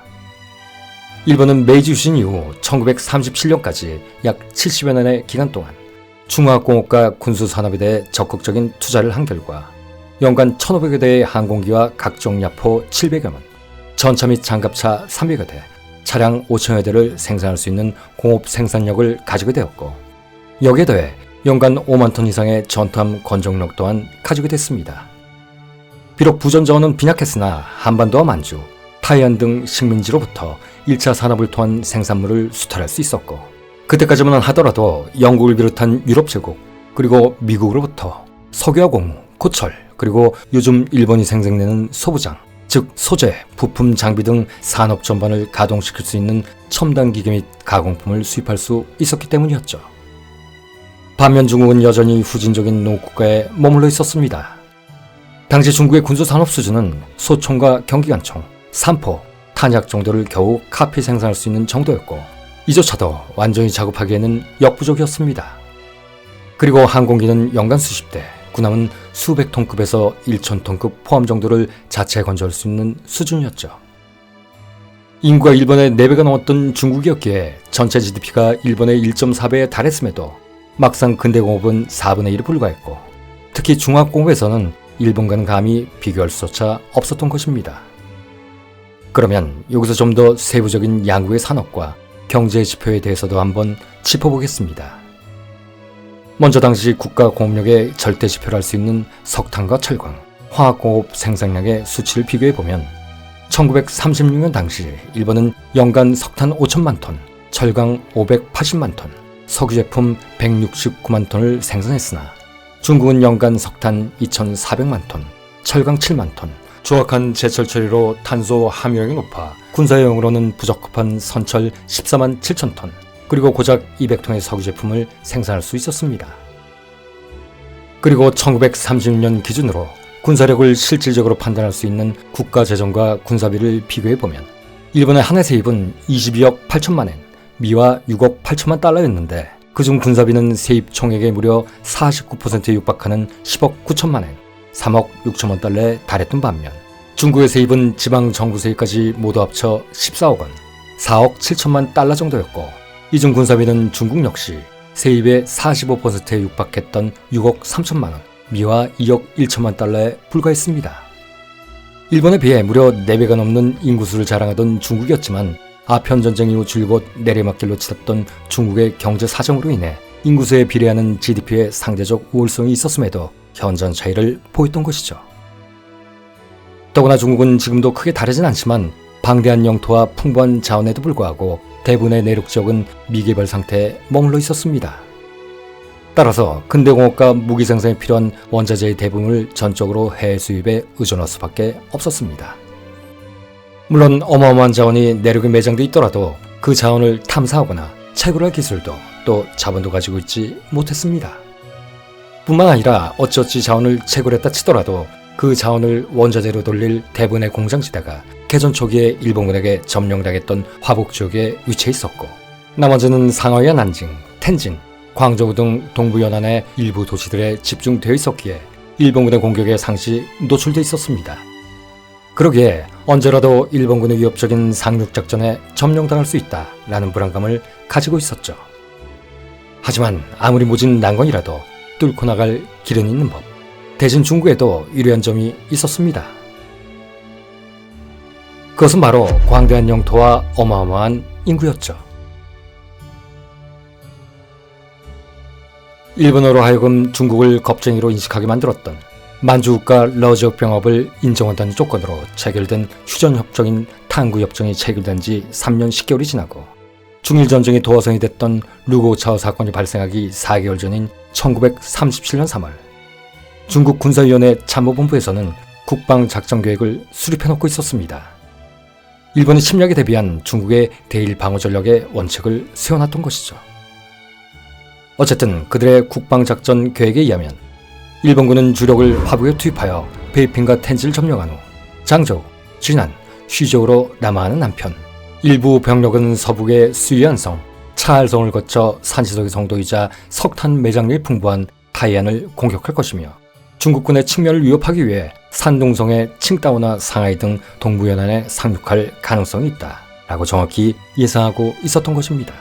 일본은 메이지 유신 이후 1937년까지 약 70여 년의 기간 동안 중화공업과 군수산업에 대해 적극적인 투자를 한 결과 연간 1,500여 대의 항공기와 각종 야포 700여 문, 전차 및 장갑차 300여 대, 차량 5천여 대를 생산할 수 있는 공업 생산력을 가지게 되었고, 여기에 더해 연간 5만 톤 이상의 전투함 건조력 또한 가지게 됐습니다. 비록 부전 자원은 빈약했으나 한반도와 만주, 타이완 등 식민지로부터 1차 산업을 통한 생산물을 수탈할 수 있었고, 그때까지만 하더라도 영국을 비롯한 유럽 제국, 그리고 미국으로부터 석유와 고무, 고철, 그리고 요즘 일본이 생산내는 소부장, 즉 소재, 부품, 장비 등 산업 전반을 가동시킬 수 있는 첨단 기계 및 가공품을 수입할 수 있었기 때문이었죠. 반면 중국은 여전히 후진적인 농국가에 머물러 있었습니다. 당시 중국의 군수산업 수준은 소총과 경기관총, 산포, 탄약 정도를 겨우 카피 생산할 수 있는 정도였고, 이조차도 완전히 작업하기에는 역부족이었습니다. 그리고 항공기는 연간 수십 대, 군함은 수백 톤급에서 1,000톤급 포함 정도를 자체 건조할 수 있는 수준이었죠. 인구가 일본의 4배가 넘었던 중국이었기에 전체 GDP가 일본의 1.4배에 달했음에도 막상 근대공업은 4분의 1에 불과했고, 특히 중화공업에서는 일본과는 감히 비교할 수조차 없었던 것입니다. 그러면 여기서 좀 더 세부적인 양국의 산업과 경제 지표에 대해서도 한번 짚어보겠습니다. 먼저 당시 국가 공업력의 절대 지표를 할 수 있는 석탄과 철강, 화학공업 생산량의 수치를 비교해보면 1936년 당시 일본은 연간 석탄 5천만 톤, 철강 580만 톤, 석유제품 169만 톤을 생산했으나 중국은 연간 석탄 2,400만 톤, 철강 7만 톤, 조악한 제철 처리로 탄소 함유량이 높아 군사용으로는 부적합한 선철 14만 7천 톤, 그리고 고작 200톤의 석유 제품을 생산할 수 있었습니다. 그리고 1936년 기준으로 군사력을 실질적으로 판단할 수 있는 국가 재정과 군사비를 비교해보면 일본의 한 해 세입은 22억 8천만 엔, 미화 6억 8천만 달러였는데 그중 군사비는 세입 총액의 무려 49%에 육박하는 10억 9천만 엔, 3억 6천만 달러에 달했던 반면 중국의 세입은 지방 정부 세입까지 모두 합쳐 14억 원, 4억 7천만 달러 정도였고, 이중 군사비는 중국 역시 세입의 45%에 육박했던 6억 3천만 원, 미화 2억 1천만 달러에 불과했습니다. 일본에 비해 무려 4배가 넘는 인구수를 자랑하던 중국이었지만 아편 전쟁 이후 줄곧 내리막길로 치닫던 중국의 경제 사정으로 인해 인구수에 비례하는 GDP의 상대적 우월성이 있었음에도 현저한 차이를 보였던 것이죠. 더구나 중국은 지금도 크게 다르진 않지만 방대한 영토와 풍부한 자원에도 불구하고 대부분의 내륙 지역은 미개발 상태에 머물러 있었습니다. 따라서 근대공업과 무기 생산에 필요한 원자재의 대부분을 전적으로 해외 수입에 의존할 수밖에 없었습니다. 물론 어마어마한 자원이 내륙에 매장돼 있더라도 그 자원을 탐사하거나 채굴할 기술도 또 자본도 가지고 있지 못했습니다. 뿐만 아니라 어찌어찌 자원을 채굴했다 치더라도 그 자원을 원자재로 돌릴 대부분의 공장지대가 개전 초기에 일본군에게 점령당했던 화북 지역에 위치해 있었고, 나머지는 상하이와 난징, 텐진, 광저우 등 동부 연안의 일부 도시들에 집중되어 있었기에 일본군의 공격에 상시 노출돼 있었습니다. 그러기에 언제라도 일본군의 위협적인 상륙작전에 점령당할 수 있다라는 불안감을 가지고 있었죠. 하지만 아무리 모진 난관이라도 뚫고 나갈 길은 있는 법. 대신 중국에도 유리한 점이 있었습니다. 그것은 바로 광대한 영토와 어마어마한 인구였죠. 일본어로 하여금 중국을 겁쟁이로 인식하게 만들었던 만주국가 러지옥병합을 인정한다는 조건으로 체결된 휴전협정인 탕구협정이 체결된 지 3년 10개월이 지나고 중일전쟁이 도화선이 됐던 루고차오 사건이 발생하기 4개월 전인 1937년 3월 중국 군사위원회 참모본부에서는 국방작전계획을 수립해놓고 있었습니다. 일본의 침략에 대비한 중국의 대일 방어 전략의 원칙을 세워놨던 것이죠. 어쨌든 그들의 국방작전 계획에 의하면 일본군은 주력을 화북에 투입하여 베이핑과 텐지를 점령한 후 장저우, 진안, 쉬저우로 남하하는 한편 일부 병력은 서북의 수이안성, 차알성을 거쳐 산시석의 성도이자 석탄 매장률이 풍부한 타이안을 공격할 것이며 중국군의 측면을 위협하기 위해 산둥성의 칭다오나 상하이 등 동부연안에 상륙할 가능성이 있다라고 정확히 예상하고 있었던 것입니다.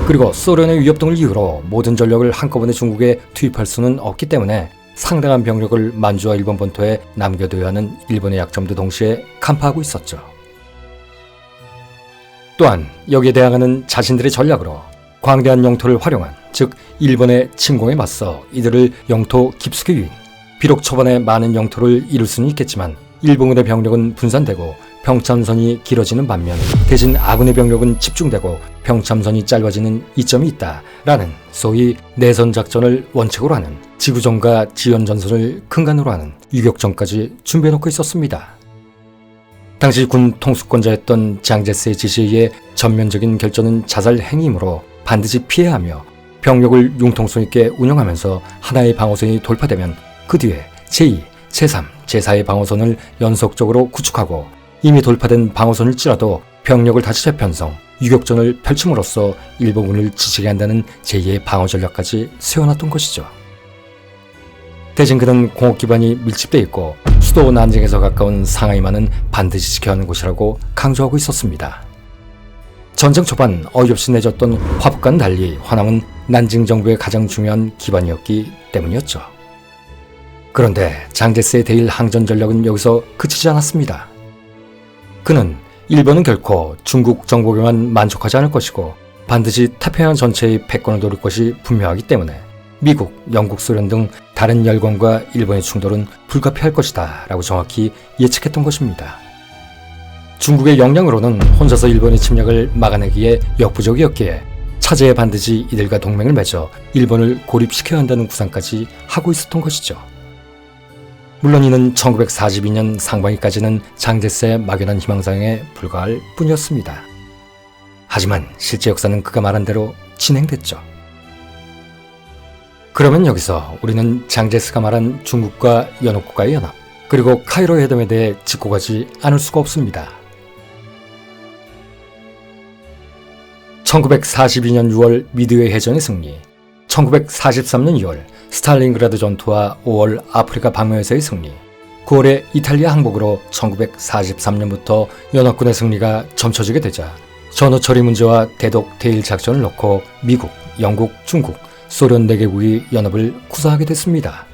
그리고 소련의 위협 등을 이유로 모든 전력을 한꺼번에 중국에 투입할 수는 없기 때문에 상당한 병력을 만주와 일본 본토에 남겨둬야 하는 일본의 약점도 동시에 간파하고 있었죠. 또한 여기에 대항하는 자신들의 전략으로 광대한 영토를 활용한, 즉 일본의 침공에 맞서 이들을 영토 깊숙이 유인, 비록 초반에 많은 영토를 이룰 수는 있겠지만 일본군의 병력은 분산되고 병참선이 길어지는 반면 대신 아군의 병력은 집중되고 병참선이 짧아지는 이점이 있다라는 소위 내선작전을 원칙으로 하는 지구전과 지연전선을 근간으로 하는 유격전까지 준비해놓고 있었습니다. 당시 군 통수권자였던 장제스의 지시에 의해 전면적인 결전은 자살 행위이므로 반드시 피해야 하며 병력을 융통성 있게 운영하면서 하나의 방어선이 돌파되면 그 뒤에 제2, 제3, 제4의 방어선을 연속적으로 구축하고 이미 돌파된 방어선을 찌라도 병력을 다시 재편성, 유격전을 펼침으로써 일본군을 지치게 한다는 제2의 방어 전략까지 세워놨던 것이죠. 대신 그는 공업 기반이 밀집돼 있고 수도 난징에서 가까운 상하이만은 반드시 지켜야 하는 곳이라고 강조하고 있었습니다. 전쟁 초반 어이없이 내줬던 화북과는 달리 화남은 난징 정부의 가장 중요한 기반이었기 때문이었죠. 그런데 장제스의 대일 항전 전략은 여기서 그치지 않았습니다. 그는 일본은 결코 중국 정복에만 만족하지 않을 것이고 반드시 태평양 전체의 패권을 노릴 것이 분명하기 때문에 미국, 영국, 소련 등 다른 열강과 일본의 충돌은 불가피할 것이다 라고 정확히 예측했던 것입니다. 중국의 역량으로는 혼자서 일본의 침략을 막아내기에 역부족이었기에 차제에 반드시 이들과 동맹을 맺어 일본을 고립시켜야 한다는 구상까지 하고 있었던 것이죠. 물론 이는 1942년 상반기까지는 장제스의 막연한 희망사항에 불과할 뿐이었습니다. 하지만 실제 역사는 그가 말한 대로 진행됐죠. 그러면 여기서 우리는 장제스가 말한 중국과 연합국가의 연합, 그리고 카이로 회담에 대해 짚고 가지 않을 수가 없습니다. 1942년 6월 미드웨이 해전의 승리, 1943년 2월 스탈린그라드 전투와 5월 아프리카 방면에서의 승리, 9월에 이탈리아 항복으로 1943년부터 연합군의 승리가 점쳐지게 되자 전후 처리 문제와 대독 대일 작전을 놓고 미국, 영국, 중국, 소련 4개국이 연합을 구성하게 됐습니다.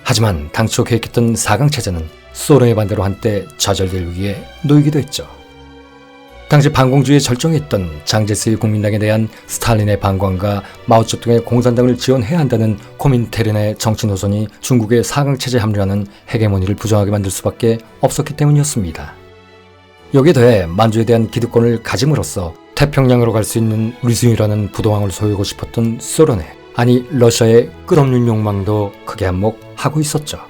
하지만 당초 계획했던 4강 체제는 소련의 반대로 한때 좌절될 위기에 놓이기도 했죠. 당시 반공주의에 절정했던 장제스의 국민당에 대한 스탈린의 반관과 마오쩌둥의 공산당을 지원해야 한다는 코민테른의 정치 노선이 중국의 4강 체제 합류하는 헤게모니를 부정하게 만들 수밖에 없었기 때문이었습니다. 여기에 더해 만주에 대한 기득권을 가짐으로써 태평양으로 갈 수 있는 리스윤이라는 부도왕을 소유하고 싶었던 소련의, 아니 러시아의 끝없는 욕망도 크게 한몫하고 있었죠.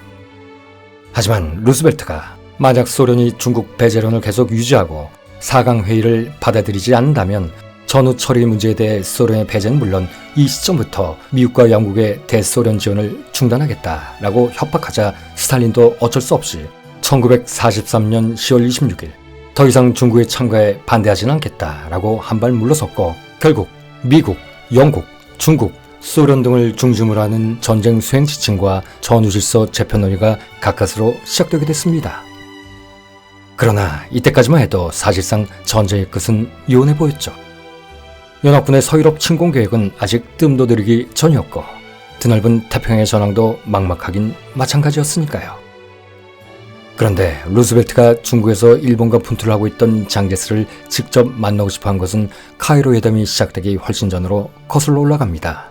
하지만 루스벨트가 만약 소련이 중국 배제론을 계속 유지하고 4강 회의를 받아들이지 않는다면 전후 처리 문제에 대해 소련의 배제는 물론 이 시점부터 미국과 영국의 대소련 지원을 중단하겠다라고 협박하자 스탈린도 어쩔 수 없이 1943년 10월 26일 더 이상 중국의 참가에 반대하지는 않겠다라고 한 발 물러섰고 결국 미국, 영국, 중국, 소련 등을 중심으로 하는 전쟁 수행 지침과 전후질서 재편 논의가 가까스로 시작되게 됐습니다. 그러나 이때까지만 해도 사실상 전쟁의 끝은 요원해 보였죠. 연합군의 서유럽 침공 계획은 아직 뜸도 들이기 전이었고 드넓은 태평양의 전황도 막막하긴 마찬가지였으니까요. 그런데 루스벨트가 중국에서 일본과 분투를 하고 있던 장제스를 직접 만나고 싶어 한 것은 카이로 회담이 시작되기 훨씬 전으로 거슬러 올라갑니다.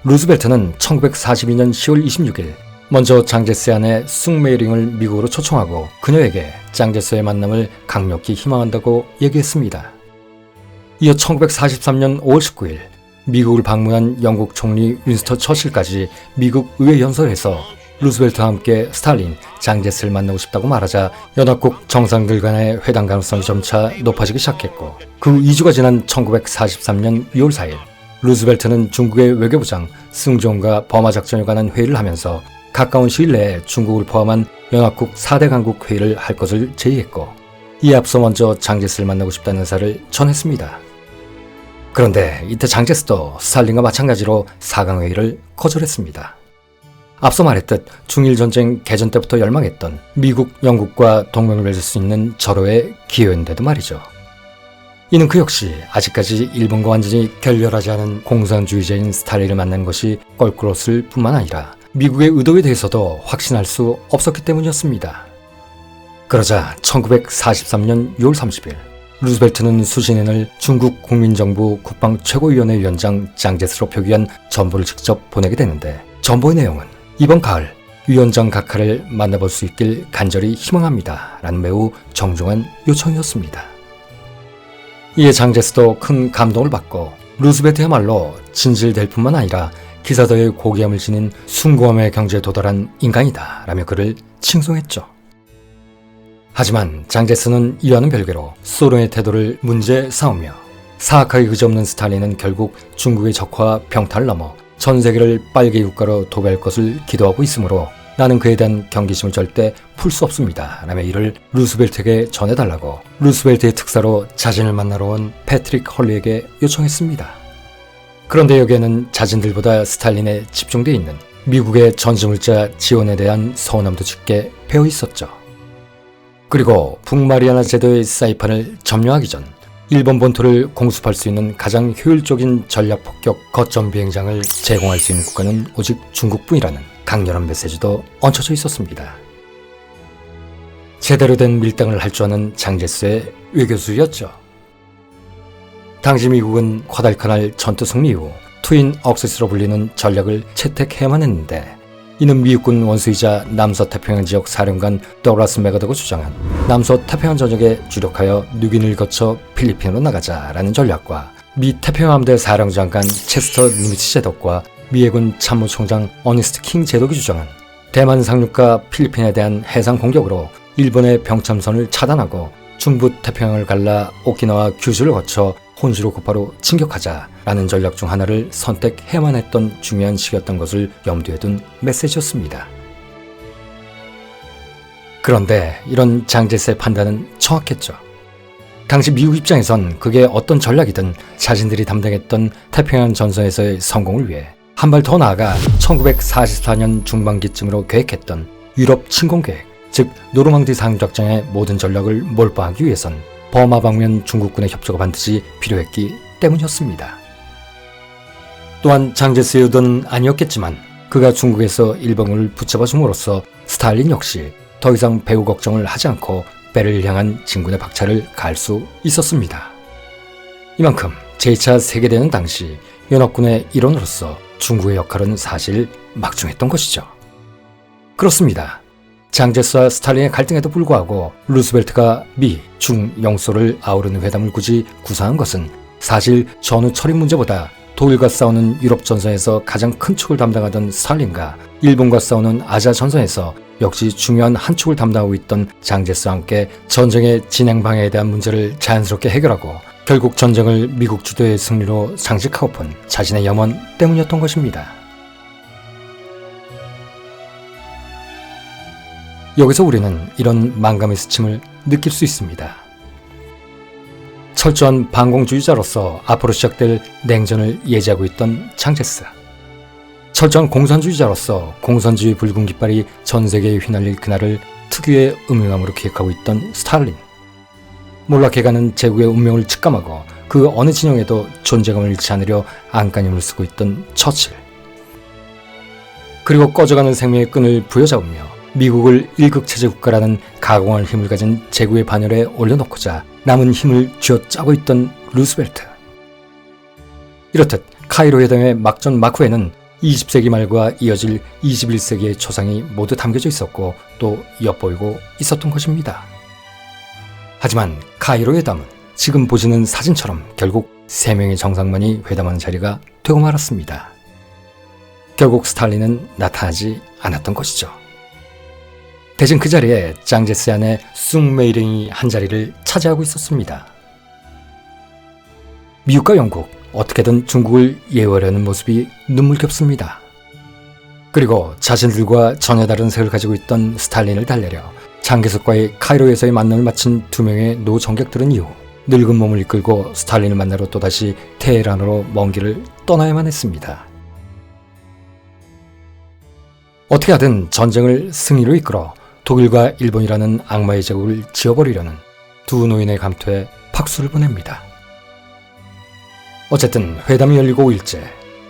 루스벨트는 1942년 10월 26일 먼저 장제스의 아내 숭메이링을 미국으로 초청하고 그녀에게 장제스의 만남을 강력히 희망한다고 얘기했습니다. 이어 1943년 5월 19일 미국을 방문한 영국 총리 윈스턴 처칠까지 미국 의회 연설에서 루스벨트와 함께 스탈린, 장제스를 만나고 싶다고 말하자 연합국 정상들 간의 회담 가능성이 점차 높아지기 시작했고 그 2주가 지난 1943년 2월 4일 루스벨트는 중국의 외교부장 승종과 버마 작전에 관한 회의를 하면서 가까운 시일 내에 중국을 포함한 연합국 4대 강국 회의를 할 것을 제의했고 이에 앞서 먼저 장제스를 만나고 싶다는 의사를 전했습니다. 그런데 이때 장제스도 스탈린과 마찬가지로 4강 회의를 거절했습니다. 앞서 말했듯 중일전쟁 개전 때부터 열망했던 미국, 영국과 동맹을 맺을 수 있는 절호의 기회인데도 말이죠. 이는 그 역시 아직까지 일본과 완전히 결렬하지 않은 공산주의자인 스탈린을 만난 것이 껄끄러웠을 뿐만 아니라 미국의 의도에 대해서도 확신할 수 없었기 때문이었습니다. 그러자 1943년 6월 30일 루스벨트는 수신인을 중국 국민정부 국방 최고위원회 위원장 장제스로 표기한 전보를 직접 보내게 되는데 전보의 내용은 이번 가을 위원장 각하를 만나볼 수 있길 간절히 희망합니다 라는 매우 정중한 요청이었습니다. 이에 장제스도 큰 감동을 받고 루스벨트야말로 진실될 뿐만 아니라 기사도의 고귀함을 지닌 숭고함의 경지에 도달한 인간이다 라며 그를 칭송했죠. 하지만 장제스는 이와는 별개로 소련의 태도를 문제 삼으며 사악하게 그지없는 스탈린은 결국 중국의 적화와 병탈을 넘어 전 세계를 빨개 국가로 도배할 것을 기도하고 있으므로 나는 그에 대한 경계심을 절대 풀 수 없습니다. 라며 이를 루스벨트에게 전해달라고 루스벨트의 특사로 자신을 만나러 온 패트릭 헐리에게 요청했습니다. 그런데 여기에는 자신들보다 스탈린에 집중되어 있는 미국의 전시물자 지원에 대한 서운함도 짙게 배어 있었죠. 그리고 북마리아나 제도의 사이판을 점령하기 전 일본 본토를 공습할 수 있는 가장 효율적인 전략 폭격 거점 비행장을 제공할 수 있는 국가는 오직 중국뿐이라는 강렬한 메시지도 얹혀져 있었습니다. 제대로 된 밀당을 할 줄 아는 장제스의 외교수였죠. 당시 미국은 과달카날 전투 승리 이후 트윈 억세스로 불리는 전략을 채택해야만 했는데 이는 미국군 원수이자 남서태평양 지역 사령관 더글라스 맥어더가 주장한 남서태평양 전역에 주력하여 뉴기니를 거쳐 필리핀으로 나가자라는 전략과 미 태평양함대 사령장관 체스터 니미츠 제독과 미 해군 참모총장 어니스트 킹 제독이 주장한 대만 상륙과 필리핀에 대한 해상 공격으로 일본의 병참선을 차단하고 중부 태평양을 갈라 오키나와 규슈를 거쳐 혼시로 곧바로 진격하자라는 전략 중 하나를 선택해야만 했던 중요한 시기였던 것을 염두에 둔 메시지였습니다. 그런데 이런 장제스의 판단은 정확했죠. 당시 미국 입장에선 그게 어떤 전략이든 자신들이 담당했던 태평양 전선에서의 성공을 위해 한 발 더 나아가 1944년 중반기쯤으로 계획했던 유럽 침공 계획, 즉 노르망디 상륙작전의 모든 전략을 몰빵하기 위해선 버마 방면 중국군의 협조가 반드시 필요했기 때문이었습니다. 또한 장제스의 의도는 아니었겠지만 그가 중국에서 일본군을 붙잡아 줌으로써 스탈린 역시 더 이상 배후 걱정을 하지 않고 배를 향한 진군의 박차를 가할 수 있었습니다. 이만큼 제2차 세계대전 당시 연합군의 일원으로서 중국의 역할은 사실 막중했던 것이죠. 그렇습니다. 장제스와 스탈린의 갈등에도 불구하고 루스벨트가 미, 중, 영소를 아우르는 회담을 굳이 구상한 것은 사실 전후 처리 문제보다 독일과 싸우는 유럽 전선에서 가장 큰 축을 담당하던 스탈린과 일본과 싸우는 아시아 전선에서 역시 중요한 한 축을 담당하고 있던 장제스와 함께 전쟁의 진행 방향에 대한 문제를 자연스럽게 해결하고 결국 전쟁을 미국 주도의 승리로 장식하고픈 자신의 염원 때문이었던 것입니다. 여기서 우리는 이런 만감의 스침을 느낄 수 있습니다. 철저한 반공주의자로서 앞으로 시작될 냉전을 예지하고 있던 장제스. 철저한 공산주의자로서 공산주의 붉은 깃발이 전 세계에 휘날릴 그날을 특유의 음흉함으로 기획하고 있던 스탈린. 몰락해가는 제국의 운명을 직감하고 그 어느 진영에도 존재감을 잃지 않으려 안간힘을 쓰고 있던 처칠. 그리고 꺼져가는 생명의 끈을 부여잡으며 미국을 일극체제 국가라는 가공할 힘을 가진 제국의 반열에 올려놓고자 남은 힘을 쥐어짜고 있던 루스벨트. 이렇듯 카이로 회담의 막전 막후에는 20세기 말과 이어질 21세기의 초상이 모두 담겨져 있었고 또 엿보이고 있었던 것입니다. 하지만 카이로 회담은 지금 보시는 사진처럼 결국 3명의 정상만이 회담하는 자리가 되고 말았습니다. 결국 스탈린은 나타나지 않았던 것이죠. 대신 그 자리에 장제스 안에 숭메이링이 한 자리를 차지하고 있었습니다. 미국과 영국, 어떻게든 중국을 예우하려는 모습이 눈물겹습니다. 그리고 자신들과 전혀 다른 색을 가지고 있던 스탈린을 달래려 장개석과의 카이로에서의 만남을 마친 2명의 노 정객들은 이후 늙은 몸을 이끌고 스탈린을 만나러 또다시 테헤란으로 먼 길을 떠나야만 했습니다. 어떻게 하든 전쟁을 승리로 이끌어 독일과 일본이라는 악마의 제국을 지워버리려는 두 노인의 감투에 박수를 보냅니다. 어쨌든 회담이 열리고 5일째,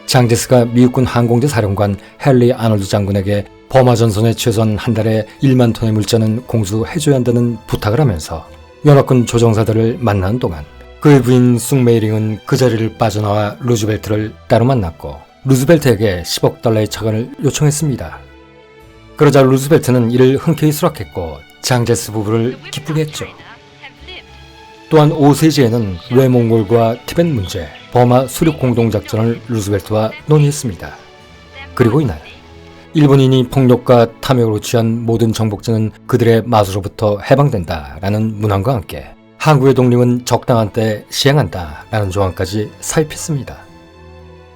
장제스가 미국군 항공대 사령관 헨리 아놀드 장군에게 버마 전선에 최소한 한 달에 1만 톤의 물자는 공수해줘야 한다는 부탁을 하면서 연합군 조정사들을 만나는 동안 그의 부인 숭메이링은 그 자리를 빠져나와 루즈벨트를 따로 만났고 루즈벨트에게 10억 달러의 차관을 요청했습니다. 그러자 루즈벨트는 이를 흔쾌히 수락했고 장제스 부부를 기쁘게 했죠. 또한 5세기에는 외몽골과 티벳 문제, 버마 수륙 공동작전을 루즈벨트와 논의했습니다. 그리고 이날 일본인이 폭력과 탐욕으로 취한 모든 정복자는 그들의 마수로부터 해방된다라는 문항과 함께 한국의 독립은 적당한 때 시행한다라는 조항까지 사입했습니다.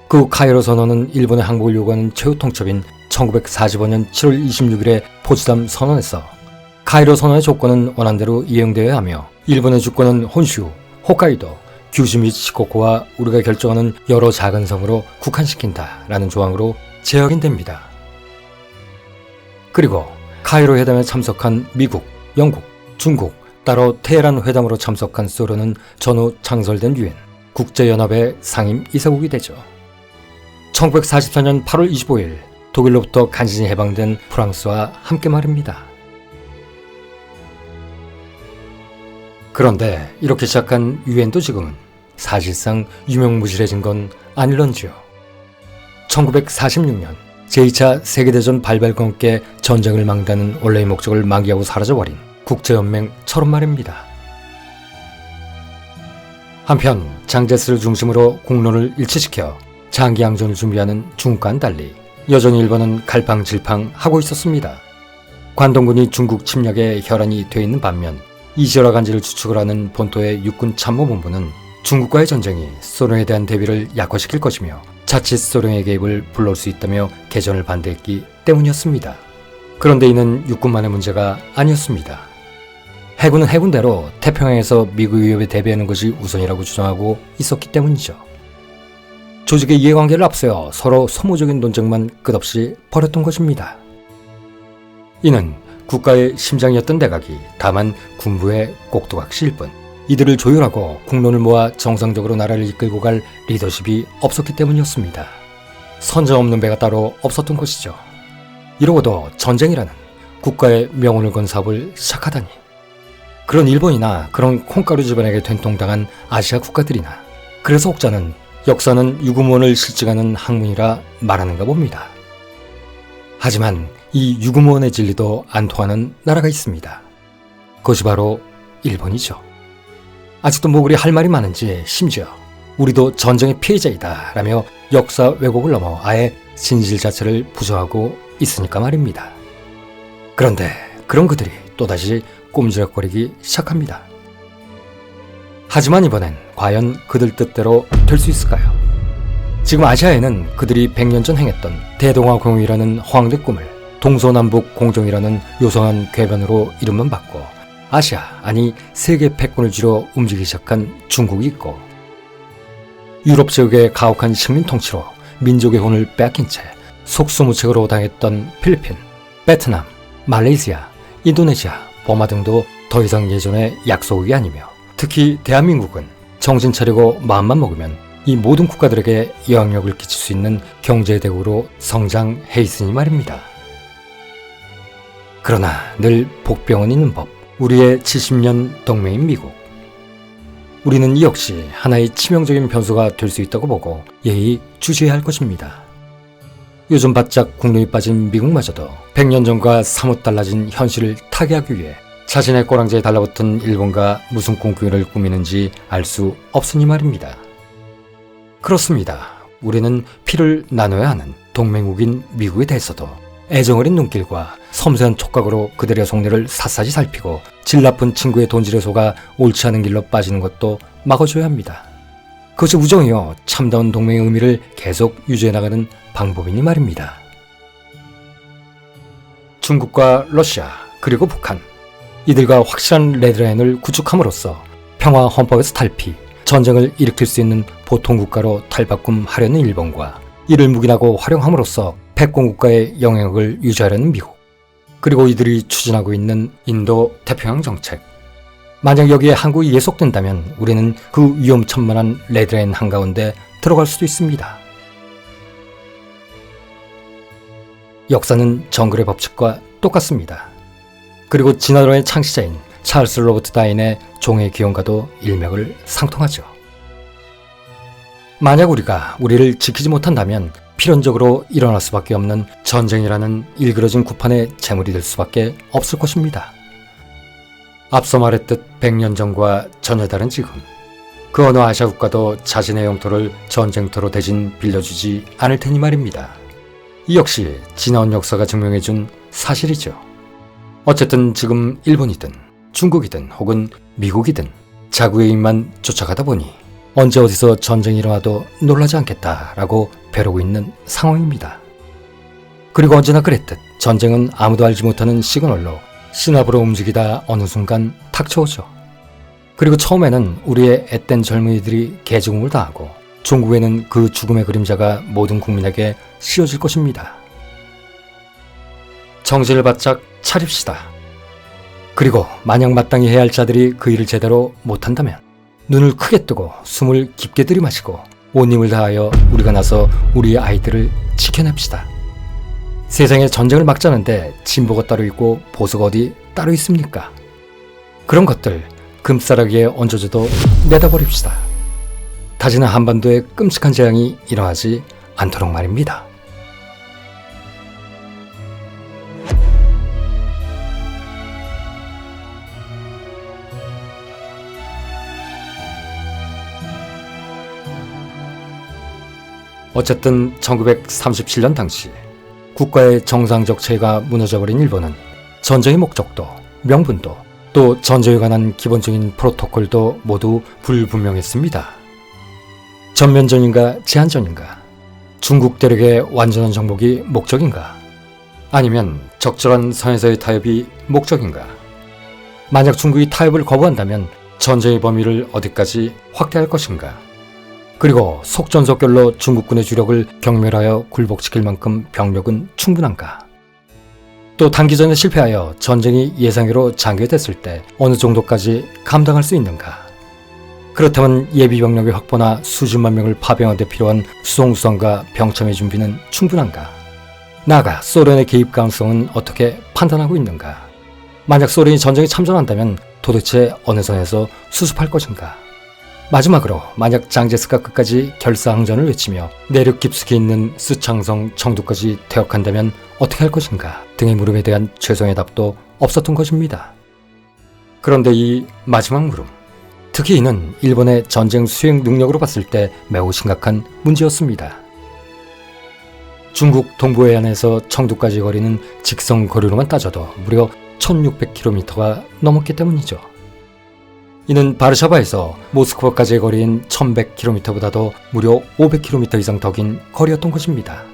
그 카이로 선언은 일본의 항복을 요구하는 최후 통첩인 1945년 7월 26일에 포츠담 선언에서 카이로 선언의 조건은 원안대로 이행되어야 하며 일본의 주권은 혼슈, 홋카이도, 규슈 및 시코쿠와 우리가 결정하는 여러 작은 섬으로 국한시킨다 라는 조항으로 재확인됩니다. 그리고 카이로 회담에 참석한 미국, 영국, 중국, 따로 테헤란 회담으로 참석한 소련은 전후 창설된 유엔 국제연합의 상임 이사국이 되죠. 1944년 8월 25일 독일로부터 간신히 해방된 프랑스와 함께 말입니다. 그런데 이렇게 시작한 유엔도 지금은 사실상 유명무실해진 건 아닐런지요. 1946년 제2차 세계대전 발발과 함께 전쟁을 막다는 원래의 목적을 망기하고 사라져버린 국제연맹처럼 말입니다. 한편 장제스를 중심으로 국론을 일치시켜 장기항전을 준비하는 중국과는 달리 여전히 일본은 갈팡질팡하고 있었습니다. 관동군이 중국 침략에 혈안이 돼 있는 반면 이시어라 간지를 추측을 하는 본토의 육군 참모본부는 중국과의 전쟁이 소련에 대한 대비를 약화시킬 것이며 자칫 소련의 개입을 불러올 수 있다며 개전을 반대했기 때문이었습니다. 그런데 이는 육군만의 문제가 아니었습니다. 해군은 해군대로 태평양에서 미국 위협에 대비하는 것이 우선이라고 주장하고 있었기 때문이죠. 조직의 이해관계를 앞세워 서로 소모적인 논쟁만 끝없이 벌였던 것입니다. 이는 국가의 심장이었던 내각이 다만 군부의 꼭두각시일 뿐 이들을 조율하고 국론을 모아 정상적으로 나라를 이끌고 갈 리더십이 없었기 때문이었습니다. 선전 없는 배가 따로 없었던 것이죠. 이러고도 전쟁이라는 국가의 명운을 건 사업을 시작하다니. 그런 일본이나 그런 콩가루 집안에게 된통당한 아시아 국가들이나 그래서 혹자는 역사는 유구무원을 실증하는 학문이라 말하는가 봅니다. 하지만 이 유구무원의 진리도 안 통하는 나라가 있습니다. 그것이 바로 일본이죠. 아직도 뭐 그리 할 말이 많은지 심지어 우리도 전쟁의 피해자이다 라며 역사 왜곡을 넘어 아예 진실 자체를 부정하고 있으니까 말입니다. 그런데 그런 그들이 또다시 꼼지락거리기 시작합니다. 하지만 이번엔 과연 그들 뜻대로 될 수 있을까요? 지금 아시아에는 그들이 100년 전 행했던 대동아공이라는 허황된 꿈을 동서남북 공정이라는 요성한 궤변으로 이름만 받고 아시아, 아니 세계 패권을 쥐러 움직이기 시작한 중국이 있고 유럽 지역의 가혹한 식민 통치로 민족의 혼을 빼앗긴 채 속수무책으로 당했던 필리핀, 베트남, 말레이시아, 인도네시아, 버마 등도 더 이상 예전의 약소국이 아니며 특히 대한민국은 정신 차리고 마음만 먹으면 이 모든 국가들에게 영향력을 끼칠 수 있는 경제대국으로 성장해 있으니 말입니다. 그러나 늘 복병은 있는 법, 우리의 70년 동맹인 미국. 우리는 이 역시 하나의 치명적인 변수가 될 수 있다고 보고 예의 주시해야 할 것입니다. 요즘 바짝 국론이 빠진 미국마저도 100년 전과 사뭇 달라진 현실을 타개하기 위해 자신의 꼬랑지에 달라붙은 일본과 무슨 꿍꿍이를 꾸미는지 알 수 없으니 말입니다. 그렇습니다. 우리는 피를 나눠야 하는 동맹국인 미국에 대해서도 애정어린 눈길과 섬세한 촉각으로 그들의 속내를 샅샅이 살피고 질 나쁜 친구의 돈질에 속아 옳지 않은 길로 빠지는 것도 막아줘야 합니다. 그것이 우정이요 참다운 동맹의 의미를 계속 유지해 나가는 방법이니 말입니다. 중국과 러시아 그리고 북한 이들과 확실한 레드라인을 구축함으로써 평화 헌법에서 탈피, 전쟁을 일으킬 수 있는 보통 국가로 탈바꿈하려는 일본과 이를 묵인하고 활용함으로써 패권국가의 영향력을 유지하려는 미국, 그리고 이들이 추진하고 있는 인도 태평양 정책. 만약 여기에 한국이 예속된다면 우리는 그 위험천만한 레드라인 한가운데 들어갈 수도 있습니다. 역사는 정글의 법칙과 똑같습니다. 그리고 진화론의 창시자인 찰스 로버트 다인의 종의 기원과도 일맥을 상통하죠. 만약 우리가 우리를 지키지 못한다면 필연적으로 일어날 수밖에 없는 전쟁이라는 일그러진 구판의 제물이 될 수밖에 없을 것입니다. 앞서 말했듯 100년 전과 전혀 다른 지금, 그 어느 아시아 국가도 자신의 영토를 전쟁터로 대신 빌려주지 않을 테니 말입니다. 이 역시 지나온 역사가 증명해준 사실이죠. 어쨌든 지금 일본이든 중국이든 혹은 미국이든 자국의 입만 쫓아가다 보니 언제 어디서 전쟁이 일어나도 놀라지 않겠다라고 벼르고 있는 상황입니다. 그리고 언제나 그랬듯 전쟁은 아무도 알지 못하는 시그널로 신압으로 움직이다 어느 순간 닥쳐오죠. 그리고 처음에는 우리의 앳된 젊은이들이 개죽음을 다하고 종국에는 그 죽음의 그림자가 모든 국민에게 씌워질 것입니다. 정신을 바짝 차립시다. 그리고 만약 마땅히 해야 할 자들이 그 일을 제대로 못한다면 눈을 크게 뜨고 숨을 깊게 들이마시고 온 힘을 다하여 우리가 나서 우리 아이들을 지켜냅시다. 세상에 전쟁을 막자는데 진보가 따로 있고 보수가 어디 따로 있습니까? 그런 것들 금싸라기에 얹어줘도 내다버립시다. 다시는 한반도에 끔찍한 재앙이 일어나지 않도록 말입니다. 어쨌든 1937년 당시 국가의 정상적 체가 무너져버린 일본은 전쟁의 목적도, 명분도, 또 전쟁에 관한 기본적인 프로토콜도 모두 불분명했습니다. 전면전인가 제한전인가? 중국 대륙의 완전한 정복이 목적인가? 아니면 적절한 선에서의 타협이 목적인가? 만약 중국이 타협을 거부한다면 전쟁의 범위를 어디까지 확대할 것인가? 그리고 속전속결로 중국군의 주력을 경멸하여 굴복시킬 만큼 병력은 충분한가? 또 단기전에 실패하여 전쟁이 예상외로 장기화됐을 때 어느 정도까지 감당할 수 있는가? 그렇다면 예비병력의 확보나 수십만 명을 파병하는 데 필요한 수송수함과 병참의 준비는 충분한가? 나아가 소련의 개입 가능성은 어떻게 판단하고 있는가? 만약 소련이 전쟁에 참전한다면 도대체 어느 선에서 수습할 것인가? 마지막으로 만약 장제스가 끝까지 결사항전을 외치며 내륙 깊숙이 있는 스창성 청두까지 퇴역한다면 어떻게 할 것인가 등의 물음에 대한 최소의 답도 없었던 것입니다. 그런데 이 마지막 물음, 특히 이는 일본의 전쟁 수행 능력으로 봤을 때 매우 심각한 문제였습니다. 중국 동부 해안에서 청두까지 거리는 직선 거리로만 따져도 무려 1600km가 넘었기 때문이죠. 이는 바르샤바에서 모스크바까지의 거리인 1100km보다도 무려 500km 이상 더 긴 거리였던 것입니다.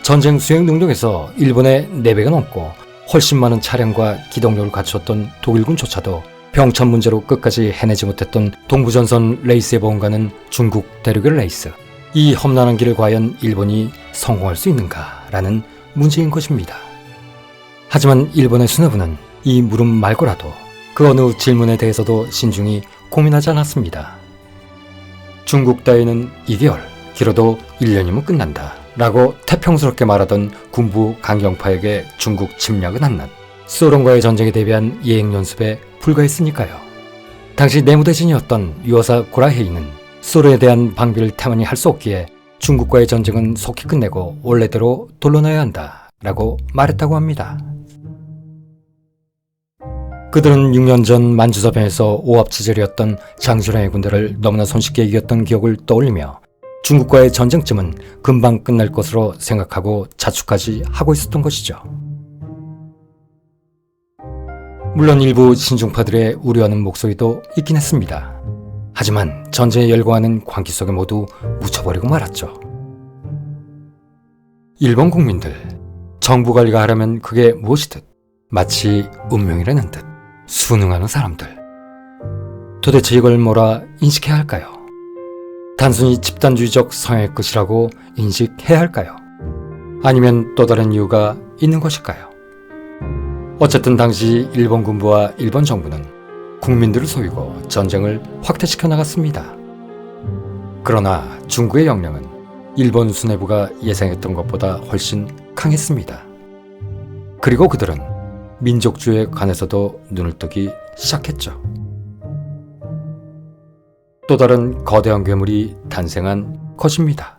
전쟁 수행 능력에서 일본의 4배가 넘고 훨씬 많은 차량과 기동력을 갖추었던 독일군조차도 병참 문제로 끝까지 해내지 못했던 동부전선 레이스의 보험가는 중국 대륙의 레이스. 이 험난한 길을 과연 일본이 성공할 수 있는가라는 문제인 것입니다. 하지만 일본의 수뇌부는 이 물음 말고라도 그 어느 질문에 대해서도 신중히 고민하지 않았습니다. 중국 따위는 2개월, 길어도 1년이면 끝난다 라고 태평스럽게 말하던 군부 강경파에게 중국 침략은 한낱 소련과의 전쟁에 대비한 예행연습에 불과했으니까요. 당시 내무대신이었던 유어사 고라헤이는 소련에 대한 방비를 태만히 할 수 없기에 중국과의 전쟁은 속히 끝내고 원래대로 돌려놔야 한다 라고 말했다고 합니다. 그들은 6년 전 만주사변에서 오합지졸이었던 장수량의 군대를 너무나 손쉽게 이겼던 기억을 떠올리며 중국과의 전쟁쯤은 금방 끝날 것으로 생각하고 자축까지 하고 있었던 것이죠. 물론 일부 신중파들의 우려하는 목소리도 있긴 했습니다. 하지만 전쟁에 열광하는 광기 속에 모두 묻혀버리고 말았죠. 일본 국민들, 정부 관리가 하려면 그게 무엇이든 마치 운명이라는 듯 순응하는 사람들. 도대체 이걸 뭐라 인식해야 할까요? 단순히 집단주의적 성향의 끝이라고 인식해야 할까요? 아니면 또 다른 이유가 있는 것일까요? 어쨌든 당시 일본 군부와 일본 정부는 국민들을 속이고 전쟁을 확대시켜 나갔습니다. 그러나 중국의 역량은 일본 수뇌부가 예상했던 것보다 훨씬 강했습니다. 그리고 그들은 민족주의에 관해서도 눈을 뜨기 시작했죠. 또 다른 거대한 괴물이 탄생한 것입니다.